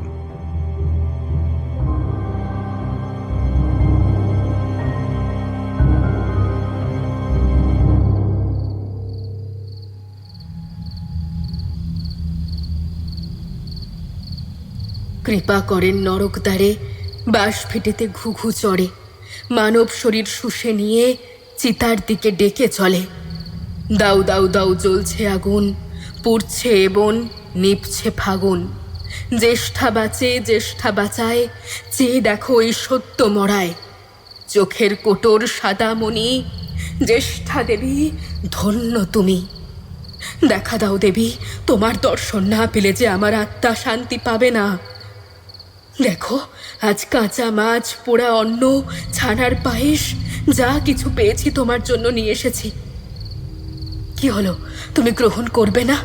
কৃপা করেন নরকদ্বারে বাঁশ ফিটেতে ঘুঘু চড়ে, মানব শরীর শুষে নিয়ে চিতার দিকে ডেকে চলে। দাউ দাউ দাউ জ্বলছে আগুন, পুড়ছে এবন, নিপছে ফাগুন। জ্যেষ্ঠা বাঁচে, জ্যেষ্ঠা বাঁচায়, চেয়ে দেখো এই সত্য মরায়। চোখের কোটর সাদা মণি, জ্যেষ্ঠা দেবী ধন্য তুমি। দেখা দাও দেবী, তোমার দর্শন না পেলে যে আমার আত্মা শান্তি পাবে না। দেখো, আজ কাঁচা মাছ, পোড়া অন্ন, ছানার পায়েস, যা কিছু পেয়েছি তোমার জন্য নিয়ে এসেছি। কি হলো, তুমি গ্রহণ করবে না?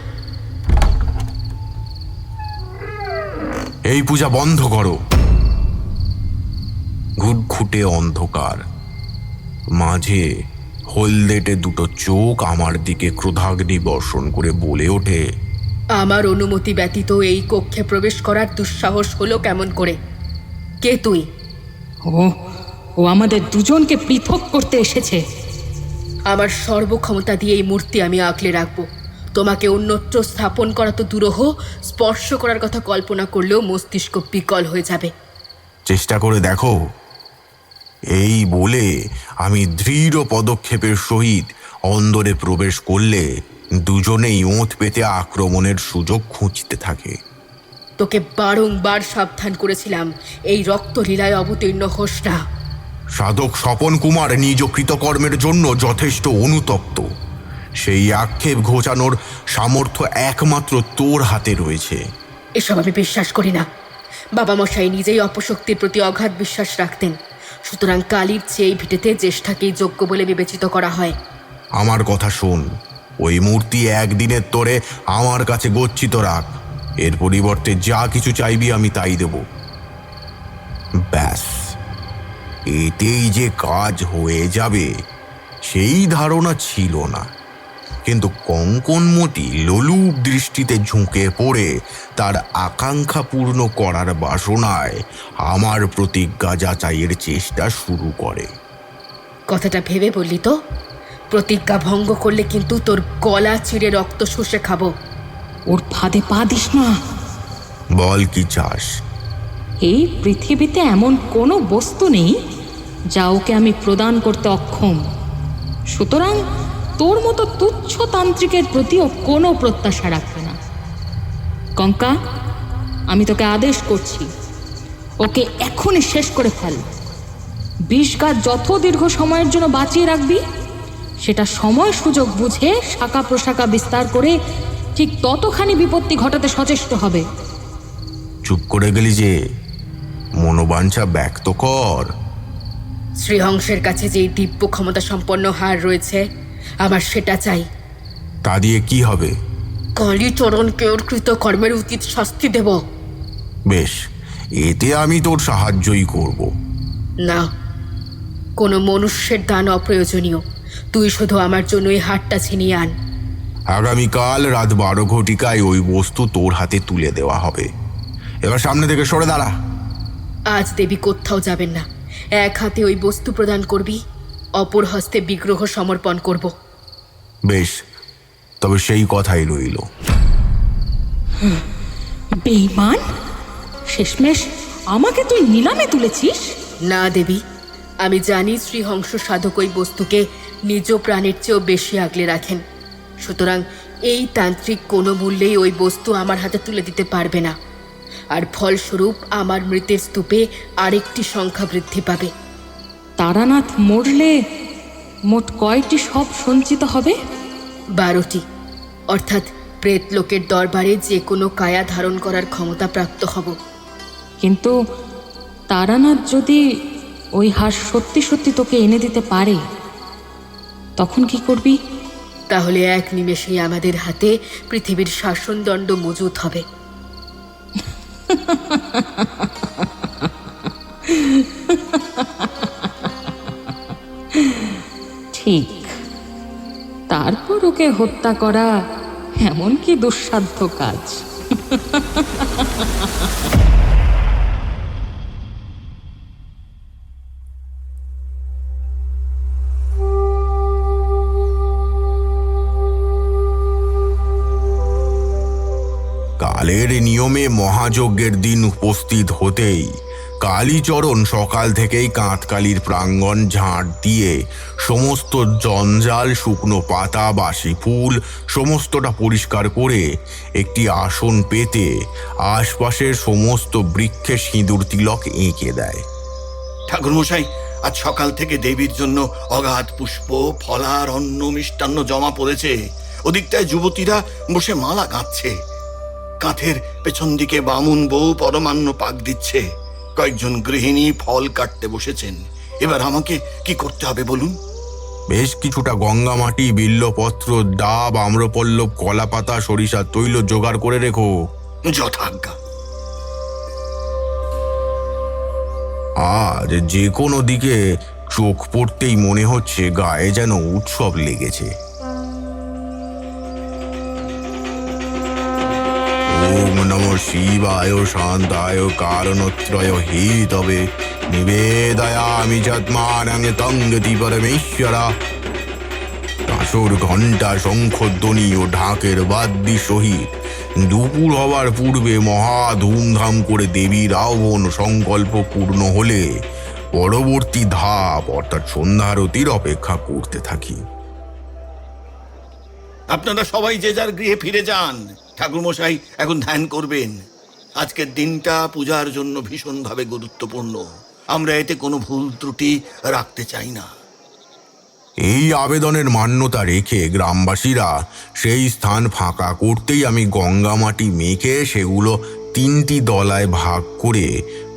এই পূজা বন্ধ করো। ঘুটঘুটে অন্ধকার, মাঝে হলদেটে দুটো চোখ আমার দিকে ক্রোধাগ্নি বর্ষণ করে বলে ওঠে, আমার অনুমতি ব্যতীত এই কক্ষে প্রবেশ করার দুঃসাহস হলো কেমন করে? কে তুই? ও আমাদের দুজনকে পৃথক করতে এসেছে। আমার সর্বক্ষমতা দিয়ে এই মূর্তি আমি আঁকলে রাখবো। তোমাকে অন্যত্র স্থাপন করা তো দুরূহ, স্পর্শ করার কথা কল্পনা করলেও মস্তিষ্ক বিকল হয়ে যাবে। চেষ্টা করে দেখো। এই বলে আমি দৃঢ় পদক্ষেপের সহিত অন্দরে প্রবেশ করলে দুজনেই ওঁত পেতে আক্রমণের সুযোগ খুঁজতে থাকে। তোকে বারংবার সাবধান করেছিলাম, এই রক্তলীলায় অবতীর্ণ হোস না। সাধক স্বপন কুমার নিজ কৃতকর্মের জন্য যথেষ্ট অনুতপ্ত। সেই আক্ষেপ ঘোচানোর সামর্থ্য একমাত্র তোর হাতে রয়েছে। এসব আমি বিশ্বাস করি না। বাবা মশাই নিজেই অপশক্তির প্রতি অগাধ বিশ্বাস রাখতেন, সুতরাং কালীর চেয়ে এই ভিটেতে জ্যেষ্ঠাকেই যোগ্য বলে বিবেচিত করা হয়। আমার কথা শোন, ওই মূর্তি একদিনের তোরে আমার কাছে গচ্ছিত রাখ। এর পরিবর্তে যা কিছু চাইবি আমি তাই দেব। ব্যাস, এতেই যে কাজ হয়ে যাবে সেই ধারণা ছিল না, কিন্তু কঙ্কনমতি লোলুপ দৃষ্টিতে ঝুঁকে পড়ে তার আকাঙ্ক্ষা পূর্ণ করার বাসনায় আমার প্রতিজ্ঞা যাচাইয়ের চেষ্টা শুরু করে। কথাটা ভেবে বললি তো? প্রতিজ্ঞা ভঙ্গ করলে কিন্তু তোর গলা চিড়ে রক্ত শুষে খাবো। ওর ফাঁদে পা দিস না। বল কি চাস? এই পৃথিবীতে এমন কোনো বস্তু নেই যা ওকে আমি প্রদান করতে অক্ষম। সুতরাং তোর মতো তুচ্ছ তান্ত্রিকের প্রতিও কোনো প্রত্যাশা রাখবে না। কঙ্কা, আমি তোকে আদেশ করছি, ওকে এখনই শেষ করে ফেল। বিষগাছ যত দীর্ঘ সময়ের জন্য বাঁচিয়ে রাখবি, সেটা সময় সুযোগ বুঝে শাখা প্রশাখা বিস্তার করে ঠিক ততখানি বিপত্তি ঘটাতে সচেষ্ট হবে। চুপ করে গেলি যে, মনোবাঞ্ছা ব্যক্ত কর। শ্রীহংসের কাছে যেই দিব্য ক্ষমতা সম্পন্ন হার রয়েছে, আমার সেটা চাই। তা দিয়ে কি হবে? কালীচরণকে ওর কৃত কর্মের উচিত শাস্তি দেব। বেশ, এতে আমি তোর সাহায্যই করব। না, কোনো মনুষ্যের দান অপ্রয়োজনীয়। তুই শুধু আমার জন্য এই হারটা ছিনিয়ে আন। আগামীকাল রাত 12 ঘটিকায় ওই বস্তু তোর হাতে তুলে দেওয়া হবে। এবার সামনে থেকে সরে দাঁড়া। আজ দেবী কোথাও যাবেন না। এক হাতে ওই বস্তু প্রদান করবি, অপর হস্তে বিগ্রহ সমর্পণ করব। বেশ, তবে সেই কথাই রইল। বেঈমান, শেষমেশ আমাকে তুই নিলামে তুলেছিস? না দেবী, আমি জানি শ্রীহংস সাধক ওই বস্তুকে নিজ প্রাণের চেয়েও বেশি আগলে রাখেন। সুতরাং এই তান্ত্রিক কোনো মূল্যেই ওই বস্তু আমার হাতে তুলে দিতে পারবে না, আর ফলস্বরূপ আমার মৃতের স্তূপে আরেকটি সংখ্যা বৃদ্ধি পাবে। তারানাথ মরলে মোট কয়টি সব সঞ্চিত হবে? 12টি, অর্থাৎ প্রেতলোকের দরবারে যে কোনো কায়া ধারণ করার ক্ষমতা প্রাপ্ত হব। কিন্তু তারানাথ যদি ওই হার সত্যি সত্যি তোকে এনে দিতে পারে, তখন কি করবি? তাহলে এক নিমেষেই আমাদের হাতে পৃথিবীর শাসনদণ্ড মজুত হবে। ঠিক, তারপর ওকে হত্যা করা এমন কি দুঃসাধ্য কাজ? কালের নিয়মে মহাযজ্ঞের দিন উপস্থিত হতেই কালীচরণ সকাল থেকেই কাঁতকালীর প্রাঙ্গণ ঝাঁট দিয়ে সমস্ত জঞ্জাল, শুকনো পাতা, বাসি ফুল সমস্তটা পরিষ্কার করে একটি আসন পেতে আশপাশের সমস্ত বৃক্ষে সিঁদুর তিলক এঁকে দেয়। ঠাকুরমশাই, আজ সকাল থেকে দেবীর জন্য অগাধ পুষ্প, ফলার, অন্ন, মিষ্টান্ন জমা পড়েছে। ওদিকটায় যুবতীরা বসে মালা গাঁথছে। কাঁথের পেছন দিকে বামুন বউ পরমান্ন পাক দিচ্ছে। কয়েকজন গৃহিণী ফল কাটতে বসেছেন। এবার আমাকে কি করতে হবে বলুন? বেশ কিছুটা গঙ্গা মাটি, বিল্লপত্র, ডাব, আম্রপল্লব, কলা পাতা, সরিষার তৈল জোগাড় করে রেখো। যথাজ্ঞা। আর যে কোনো দিকে চোখ পড়তেই মনে হচ্ছে গায়ে যেন উৎসব লেগেছে। ওম নমঃ শিবায় শান্তায় কারণত্রয় হেতবে নিবেদয়ামি যৎমানং তঙ্গতি পরমেশ্বরা। কাঁসর ঘণ্টা শঙ্খধ্বনি ও ঢাকের বাদ্যি সহিত দুপুর হবার পূর্বে মহা ধুমধাম করে দেবী রাবণ সংকল্প পূর্ণ হলে পরবর্তী ধাপ অর্থাৎ সন্ধ্যারতির অপেক্ষা করতে থাকি। আপনারা সবাই যে যার গৃহে ফিরে যান। ঠাকুরমশাই এখন ধ্যান করবেন। আজকের দিনটা পূজার জন্য ভীষণভাবে গুরুত্বপূর্ণ। আমরা এতে কোনো ভুল ত্রুটি রাখতে চাই না। এই আবেদনের মান্যতা রেখে গ্রামবাসীরা সেই স্থান ফাঁকা করতেই আমি গঙ্গা মাটি মেখে সেগুলো 3টি দলায় ভাগ করে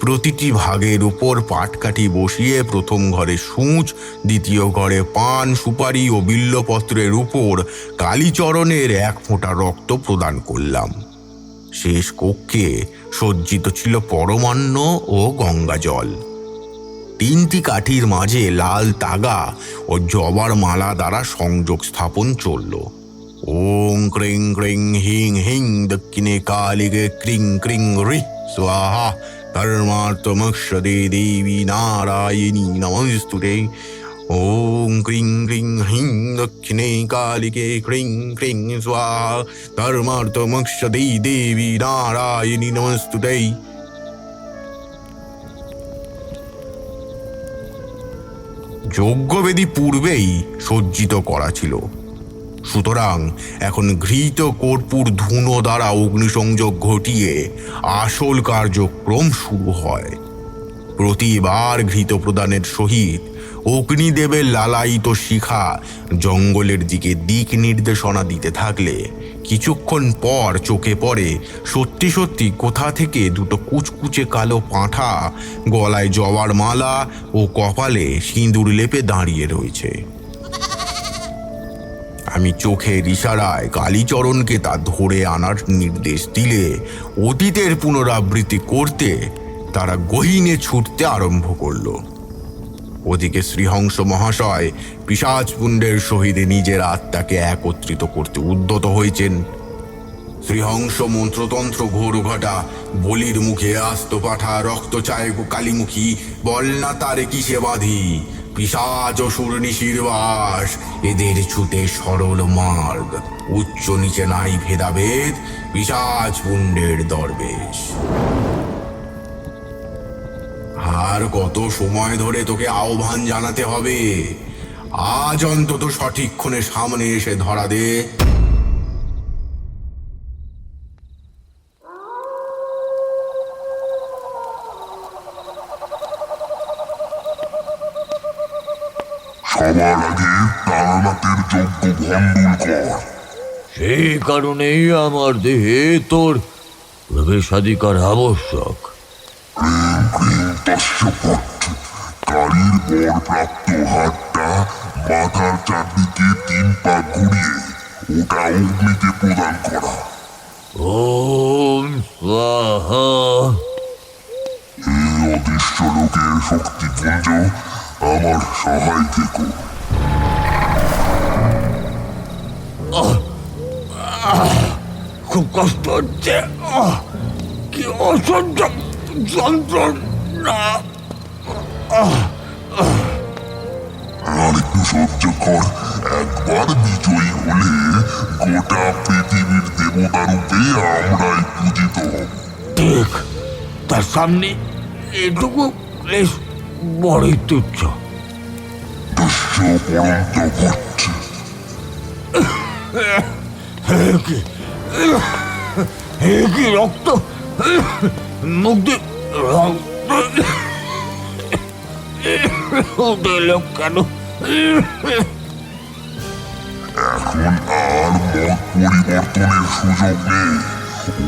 প্রতিটি ভাগের উপর পাটকাঠি বসিয়ে প্রথম ঘরে সূঁচ, দ্বিতীয় ঘরে পান, সুপারি ও বিল্লপত্রের উপর কালীচরণের 1 ফোঁটা রক্ত প্রদান করলাম। শেষ কক্ষে সজ্জিত ছিল পরমান্ন ও গঙ্গা জল। 3টি কাঠির মাঝে লাল তাগা ও জবার মালা দ্বারা সংযোগ স্থাপন চলল। ওং ক্রিং ক্রিং হিং হিং দক্ষিণে কালিকে ক্রিং ক্রিং রি স্বাহা ধর্মার্থমক্ষদে দেবী নারায়ণী নমস্তুতে। ওং ক্রিং ক্রিং হিং দক্ষিণে কালিকে ক্রিং ক্রিং স্বাহা ধর্মার্থমক্ষদে দেবী নারায়ণী নমস্তুতে। যজ্ঞবেদী পূর্বেই সজ্জিত করা ছিল, সুতরাং এখন ঘৃত কর্পূর ধুনো দ্বারা অগ্নিসংযোগ ঘটিয়ে আসল কার্যক্রম শুরু হয়। প্রতিবার ঘৃত প্রদানের সহিত অগ্নিদেবের লালায়িত শিখা জঙ্গলের দিকে দিক নির্দেশনা দিতে থাকলে কিছুক্ষণ পর চোখে পড়ে সত্যি সত্যি কোথা থেকে 2টো কুচকুচে কালো পাঁঠা গলায় জবার মালা ও কপালে সিঁদুর লেপে দাঁড়িয়ে রয়েছে। আমি চোখের ইশারায় কালীচরণকে তা ধরে আনার নির্দেশ দিলে অতীতের পুনরাবৃত্তি করতে তারা গহীনে ছুটতে আরম্ভ করল। ওদিকে শ্রীহংস মহাশয় পিশাচপুণ্ডের সহিত নিজের আত্মাকে একত্রিত করতে উদ্যত হয়েছেন। শ্রীহংস মন্ত্রতন্ত্র ঘোর ঘটা বলির মুখে আস্ত পাঠা রক্ত চায় কালীমুখী বল না তারে কিসে বাঁধি পিশাচ অসুর নিশিরবাস এদের ছুতে সরল মার্গ উচ্চ নিচে নাই ভেদাভেদ পিশাচপুণ্ডের দরবেশ। আর কত সময় ধরে তোকে আহ্বান জানাতে হবে? আজ অন্তত সঠিকক্ষণে সামনে এসে ধরা দে। সবার আগে তারানাথের যজ্ঞ ভণ্ডুল কর। সেই কারণেই আমার দেহে তোর প্রবেশাধিকার আবশ্যক। কারীর বর প্রাপ্ত হাতটা মাথার চারদিকে 3 পা ঘুরিয়ে ওটা অগ্নিতে প্রদান করা। ওম স্বাহা। এই অদৃশ্য লোকের শক্তিপুঞ্জ আমার সহায় থেকো। খুব কষ্ট হচ্ছে, কি অসহ্য যন্ত্রণা। আর একটু সহ্য কর। একবার বিজয়ী হলে গোটা পৃথিবীর দেবতা রূপে আমরাই পূজিত হব। ঠিক, তার সামনে এটুকু ক্লেশ বড়ই তুচ্ছ। দস্যু পরন্ত ঘটছে। কি রক্ত, মুখ দিয়ে রক্ত কেন? এখন আর মত পরিবর্তনের সুযোগ নেই।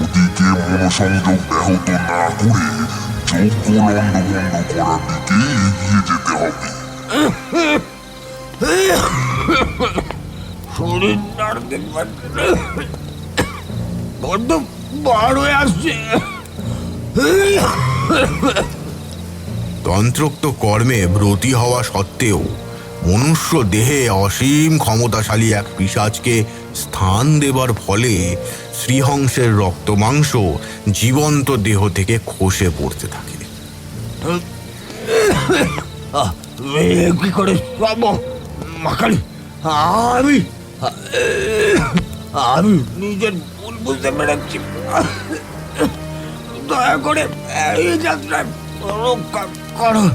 ওদিকে মনোসংযোগ ব্যাহত না করে যজ্ঞ লণ্ডভণ্ড করার দিকে এগিয়ে যেতে হবে। শরীর নাড়তে পারছে, বড্ড বার হয়ে আসছে। তন্ত্রোক্ত কর্মে ব্রতী হওয়া সত্ত্বেও মনুষ্য দেহে অসীম ক্ষমতাশালী এক পিশাচকে স্থান দেবার ফলে শ্রীহংসের রক্তমাংস জীবন্ত দেহ থেকে খসে পড়তে থাকে। কি করে মাকালি, আমি আমি নিজের ভুল বুঝতে পেরেছি। দয়া করে এই যাত্রায় রক্ষা করো।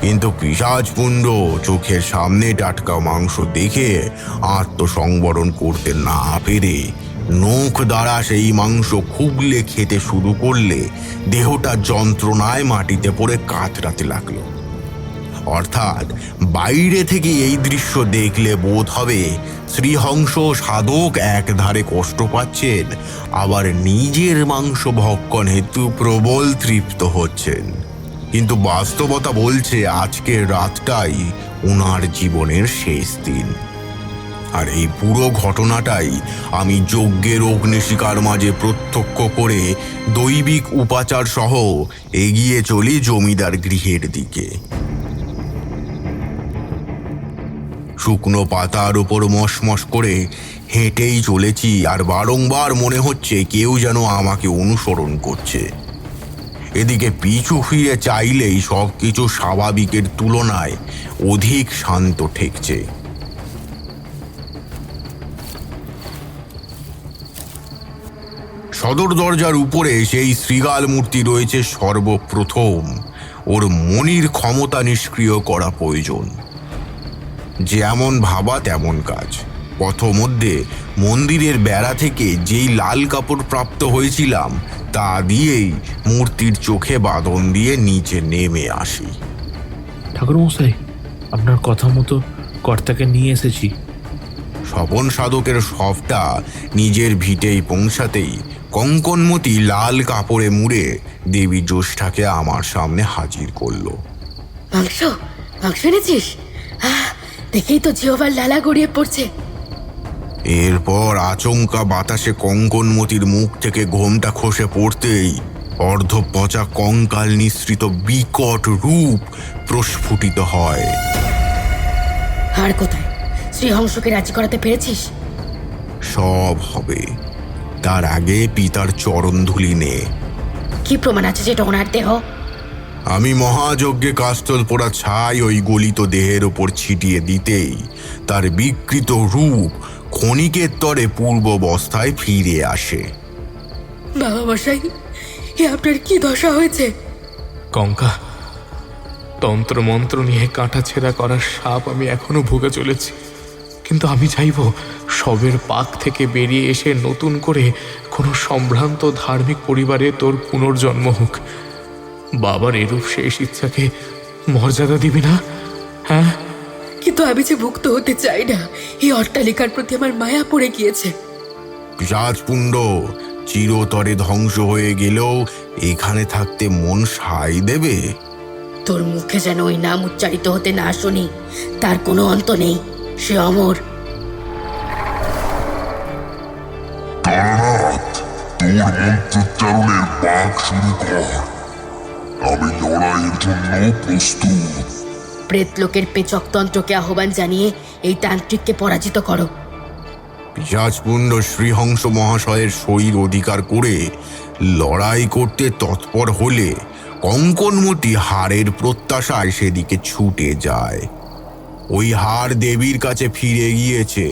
কিন্তু পিশাচপুণ্ড চোখের সামনে টাটকা মাংস দেখে আত্মসংবরণ করতে না পেরে নখ দ্বারা সেই মাংস খুবলে খেতে শুরু করলে দেহটা যন্ত্রণায় মাটিতে পড়ে কাতরাতে লাগলো। অর্থাৎ বাইরে থেকে এই দৃশ্য দেখলে বোধ হবে শ্রীহংস সাধক একধারে কষ্ট পাচ্ছেন, আবার নিজের মাংস ভক্ষণ হেতু প্রবল তৃপ্ত হচ্ছেন। কিন্তু বাস্তবতা বলছে আজকের রাতটাই ওনার জীবনের শেষ দিন। আর এই পুরো ঘটনাটাই আমি যজ্ঞের অগ্নিশিখার মাঝে প্রত্যক্ষ করে দৈবিক উপাচার সহ এগিয়ে চলি জমিদার গৃহের দিকে। শুকনো পাতার উপর মশমশ করে হেঁটেই চলেছি, আর বারংবার মনে হচ্ছে কেউ যেন আমাকে অনুসরণ করছে। এদিকে পিছু ফিরে চাইলেই সব কিছু স্বাভাবিকের তুলনায় অধিক শান্ত ঠেকছে। সদর দরজার উপরে সেই শ্রীগাল মূর্তি রয়েছে সর্বপ্রথম। ওর মনির ক্ষমতা নিষ্ক্রিয় করা প্রয়োজন। যেমন ভাবা তেমন কাজ। পথমধ্যে মন্দিরের বেড়া থেকে যেই লাল কাপড় প্রাপ্ত হয়েছিলাম তা দিয়েই মূর্তির চোখে বাঁধন দিয়ে নিচে নেমে আসি। ঠাকুরমশাই, আপনার কথা মতো কর্তাকে নিয়ে এসেছি। স্বপন সাধকের শবটা নিজের ভিটেই পৌঁছাতেই কঙ্কনমতি লাল কাপড়ে মুড়ে দেবী জ্যোষ্ঠাকে আমার সামনে হাজির করলো। মাংস মাংস এনেছিস? দেখেই তো জিহবার লালা গড়িয়ে পড়ছে। এরপর আচমকা বাতাসে কঙ্কনমতির মুখ থেকে ঘোমটা খসে পড়তেই অর্ধপচা কঙ্কাল নিঃসৃত বিকট রূপ প্রস্ফুটিত হয়। আর কোথায়? শ্রীহংসকে রাজি করাতে পেরেছিস? সব হবে, তার আগে পিতার চরণধুলি নে। কি প্রমাণ আছে যেটা ওনার দেহ? আমি মহাযজ্ঞে কাস্তল পোড়া ছাই ওই গলিত দেহের ওপর ছিটিয়ে দিতেই তার বিকৃত রূপ ক্ষণিকের তরে পূর্বাবস্থায় ফিরে আসে। বাবা মশাই, এ আপনার কি দশা হয়েছে? কঙ্কা, তন্ত্রমন্ত্র নিয়ে কাঁটা ছেঁড়া করার সাপ আমি এখনো ভুগে চলেছি। কিন্তু আমি চাইব সবের পাক থেকে বেরিয়ে এসে নতুন করে কোনো সম্ভ্রান্ত ধার্মিক পরিবারে তোর পুনর্জন্ম হোক। বাবার এরূপ শেষ ইচ্ছাকে মর্যাদা দিবি না? হ্যাঁ, কিন্তু আমি যে মুক্ত হতে চাই না। এই অট্টালিকার প্রতি আমার মায়া পড়ে গিয়েছে। পিশাচপুণ্ড চিরতরে ধ্বংস হয়ে গেলেও এখানে থাকতে মন সায় দেবে? তোর মুখে যেন ওই নাম উচ্চারিত হতে না শুনি, তার কোনো অন্ত নেই। সে অমর। তারানাথ, তোর মন্ত্রোচ্চারণের পাক শুরু কর। আমি লড়াইয়ের জন্য প্রস্তুত। প্রেতলোকের পেচকতন্ত্রকে আহ্বান জানিয়ে এই তান্ত্রিককে পরাজিত করো। পিশাচপুণ্ড শ্রীহংস মহাশয়ের শরীর অধিকার করে লড়াই করতে তৎপর হলে কঙ্কনমতি হারের প্রত্যাশায় সেদিকে ছুটে যায়। ওই হার দেবীর কাছে ফিরে গিয়েছে।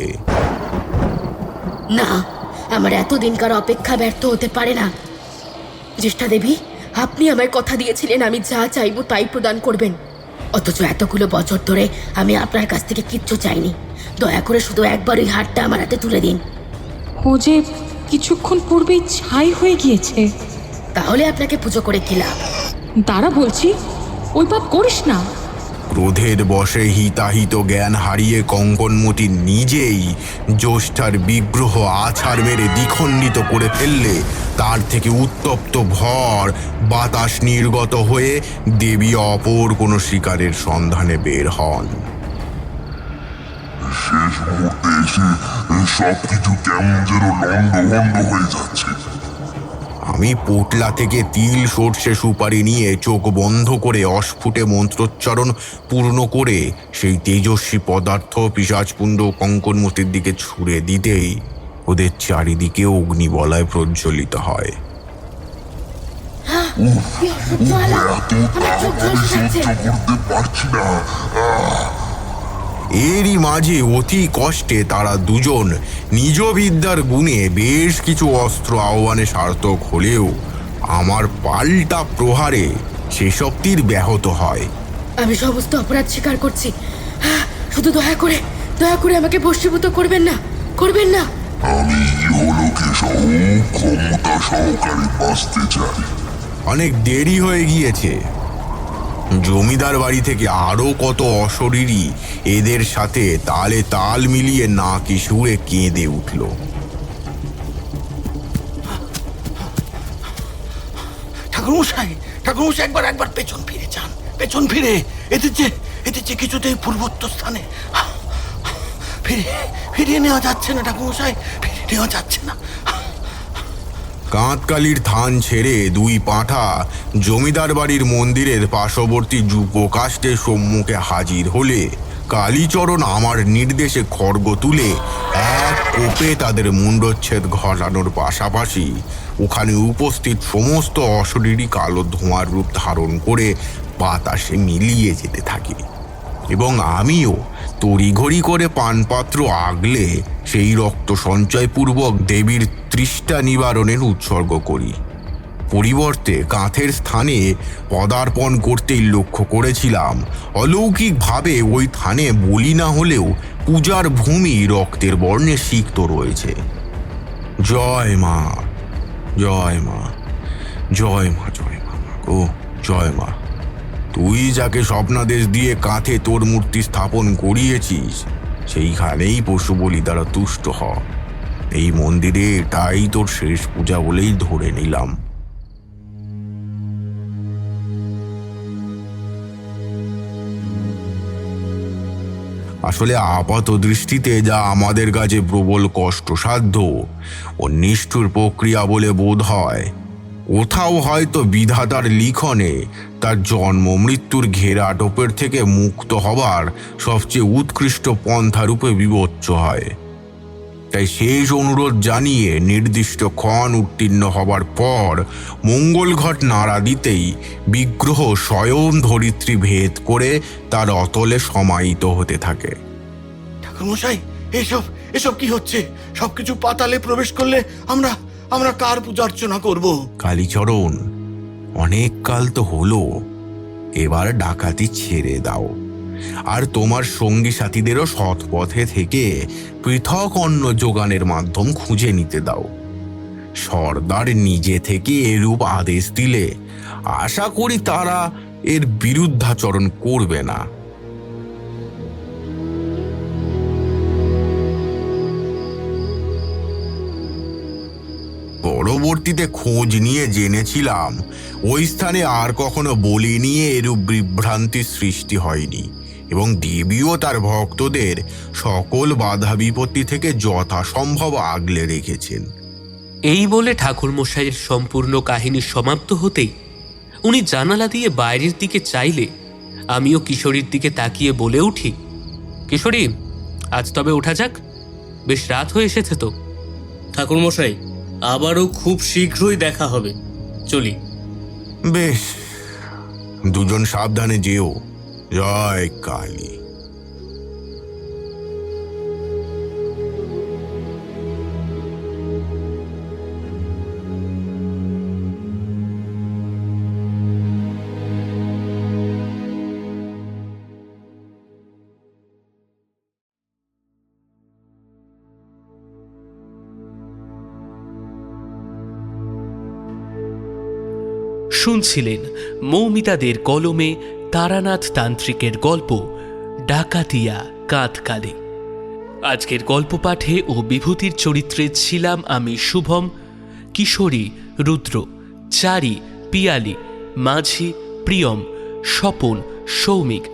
না, আমার এতদিনকার অপেক্ষা ব্যর্থ হতে পারে না। জ্যেষ্ঠা দেবী, আপনি আমায় কথা দিয়েছিলেন আমি যা চাইবো তাই প্রদান করবেন। অথচ এতগুলো বছর ধরে আমি আপনার কাছ থেকে কিচ্ছু চাইনি। দয়া করে শুধু একবার ওই হারটা আমার হাতে তুলে দিন। ও যে কিছুক্ষণ পূর্বেই ছাই হয়ে গিয়েছে। তাহলে আপনাকে পুজো করে কি লাভ? দাঁড়া বলছি, ওই পাপ করিস না। ক্রোধের বশে হিতাহিত জ্ঞান হারিয়ে কঙ্কনমতি নিজেই জ্যোষ্ঠার বিগ্রহ আছাড় মেরে দ্বিখণ্ডিত করে ফেললে তার থেকে উত্তপ্ত ভর বাতাস নির্গত হয়ে দেবী অপর কোনো শিকারের সন্ধানে বের হন। শেষ মুহূর্তে এসে সবকিছু কেমন যেন লন্ডভন্ড হয়ে যাচ্ছে। আমি পোটলা থেকে তিল সর্ষে সুপারি নিয়ে চোখ বন্ধ করে অস্ফুটে মন্ত্রোচ্চারণ পূর্ণ করে সেই তেজস্বী পদার্থ পিশাচপুণ্ড কঙ্কনমতির দিকে ছুঁড়ে দিতেই ওদের চারিদিকে অগ্নিবলয় প্রজ্বলিত হয়। এরই মাঝে অতি কষ্টে তারা দুজন নিজ বিদ্যার গুণে বেশ কিছু অস্ত্র আহ্বানে সার্থক হলেও আমার পাল্টা প্রহারে সেসব তীর ব্যাহত হয়। আমি সমস্ত অপরাধ স্বীকার করছি, শুধু দয়া করে আমাকে বশীভূত করবেন না। আমি ইহলোকে সহ ক্ষমতা সহকারে বাঁচতে চাই। অনেক দেরি হয়ে গিয়েছে। জমিদার বাড়ি থেকে আরো কত অশরীরী এদের সাথে তালে তাল মিলিয়ে নাকি সুরে কেঁদে উঠল। ঠাকুরমশাই একবার পেছন ফিরে যান, পেছন ফিরে। এদের যে কিছুতেই পূর্বত্ব স্থানে ফিরিয়ে নেওয়া যাচ্ছে না ঠাকুরমশাই, ফিরিয়ে নেওয়া যাচ্ছে না। কাঁতকালির থান ছেড়ে দুই পাঁঠা জমিদার বাড়ির মন্দিরের পার্শ্ববর্তী যুপকাষ্ঠের সম্মুখে হাজির হলে কালীচরণ আমার নির্দেশে খড়গ তুলে এক কোপে তাদের মুণ্ডচ্ছেদ ঘটানোর পাশাপাশি ওখানে উপস্থিত সমস্ত অশরীরী কালো ধোঁয়ার রূপ ধারণ করে বাতাসে মিলিয়ে যেতে থাকে এবং আমিও তড়িঘড়ি করে পানপাত্র আগলে সেই রক্ত সঞ্চয়পূর্বক দেবীর তৃষ্ণা নিবারণের উৎসর্গ করি। পরিবর্তে কাঁথের স্থানে পদার্পণ করতেই লক্ষ্য করেছিলাম অলৌকিকভাবে ওই থানে বলি না হলেও পূজার ভূমি রক্তের বর্ণে সিক্ত রয়েছে। জয় মা, জয় মা, জয় মা, জয় মা, ও জয় মা। তুই যাকে স্বপ্নাদেশ দিয়ে কাঁথে তোর মূর্তি স্থাপন করিয়েছিস সেইখানেই পশু বলি দ্বারা তুষ্ট হ। এই মন্দিরে এটাই তোর শেষ পূজা বলেই ধরে নিলাম। আসলে আপাত দৃষ্টিতে যা আমাদের কাছে প্রবল কষ্টসাধ্য ও নিষ্ঠুর প্রক্রিয়া বলে বোধ হয়, কোথাও হয়তো বিধাতার লিখনে তার জন্ম মৃত্যুর ঘেরাটোপের থেকে মুক্ত হবার সবচেয়ে উৎকৃষ্ট পন্থারূপে বিবেচ্য হয়। তাই শেষ অনুরোধ জানিয়ে নির্দিষ্ট ক্ষণ উত্তীর্ণ হবার পর মঙ্গল ঘট নাড়া দিতেই বিগ্রহ স্বয়ং ধরিত্রী ভেদ করে তার অতলে সমাহিত হতে থাকে। ঠাকুরমশাই, এসব কি হচ্ছে? সবকিছু পাতালে প্রবেশ করলে আমরা কার পূজা অর্চনা করব? কালীচরণ, অনেক কাল তো হলো, এবার ডাকাতি ছেড়ে দাও আর তোমার সঙ্গী সাথীদেরও সৎ পথে থেকে পৃথক অন্ন যোগানের মাধ্যম খুঁজে নিতে দাও। সর্দার নিজে থেকে এরূপ আদেশ দিলে আশা করি তারা এর বিরুদ্ধাচরণ করবে না। পরবর্তীতে খোঁজ নিয়ে জেনেছিলাম ওই স্থানে আর কখনো বলি নিয়ে এরূপ বিভ্রান্তির সৃষ্টি হয়নি এবং দেবীও তার ভক্তদের সকল বাধা বিপত্তি থেকে যথাসম্ভব আগলে রেখেছেন। এই বলে ঠাকুরমশাইয়ের সম্পূর্ণ কাহিনী সমাপ্ত হতেই উনি জানালা দিয়ে বাইরের দিকে চাইলে আমিও কিশোরীর দিকে তাকিয়ে বলে উঠি, কিশোরী, আজ তবে ওঠা যাক, বেশ রাত হয়ে এসেছে তো। ঠাকুরমশাই, আবারও খুব শীঘ্রই দেখা হবে, চলি। বেশ, দুজন সাবধানে যেও। জয় কালী। শুনছিলেন মৌমিতাদের কলমে তারানাথ তান্ত্রিকের গল্প ডাকাতিয়া কাঁতকালি। আজকের গল্প পাঠে ও বিভূতির চরিত্রে ছিলাম আমি শুভম, কিশোরী রুদ্র, চারি পিয়ালি, মাঝি প্রিয়ম, স্বপন সৌমিক,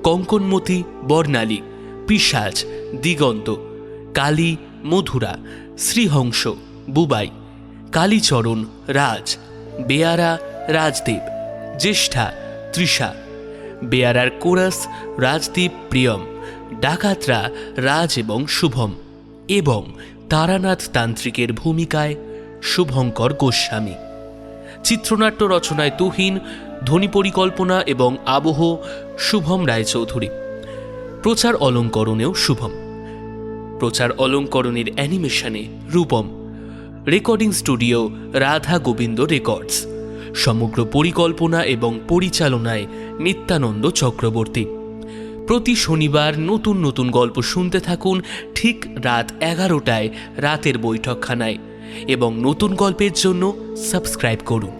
কঙ্কনমতি বর্ণালী, পিশাচ দিগন্ত, কালী মধুরা, শ্রীহংস বুবাই, কালীচরণ রাজ, বেয়ারা রাজদীপ, জ্যেষ্ঠা তৃষা, বেয়ারার কোরাস রাজদীপ প্রিয়ম, ডাকাতরা রাজ এবং শুভম এবং তারানাথ তান্ত্রিকের ভূমিকায় শুভঙ্কর গোস্বামী। চিত্রনাট্য রচনায় তুহিন, ধ্বনি পরিকল্পনা এবং আবহ শুভম রায়চৌধুরী। প্রচার অলঙ্করণেও শুভম। প্রচার অলঙ্করণের অ্যানিমেশনে Rupam. Recording studio Radha Gobinda records. সমগ্র পরিকল্পনা এবং পরিচালনায় নিত্যানন্দ চক্রবর্তী। প্রতি শনিবার নতুন নতুন গল্প শুনতে থাকুন ঠিক রাত 11টায় রাতের বৈঠকখানায় এবং নতুন গল্পের জন্য সাবস্ক্রাইব করুন।